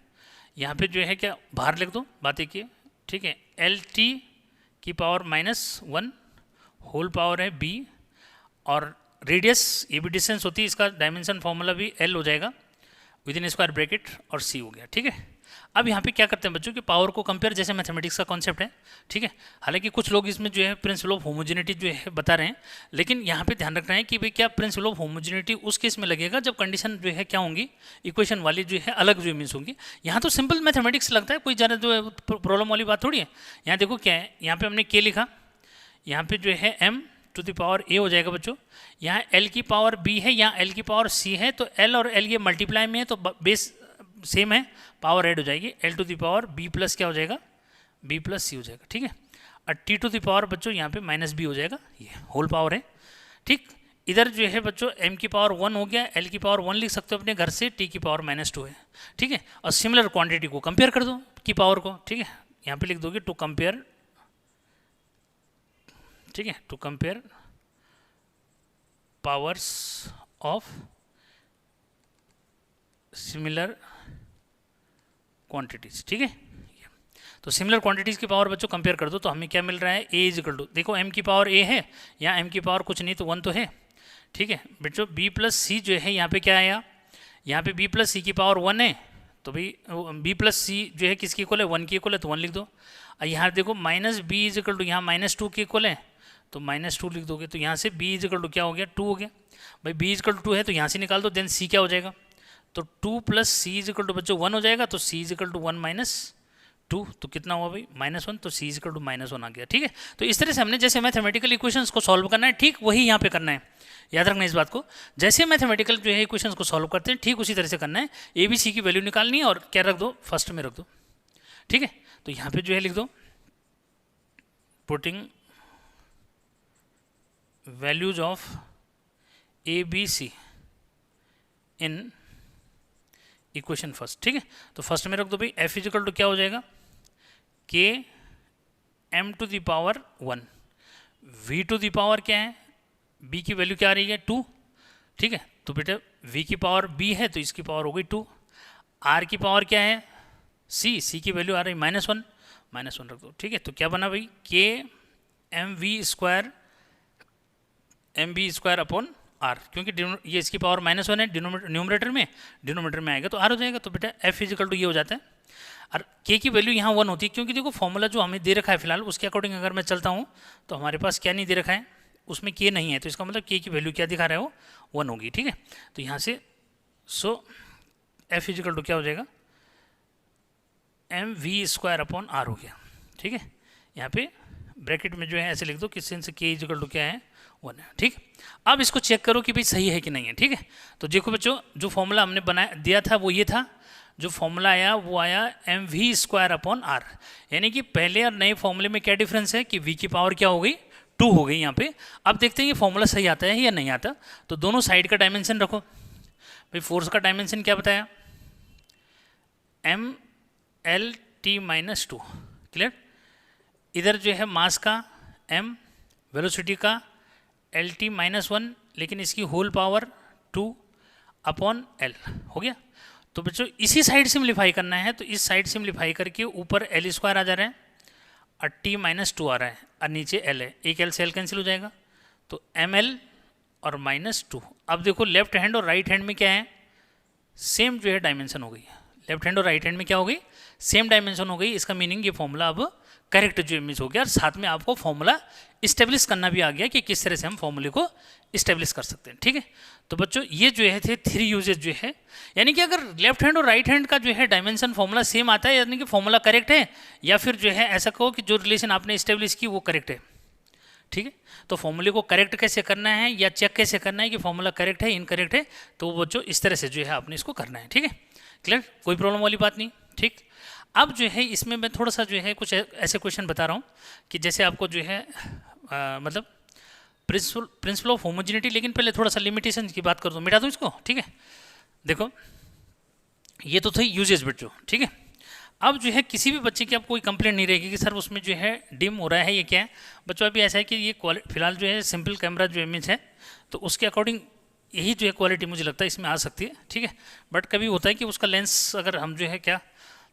Speaker 1: यहाँ पे जो है क्या बाहर लिख दो, बात एक ही। ठीक है, LT की पावर -1 होल पावर है b, और रेडियस ये भी डिस्टेंस होती है, इसका डायमेंशन फॉर्मूला भी L हो जाएगा विद इन स्क्वायर ब्रैकेट, और C हो गया। ठीक है, अब यहाँ पे क्या करते हैं बच्चों कि पावर को कंपेयर, जैसे मैथमेटिक्स का कॉन्सेप्ट है। ठीक है, हालांकि कुछ लोग इसमें जो है प्रिंसिपल ऑफ होमोजेनिटी जो है बता रहे हैं, लेकिन यहाँ पे ध्यान रखना है कि भाई क्या प्रिंसिपल ऑफ होमोजेनिटी उस केस में लगेगा जब कंडीशन जो है क्या होंगी, इक्वेशन वाली जो है अलग जो मीन्स होंगी। यहाँ तो सिंपल मैथमेटिक्स लगता है, कोई ज़्यादा जो है प्रॉब्लम वाली बात थोड़ी है। यहाँ देखो क्या है, यहाँ पर हमने के लिखा, यहाँ पर जो है m to the power a हो जाएगा बच्चों, यहाँ l की पावर b है, यहाँ l की पावर c है, तो l और l ये मल्टीप्लाई में है तो बेस सेम है, पावर ऐड हो जाएगी, l to the power b plus क्या हो जाएगा, b प्लस c हो जाएगा। ठीक है, और टी टू द पावर बच्चों यहाँ पे माइनस बी हो जाएगा, ये होल पावर है, ठीक। इधर जो है बच्चों m की पावर 1 हो गया, l की पावर 1 लिख सकते हो अपने घर से, t की पावर -2 है, ठीक है। और सिमिलर क्वांटिटी को कंपेयर कर दो की पावर को, ठीक है, यहाँ पे लिख दोगे टू कंपेयर, ठीक है, to compare powers of similar quantities, ठीक है। तो सिमिलर क्वांटिटीज़ की पावर बच्चों कंपेयर कर दो तो हमें क्या मिल रहा है, a इजिकल टू, देखो m की पावर a है, यहाँ m की पावर कुछ नहीं तो 1 तो है, ठीक है बच्चों। b प्लस सी जो है यहाँ पे क्या आया, यहाँ पे b प्लस सी की पावर 1 है, तो भाई b प्लस सी जो है किसकी इक्वल है, 1 की इक्वल है, तो 1 लिख दो। और यहाँ देखो माइनस बी इजिकल टू, यहाँ -2 की इक्वल है, तो -2 लिख दोगे, तो यहाँ से b इजिकल टू क्या हो गया, 2 हो गया। भाई b इजिकल टू 2 है तो यहाँ से निकाल दो, देन c क्या हो जाएगा, तो 2 प्लस सी इजिकल टू बच्चों 1 हो जाएगा, तो c इजिकल टू 1 माइनस 2, तो कितना हुआ भाई -1, तो c इजिकल टू -1 आ गया, ठीक है। तो इस तरह से हमने जैसे मैथमेटिकल इक्वेशंस को सॉल्व करना है, ठीक वही यहाँ पे करना है, याद रखना इस बात को। जैसे मैथमेटिकल जो है इक्वेशंस को सॉल्व करते हैं ठीक उसी तरह से करना है, ए बी सी की वैल्यू निकालनी है और क्या रख दो, फर्स्ट में रख दो, ठीक है। तो यहाँ पे जो है लिख दो putting values of A B C in equation first, ठीक है। तो फर्स्ट में रख दो भाई f इजिकल टू क्या हो जाएगा, k m to the power 1, v to the power क्या है, b की वैल्यू क्या आ रही है 2, ठीक है। तो बेटा v की पावर b है तो इसकी पावर हो गई 2, r की पावर क्या है c की वैल्यू आ रही -1 रख दो, ठीक है। तो क्या बना भाई k m v square upon r, क्योंकि ये इसकी पावर -1 है न्यूमरेटर में, डिनोमिनेटर में आएगा तो r हो जाएगा। तो बेटा f इजिकल टू ये हो जाता है, और k की वैल्यू यहाँ 1 होती है, क्योंकि देखो फॉर्मूला जो हमें दे रखा है फिलहाल उसके अकॉर्डिंग अगर मैं चलता हूँ तो हमारे पास क्या नहीं दे रखा है, उसमें k नहीं है, तो इसका मतलब k की वैल्यू क्या दिखा रहा है वो 1 होगी, ठीक है। तो यहाँ से सो f इजिकल टू क्या हो जाएगा, m v square upon r हो गया, ठीक है। यहाँ पे ब्रैकेट में जो है ऐसे लिख दो कि सिंस k इजिकल टू क्या है 1 है, ठीक। अब इसको चेक करो कि भाई सही है कि नहीं है, ठीक है। तो देखो बच्चों जो फॉर्मूला हमने बनाया दिया था वो ये था, जो फॉर्मूला आया वो आया M V square upon R, यानी कि पहले और नए फॉर्मूले में क्या डिफरेंस है कि v की पावर क्या हो गई 2 हो गई यहाँ पे। अब देखते हैं ये फॉर्मूला सही आता है या नहीं आता। तो दोनों साइड का डायमेंशन रखो भाई, फोर्स का डायमेंशन क्या बताया, एम एल टी -2, क्लियर। इधर जो है मास का m, वेलोसिटी का एल टी -1, लेकिन इसकी होल पावर 2 अपॉन एल हो गया। तो बच्चों इसी साइड सिम्प्लीफाई करना है, तो इस साइड सिम्प्लीफाई करके ऊपर एल स्क्वायर आ जा रहा है और टी -2 आ रहा है और नीचे एल है, एक एल से एल कैंसिल हो जाएगा, तो एम एल और -2। अब देखो लेफ्ट हैंड और राइट हैंड में क्या है, सेम जो है डायमेंशन हो गई, लेफ्ट हैंड और राइट हैंड में क्या हो गई, सेम डायमेंशन हो गई। इसका मीनिंग ये फॉर्मूला अब करेक्ट जो इमेज हो गया, और साथ में आपको फॉर्मूला इस्टेब्लिश करना भी आ गया कि किस तरह से हम फॉर्मूले को इस्टेब्लिश कर सकते हैं, ठीक है। तो बच्चों ये जो है थे 3 यूजेज जो है, यानी कि अगर लेफ्ट हैंड और राइट हैंड का जो है डायमेंशन फॉर्मूला सेम आता है, यानी कि फॉर्मूला करेक्ट है, या फिर जो है ऐसा कहो कि जो रिलेशन आपने इस्टेब्लिश की वो करेक्ट है, ठीक है। तो फॉर्मूले को करेक्ट कैसे करना है या चेक कैसे करना है कि फॉर्मूला करेक्ट है इनकरेक्ट है, तो वो बच्चों इस तरह से जो है आपने इसको करना है, ठीक है, क्लियर, कोई प्रॉब्लम वाली बात नहीं, ठीक। अब जो है इसमें मैं थोड़ा सा जो है कुछ ऐसे क्वेश्चन बता रहा हूँ कि जैसे आपको जो है मतलब प्रिंसिपल ऑफ होमोजेनिटी, लेकिन पहले थोड़ा सा लिमिटेशन की बात कर दूँ, मिटा दूँ इसको, ठीक है। देखो ये तो थे यूजेज बच्चों, ठीक है। अब जो है किसी भी बच्चे की अब कोई कंप्लेंट नहीं रहेगी कि सर उसमें जो है डिम हो रहा है, ये क्या है बच्चों। अभी ऐसा है कि ये फिलहाल जो है सिंपल कैमरा जो इमेज है तो उसके अकॉर्डिंग यही जो है क्वालिटी मुझे लगता है इसमें आ सकती है, ठीक है। बट कभी होता है कि उसका लेंस अगर हम जो है क्या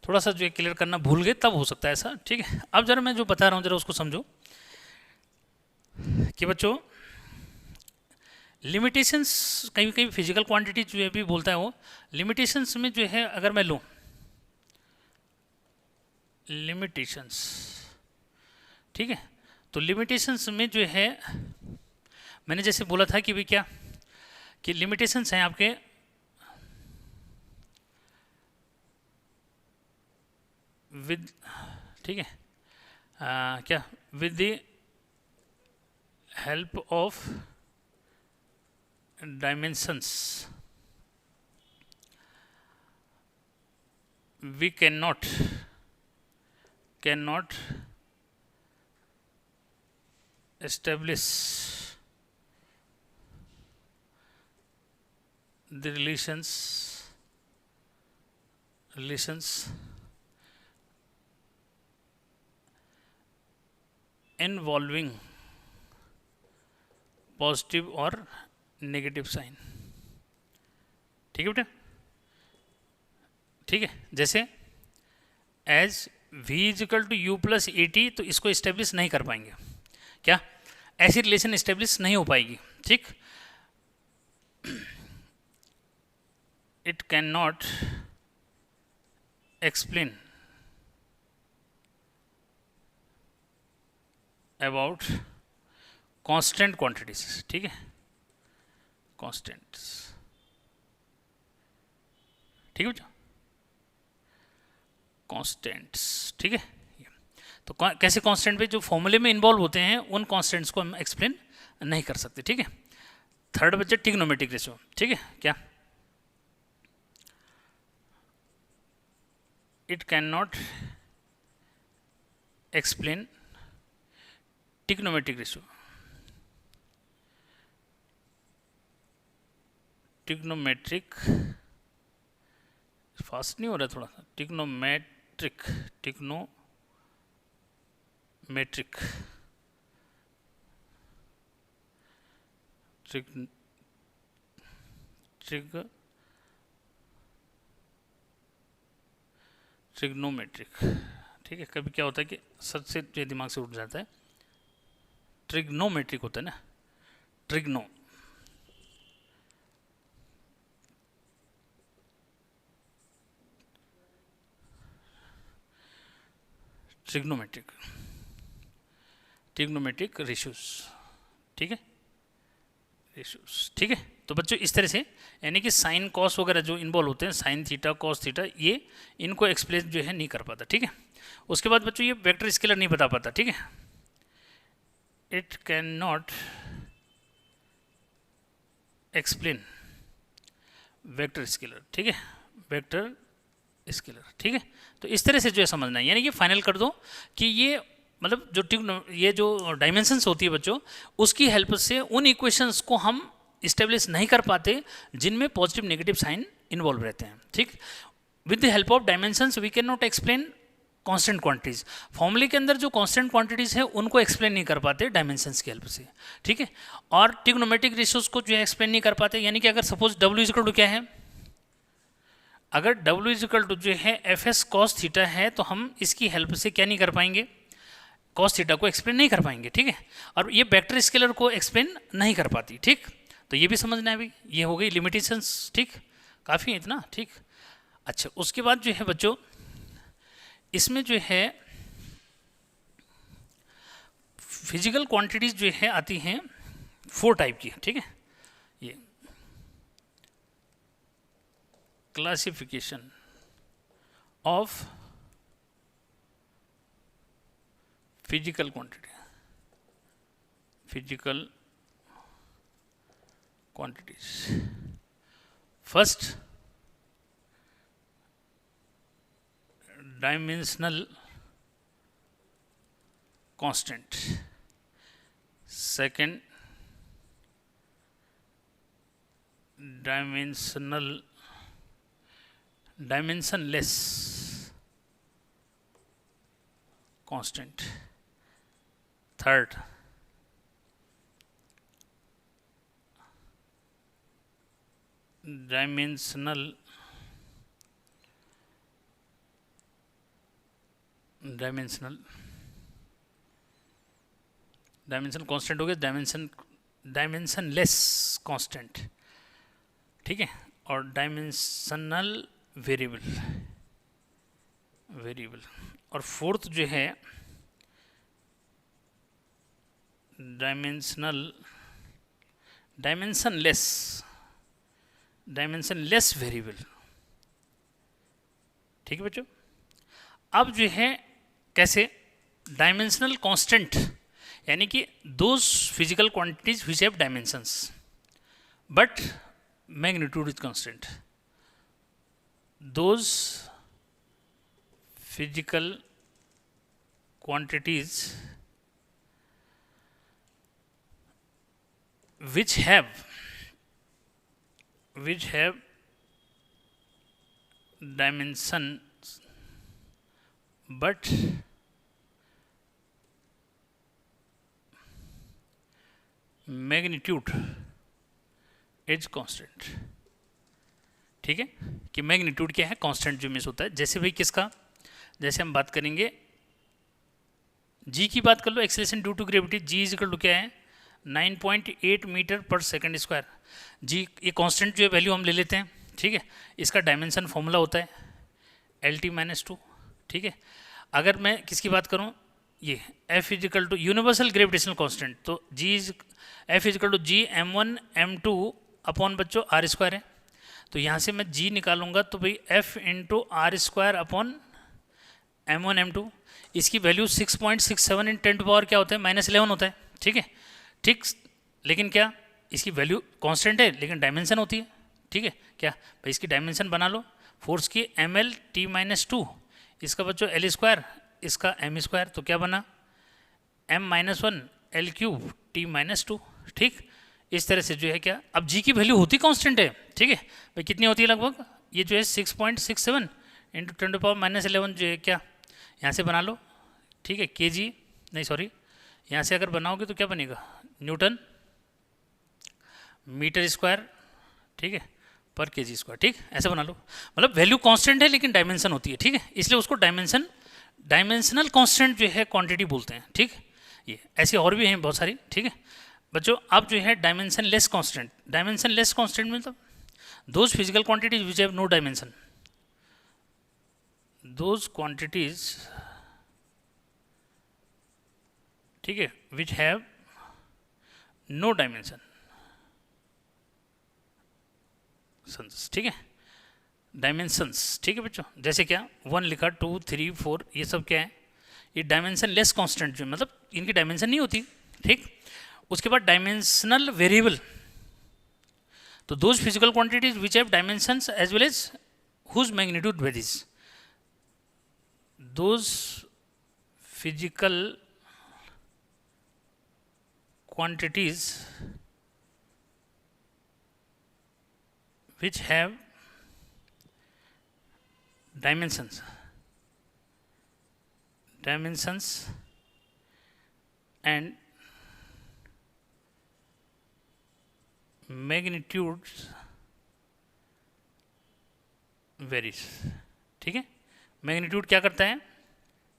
Speaker 1: थोड़ा सा जो है क्लियर करना भूल गए तब हो सकता है ऐसा, ठीक है। अब जरा मैं जो बता रहा हूँ जरा उसको समझो कि बच्चों लिमिटेशंस, कहीं कहीं फिजिकल क्वांटिटी जो है भी बोलता है वो लिमिटेशंस में जो है अगर मैं लूँ लिमिटेशंस, ठीक है। तो लिमिटेशंस में जो है मैंने जैसे बोला था कि भाई क्या कि लिमिटेशंस हैं आपके विद, ठीक है, क्या with the help of dimensions we can not establish the relations involving positive और नेगेटिव साइन। ठीक है बेटा, ठीक है। जैसे as v is equal to u plus a t, तो इसको इस्टेब्लिश नहीं कर पाएंगे, क्या ऐसी रिलेशन इस्टेब्लिश नहीं हो पाएगी। ठीक, it can not explain about constant quantities. ठीक है, कांस्टेंट्स। ठीक है बच्चों, कांस्टेंट्स। ठीक है, तो कैसे कांस्टेंट पे जो फॉर्मूले में इन्वॉल्व होते हैं उन कांस्टेंट्स को हम एक्सप्लेन नहीं कर सकते। ठीक है, थर्ड बच्चे ट्रिग्नोमेट्रिक रेशियो। ठीक है, क्या it can not explain trigonometric ratio. Trigonometric, fast नहीं हो रहा थोड़ा सा, ट्रिग्नोमेट्रिक ट्रिग्नोमेट्रिक। ठीक है, कभी क्या होता है कि सच से ये दिमाग से उठ जाता है, ट्रिग्नोमेट्रिक होता है ना, ट्रिग्नोमेट्रिक रेशियोज। ठीक है, रेशियोज। ठीक है, तो बच्चों इस तरह से यानी कि साइन कॉस वगैरह जो इन्वॉल्व होते हैं, साइन थीटा कॉस थीटा, ये इनको एक्सप्लेन जो है नहीं कर पाता। ठीक है, उसके बाद बच्चों ये वेक्टर स्केलर नहीं बता पाता। ठीक है, it can not explain vector scalar. ठीक है, वेक्टर स्केलर। ठीक है, तो इस तरह से जो है समझना है, यानी कि फाइनल कर दो कि ये मतलब ये जो डायमेंशंस होती है बच्चों, उसकी हेल्प से उन इक्वेशंस को हम इस्टेब्लिश नहीं कर पाते जिनमें पॉजिटिव नेगेटिव साइन इन्वॉल्व रहते हैं। ठीक, with the help of dimensions we can not explain constant quantities. फॉर्मूले के अंदर जो कांस्टेंट क्वांटिटीज है उनको एक्सप्लेन नहीं कर पाते डायमेंशंस की हेल्प से। ठीक है, और ट्रिग्नोमेट्रिक रेशियोज को जो है एक्सप्लेन नहीं कर पाते, यानी कि अगर सपोज डब्ल्यू इक्वल टू क्या है, अगर W इजिकल टू जो है एफ एस कॉस थीटा है, तो हम इसकी हेल्प से क्या नहीं कर पाएंगे, कॉस थीटा को एक्सप्लेन नहीं कर पाएंगे। ठीक है, और ये वेक्टर स्केलर को एक्सप्लेन नहीं कर पाती। ठीक, तो ये भी समझना है अभी, ये हो गई लिमिटेशंस। ठीक, काफ़ी है इतना। ठीक, अच्छा उसके बाद जो है बच्चों इसमें जो है फिजिकल क्वांटिटीज जो है आती हैं 4 टाइप की। ठीक है, ये classification of physical quantities. First, dimensional constant. Second, dimensionless constant. Third, dimensional constant हो गया, dimensionless constant। ठीक है, और डायमेंशनल वेरिएबल। और फोर्थ जो है डायमेंशनलेस वेरिएबल। ठीक है बच्चों, अब जो है कैसे डायमेंशनल कांस्टेंट, यानी कि those physical quantities which have dimensions but magnitude is constant, those physical quantities which have dimension but magnitude is constant। ठीक है, कि मैग्नीट्यूड क्या है, कांस्टेंट जो मिस होता है। जैसे भाई किसका, जैसे हम बात करेंगे जी की बात कर लो, acceleration due to gravity, G is equal to क्या है 9.8 मीटर पर सेकंड स्क्वायर। जी ये कांस्टेंट जो है वैल्यू हम ले लेते हैं, ठीक है। इसका डायमेंशन फॉर्मूला होता है LT-2, ठीक है। अगर मैं किसकी बात करूं, ये F is equal to universal gravitational constant, तो G is F is equal to G M1 M2 upon बच्चों R स्क्वायर है। तो यहाँ से मैं जी निकालूंगा तो भाई F into R square upon M1 M2, इसकी वैल्यू 6.67 इन 10 टू पावर क्या होता है -11 होता है, ठीक है। ठीक, लेकिन क्या इसकी वैल्यू कांस्टेंट है लेकिन डायमेंशन होती है, ठीक है। क्या भाई इसकी डायमेंशन बना लो, फोर्स की ML-T-2, इसका बच्चों L स्क्वायर, इसका M स्क्वायर, तो क्या बना M-1 L³ T-2, ठीक। इस तरह से जो है क्या, अब जी की वैल्यू होती कांस्टेंट है, ठीक है भाई, कितनी होती है लगभग, ये जो है 6.67 इंटू 10 टू पावर -11 जो है क्या यहाँ से बना लो, ठीक है, kg नहीं सॉरी, यहाँ से अगर बनाओगे तो क्या बनेगा न्यूटन मीटर स्क्वायर, ठीक है, पर kg स्क्वायर, ठीक, ऐसे बना लो। मतलब वैल्यू कांस्टेंट है लेकिन डायमेंशन होती है, ठीक है, इसलिए उसको डायमेंशनल कांस्टेंट जो है क्वांटिटी बोलते हैं, ठीक। ये ऐसी और भी हैं बहुत सारी, ठीक है बच्चों। अब जो है डायमेंशन लेस कांस्टेंट मतलब those physical quantities which have no dimension, those quantities, ठीक है, विच हैव नो डायमेंशन, ठीक है, डायमेंशंस, ठीक है बच्चों। जैसे क्या 1 लिखा, 2 3 4, ये सब क्या है, ये डायमेंशन लेस कांस्टेंट जो मतलब इनकी डायमेंशन नहीं होती, ठीक। उसके बाद डायमेंशनल वेरिएबल, तो those physical quantities which have dimensions as well as whose magnitude varies, those physical quantities which have dimensions and magnitudes varies, ठीक है। मैग्नीट्यूड क्या करता है,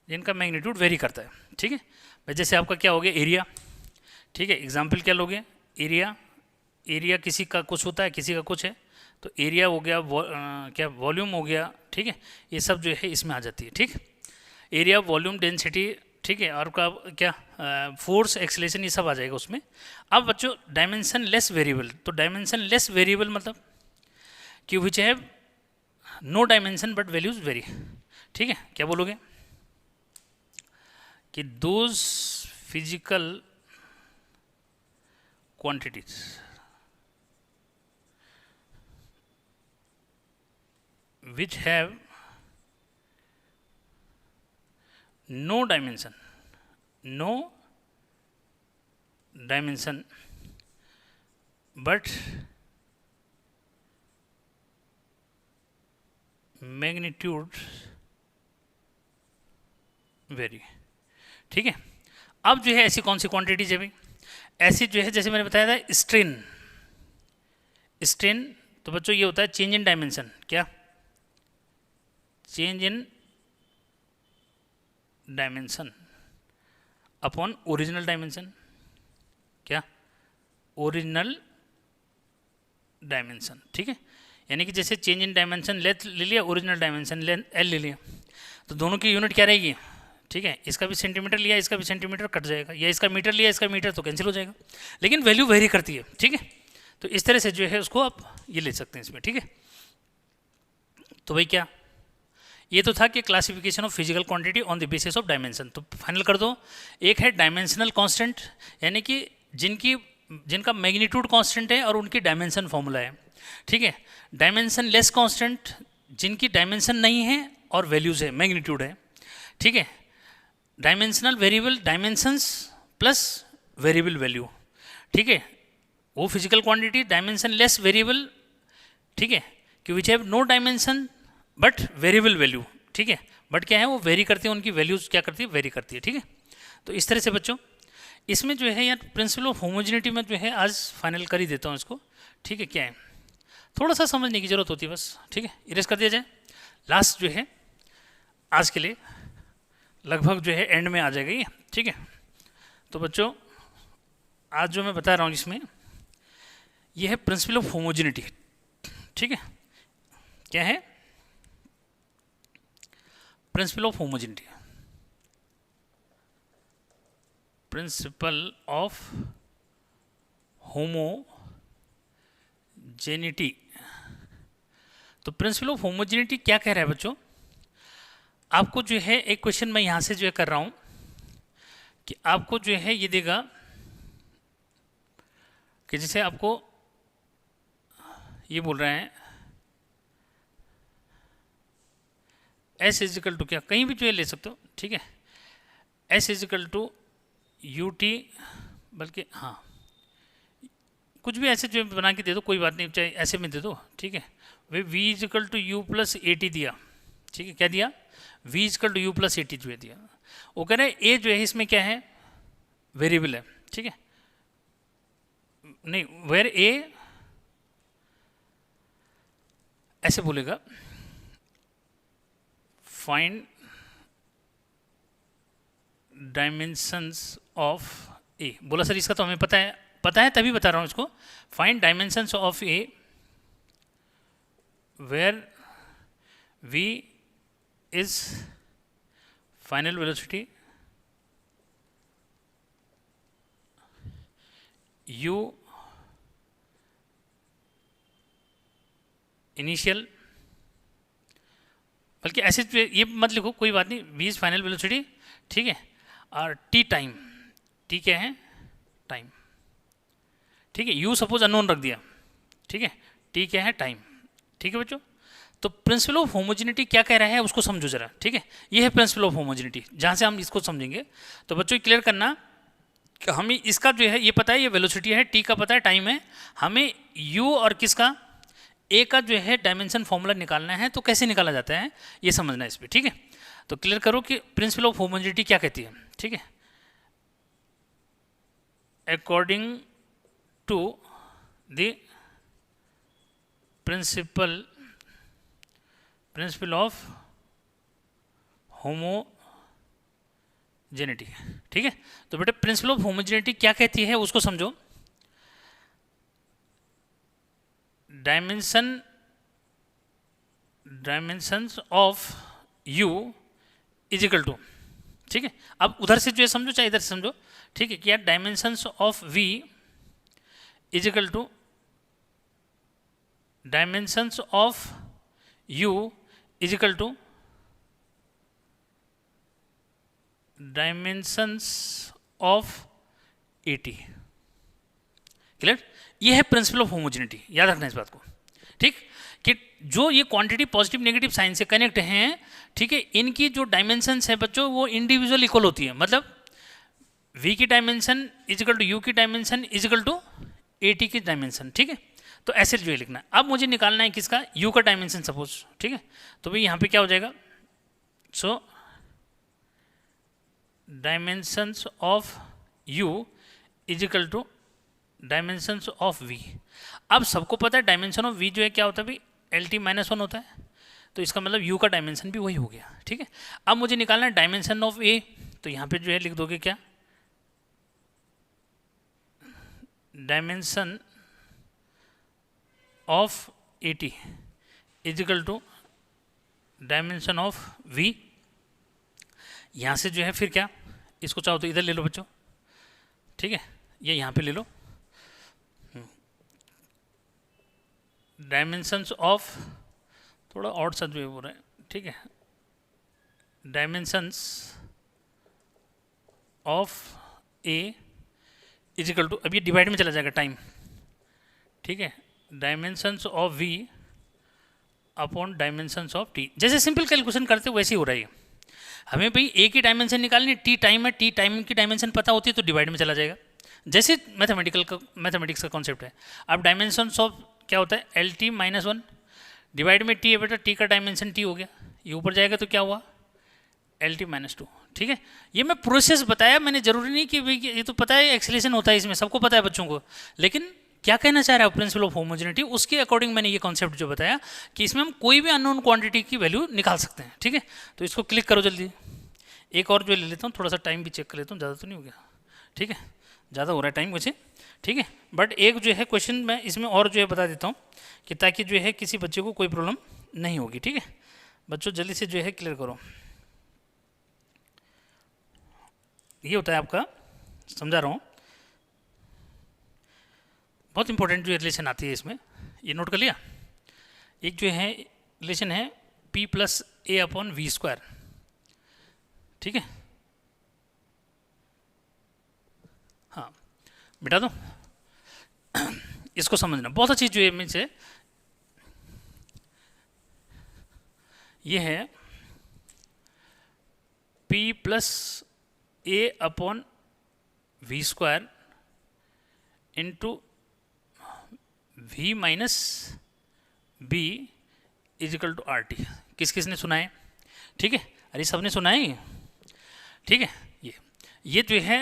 Speaker 1: जिनका मैग्नीट्यूड वेरी करता है, ठीक है भाई। जैसे आपका क्या हो गया एरिया, ठीक है, एग्जाम्पल क्या लोगे, एरिया किसी का कुछ होता है किसी का कुछ है, तो एरिया हो गया, क्या वॉल्यूम हो गया, ठीक है, ये सब जो है इसमें आ जाती है, ठीक। एरिया, वॉल्यूम, डेंसिटी, ठीक है, और का क्या फोर्स, एक्सेलरेशन, ये सब आ जाएगा उसमें। अब बच्चों डायमेंशन लेस वेरिएबल, तो डायमेंशन लेस वेरिएबल मतलब कि which have no dimension but values vary, ठीक है। क्या बोलोगे कि those physical quantities which have no dimension but magnitude vary, ठीक है। अब जो है ऐसी कौन सी क्वांटिटीज है भाई, ऐसी जो है जैसे मैंने बताया था स्ट्रेन, तो बच्चों ये होता है चेंज इन डायमेंशन, क्या change in dimension upon original dimension, क्या ओरिजिनल डायमेंशन, ठीक है। यानी कि जैसे चेंज इन डायमेंशन लेंथ ले लिया, ओरिजिनल डायमेंशन L ले लिया, तो दोनों की यूनिट क्या रहेगी, ठीक है। इसका भी सेंटीमीटर लिया, इसका भी सेंटीमीटर, कट जाएगा, या इसका मीटर लिया, इसका मीटर, तो कैंसिल हो जाएगा, लेकिन वैल्यू वेरी करती है, ठीक है। तो इस तरह से जो है उसको आप ये ले सकते हैं इसमें, ठीक है। तो भाई क्या ये तो था कि classification of physical quantity on the basis of dimension. तो फाइनल कर दो, एक है डायमेंशनल कांस्टेंट, यानी कि जिनका मैग्नीट्यूड कांस्टेंट है और उनकी डायमेंशन फॉर्मूला है, ठीक है। डायमेंशन लेस कांस्टेंट, जिनकी डायमेंशन नहीं है और वैल्यूज है, मैग्नीट्यूड है, ठीक है। Dimensional variable, dimensions plus variable value, ठीक है। वो physical quantity dimensionless variable, ठीक है, कि which have no dimension but variable value, ठीक है, बट क्या है वो वेरी करती है, उनकी वैल्यूज क्या करती है, वेरी करती है, ठीक है। तो इस तरह से बच्चों इसमें जो है यार प्रिंसिपल ऑफ होमोजेनिटी में जो है आज फाइनल कर ही देता हूँ इसको, ठीक है। क्या है थोड़ा सा समझने की जरूरत होती है बस, ठीक है, इरेज कर दिया जाए। लास्ट जो है आज के लिए लगभग जो है एंड में आ जाएगा ये, ठीक है। तो बच्चों आज जो मैं बता रहा हूँ इसमें ये है प्रिंसिपल ऑफ होमोजेनिटी, ठीक है। क्या है principal of homogeneity, principal of homogeneity. तो प्रिंसिपल ऑफ होमोजेनिटी क्या कह रहा है बच्चों, आपको जो है एक क्वेश्चन मैं यहां से जो है कर रहा हूं कि आपको जो है ये देगा कि जैसे आपको ये बोल रहे हैं एस इजिकल टू, क्या कहीं भी जो है ले सकते हो, ठीक है, s is equal to u t, बल्कि हाँ कुछ भी ऐसे जो बना के दे दो, कोई बात नहीं, चाहे ऐसे में दे दो, ठीक है। वे v is equal to u plus a t दिया, ठीक है, क्या दिया, v is equal to u plus a t जो है दिया। वो कह रहे हैं ए जो है इसमें क्या है वेरिएबल है, ठीक है, नहीं वेर ए ऐसे बोलेगा फाइंड डायमेंशंस ऑफ ए, बोला सर इसका तो हमें पता है तभी बता रहा हूं इसको। Find dimensions of a where v is final velocity, u initial, बल्कि ऐसे ये मत लिखो, कोई बात नहीं, वी इज फाइनल वेलोसिटी, ठीक है, और टी टाइम, टी क्या है टाइम, ठीक है, यू सपोज अननोन रख दिया, ठीक है, टी क्या है टाइम, ठीक है बच्चों। तो प्रिंसिपल ऑफ होमोजेनिटी क्या कह रहा है उसको समझो जरा, ठीक है, ये है प्रिंसिपल ऑफ होमोजेनिटी, जहां से हम इसको समझेंगे। तो बच्चों क्लियर करना कि हमें इसका जो है ये पता है, ये वेलोसिटी है, टी का पता है, टाइम है, हमें यू और किसका ए का जो है डायमेंशन फॉर्मूला निकालना है, तो कैसे निकाला जाता है ये समझना है इस पर, ठीक है। तो क्लियर करो कि प्रिंसिपल ऑफ होमोजेनिटी क्या कहती है, ठीक है। According to the principle of homogeneity, ठीक है। तो बेटे प्रिंसिपल ऑफ होमोजेनिटी क्या कहती है उसको समझो। Dimensions of u is equal to, ठीक है, अब उधर से जो है समझो चाहे इधर से समझो, ठीक है, क्या dimensions of v is equal to dimensions of u is equal to dimensions of a t. Clear, ये है प्रिंसिपल ऑफ होमोजेनिटी, याद रखना इस बात को, ठीक, कि जो ये क्वांटिटी पॉजिटिव नेगेटिव साइन से कनेक्ट हैं, ठीक है, इनकी जो डायमेंशंस है बच्चों वो इंडिविजुअल इक्वल होती है, मतलब v की dimension is equal to u की dimension is equal to a t की डायमेंशन, ठीक है। तो ऐसे जो है लिखना। अब मुझे निकालना है किसका, u का डायमेंशन सपोज, ठीक है, तो भाई यहाँ पे क्या हो जाएगा, so dimensions of u is equal to dimensions of v। अब सबको पता है डायमेंशन ऑफ v जो है क्या होता है भाई LT-1 होता है, तो इसका मतलब u का डायमेंशन भी वही हो गया, ठीक है। अब मुझे निकालना है डायमेंशन ऑफ a, तो यहाँ पे जो है लिख दोगे क्या, dimension of AT is equal to dimension of v। यहाँ से जो है फिर क्या, इसको चाहो तो इधर ले लो बच्चों, ठीक है, ये यहाँ पे ले लो, डायमेंशंस ऑफ, थोड़ा और सा जो है वो रहा है, ठीक है, dimensions of a is equal to, अब ये डिवाइड में चला जाएगा टाइम, ठीक है, dimensions of v upon dimensions of t. जैसे सिंपल कैलकुलेशन करते हो वैसे ही हो रहा है, हमें भाई ए की डायमेंशन निकालनी, टी टाइम है, टी टाइम की डायमेंशन पता होती है तो डिवाइड में चला जाएगा, जैसे मैथमेटिक्स का कॉन्सेप्ट है। अब डायमेंशन ऑफ क्या होता है, L T minus one divide में टी है बेटा, टी का डायमेंशन टी हो गया, ये ऊपर जाएगा तो क्या हुआ एल टी माइनस टू। ठीक है, ये मैं प्रोसेस बताया मैंने, जरूरी नहीं कि भाई ये तो पता है एक्सेलेशन होता है इसमें, सबको पता है बच्चों को, लेकिन क्या कहना चाह रहा है प्रिंसिपल ऑफ होमोजेनिटी, उसके अकॉर्डिंग मैंने ये कॉन्सेप्ट जो बताया कि इसमें हम कोई भी अननोन क्वांटिटी की वैल्यू निकाल सकते हैं। ठीक है, तो इसको क्लिक करो जल्दी। एक और जो ले लेता हूँ, थोड़ा सा टाइम भी चेक कर लेता हूँ, ज़्यादा तो नहीं हो गया। ठीक है, ज़्यादा हो रहा है टाइम मुझे। ठीक है, बट एक जो है क्वेश्चन मैं इसमें और जो है बता देता हूँ कि ताकि जो है किसी बच्चे को कोई प्रॉब्लम नहीं होगी। ठीक है बच्चों, जल्दी से जो है क्लियर करो। ये होता है आपका, समझा रहा हूँ, बहुत इंपॉर्टेंट जो रिलेशन आती है इसमें, ये नोट कर लिया। एक जो है रिलेशन है P plus a upon v square. ठीक है, हाँ बिठा दो। इसको समझना बहुत अच्छी जो है में से, ये है P plus a upon v square into v minus b is equal to r t. किस किसने सुना है? ठीक है, अरे सबने सुना है। ठीक है, ये जो है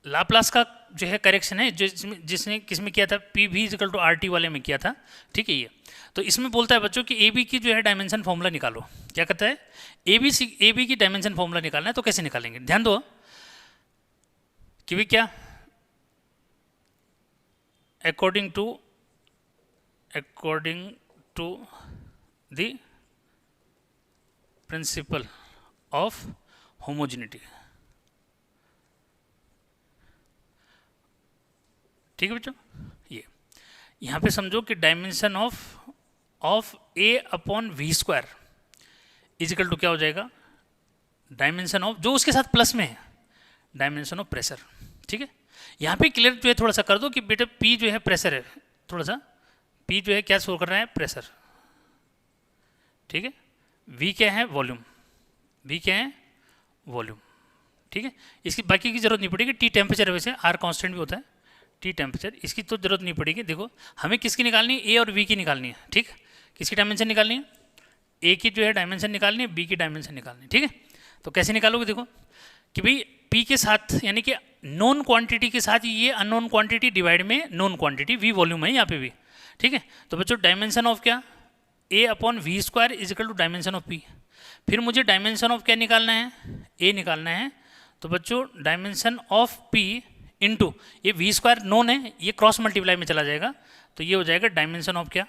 Speaker 1: लाप्लास का जो है करेक्शन है, जिसने किस में किया था, p v is equal to r t वाले में किया था। ठीक है, ये तो इसमें बोलता है बच्चों कि ए बी की जो है डायमेंशन फॉर्मूला निकालो। क्या कहता है, ए बी की डायमेंशन फॉर्मूला निकालना है, तो कैसे निकालेंगे, ध्यान दो कि भी क्या, according to the principle of homogeneity। ठीक है बच्चों, ये यहाँ पे समझो कि dimension of a upon v square is equal to क्या हो जाएगा, डायमेंशन ऑफ जो उसके साथ प्लस में है, डायमेंशन ऑफ प्रेशर। ठीक है, यहाँ पे क्लियर जो है थोड़ा सा कर दो कि बेटा P जो है प्रेशर है, थोड़ा सा P जो है क्या शो कर रहा है, प्रेशर। ठीक है, V क्या है, वॉल्यूम, V क्या है, वॉल्यूम। ठीक है, इसकी बाकी की जरूरत नहीं पड़ेगी। T टेम्परेचर, वैसे R कांस्टेंट भी होता है, T टेम्परेचर, इसकी तो जरूरत नहीं पड़ेगी। देखो हमें किसकी निकालनी है, A और V की निकालनी है। ठीक, किसकी डायमेंशन निकालनी है, A की जो है डायमेंशन निकालनी है, B की डायमेंशन निकालनी है। ठीक है, तो कैसे निकालोगे, देखो कि भाई P के साथ यानी कि नॉन क्वांटिटी के साथ ये अननोन क्वांटिटी डिवाइड में नॉन क्वांटिटी, V वॉल्यूम है यहाँ पे भी। ठीक है, तो बच्चों डायमेंशन ऑफ क्या, A upon v square is equal to dimension of P। फिर मुझे डायमेंशन ऑफ क्या निकालना है, A निकालना है। तो बच्चों डायमेंशन ऑफ P इंटू ये वी स्क्वायर नॉन है, ये क्रॉस मल्टीप्लाई में चला जाएगा, तो ये हो जाएगा डायमेंशन ऑफ क्या,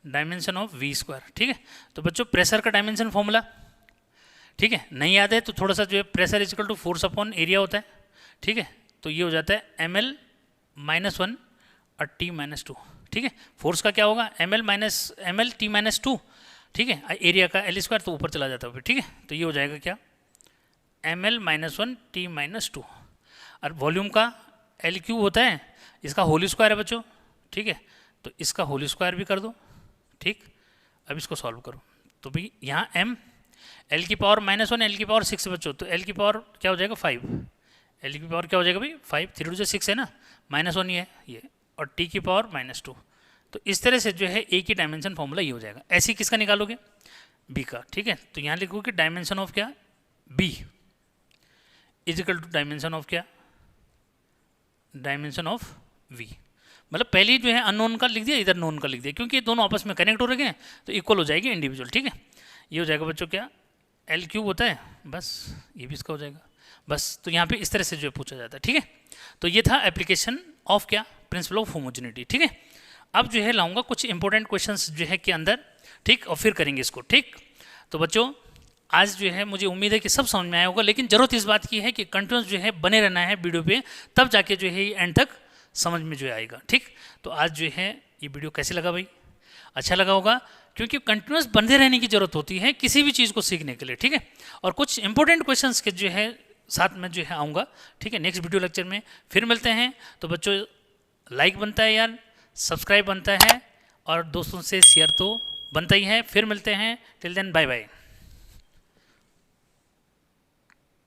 Speaker 1: डायमेंशन ऑफ वी स्क्वायर। ठीक है, तो बच्चों प्रेशर का डायमेंशन फॉर्मूला, ठीक है, नहीं याद है तो थोड़ा सा जो है pressure is equal to force upon area होता है। ठीक है, तो ये हो जाता है ml माइनस वन और t माइनस टू। ठीक है, फोर्स का क्या होगा, ml t माइनस टू। ठीक है, एरिया का एल स्क्वायर तो ऊपर चला जाता है फिर। ठीक है, तो ये हो जाएगा क्या, ml minus one t minus two. और वॉल्यूम का एल क्यूब होता है, इसका होल स्क्वायर है बच्चों। ठीक है, तो इसका होल स्क्वायर भी कर दो। ठीक, अब इसको सॉल्व करो, तो भाई यहाँ m एल की पावर माइनस वन, एल की पावर सिक्स बच्चों, तो एल की पावर क्या हो जाएगा 5, एल की पावर क्या हो जाएगा भाई 5, 3 टू 6 है ना, माइनस वन ही है ये, और टी की पावर माइनस टू। तो इस तरह से जो है ए की डायमेंशन फॉर्मूला ये हो जाएगा। ऐसे किसका निकालोगे, बी का। ठीक है, तो यहाँ लिखो कि डायमेंशन ऑफ क्या, b is equal to dimension of क्या, डायमेंशन ऑफ वी। मतलब पहले जो है अननोन का लिख दिया, इधर नोन का लिख दिया, क्योंकि ये दोनों आपस में कनेक्ट हो रहे हैं तो इक्वल हो जाएगी इंडिविजुअल। ठीक है, ये हो जाएगा बच्चों क्या, एल क्यूब होता है, बस ये भी इसका हो जाएगा बस। तो यहाँ पे इस तरह से जो है पूछा जाता है। ठीक है, तो ये था एप्लीकेशन ऑफ क्या, प्रिंसिपल ऑफ होमोजेनिटी। ठीक है, अब जो है लाऊंगा कुछ इंपॉर्टेंट क्वेश्चंस जो है के अंदर। ठीक, और फिर करेंगे इसको। ठीक, तो बच्चों आज जो है मुझे उम्मीद है कि सब समझ में आया होगा, लेकिन जरूरत इस बात की है कि कंटिन्यूस जो है बने रहना है वीडियो पे, तब जाके जो है एंड तक समझ में जो आएगा। ठीक, तो आज जो है ये वीडियो कैसे लगा भाई, अच्छा लगा होगा, क्योंकि कंटिन्यूस बंधे रहने की जरूरत होती है किसी भी चीज़ को सीखने के लिए। ठीक है, और कुछ इंपॉर्टेंट क्वेश्चंस के जो है साथ में जो है आऊँगा। ठीक है, नेक्स्ट वीडियो लेक्चर में फिर मिलते हैं। तो बच्चों लाइक बनता है यार, सब्सक्राइब बनता है, और दोस्तों से शेयर तो बनता ही है। फिर मिलते हैं, टिल देन बाय बाय।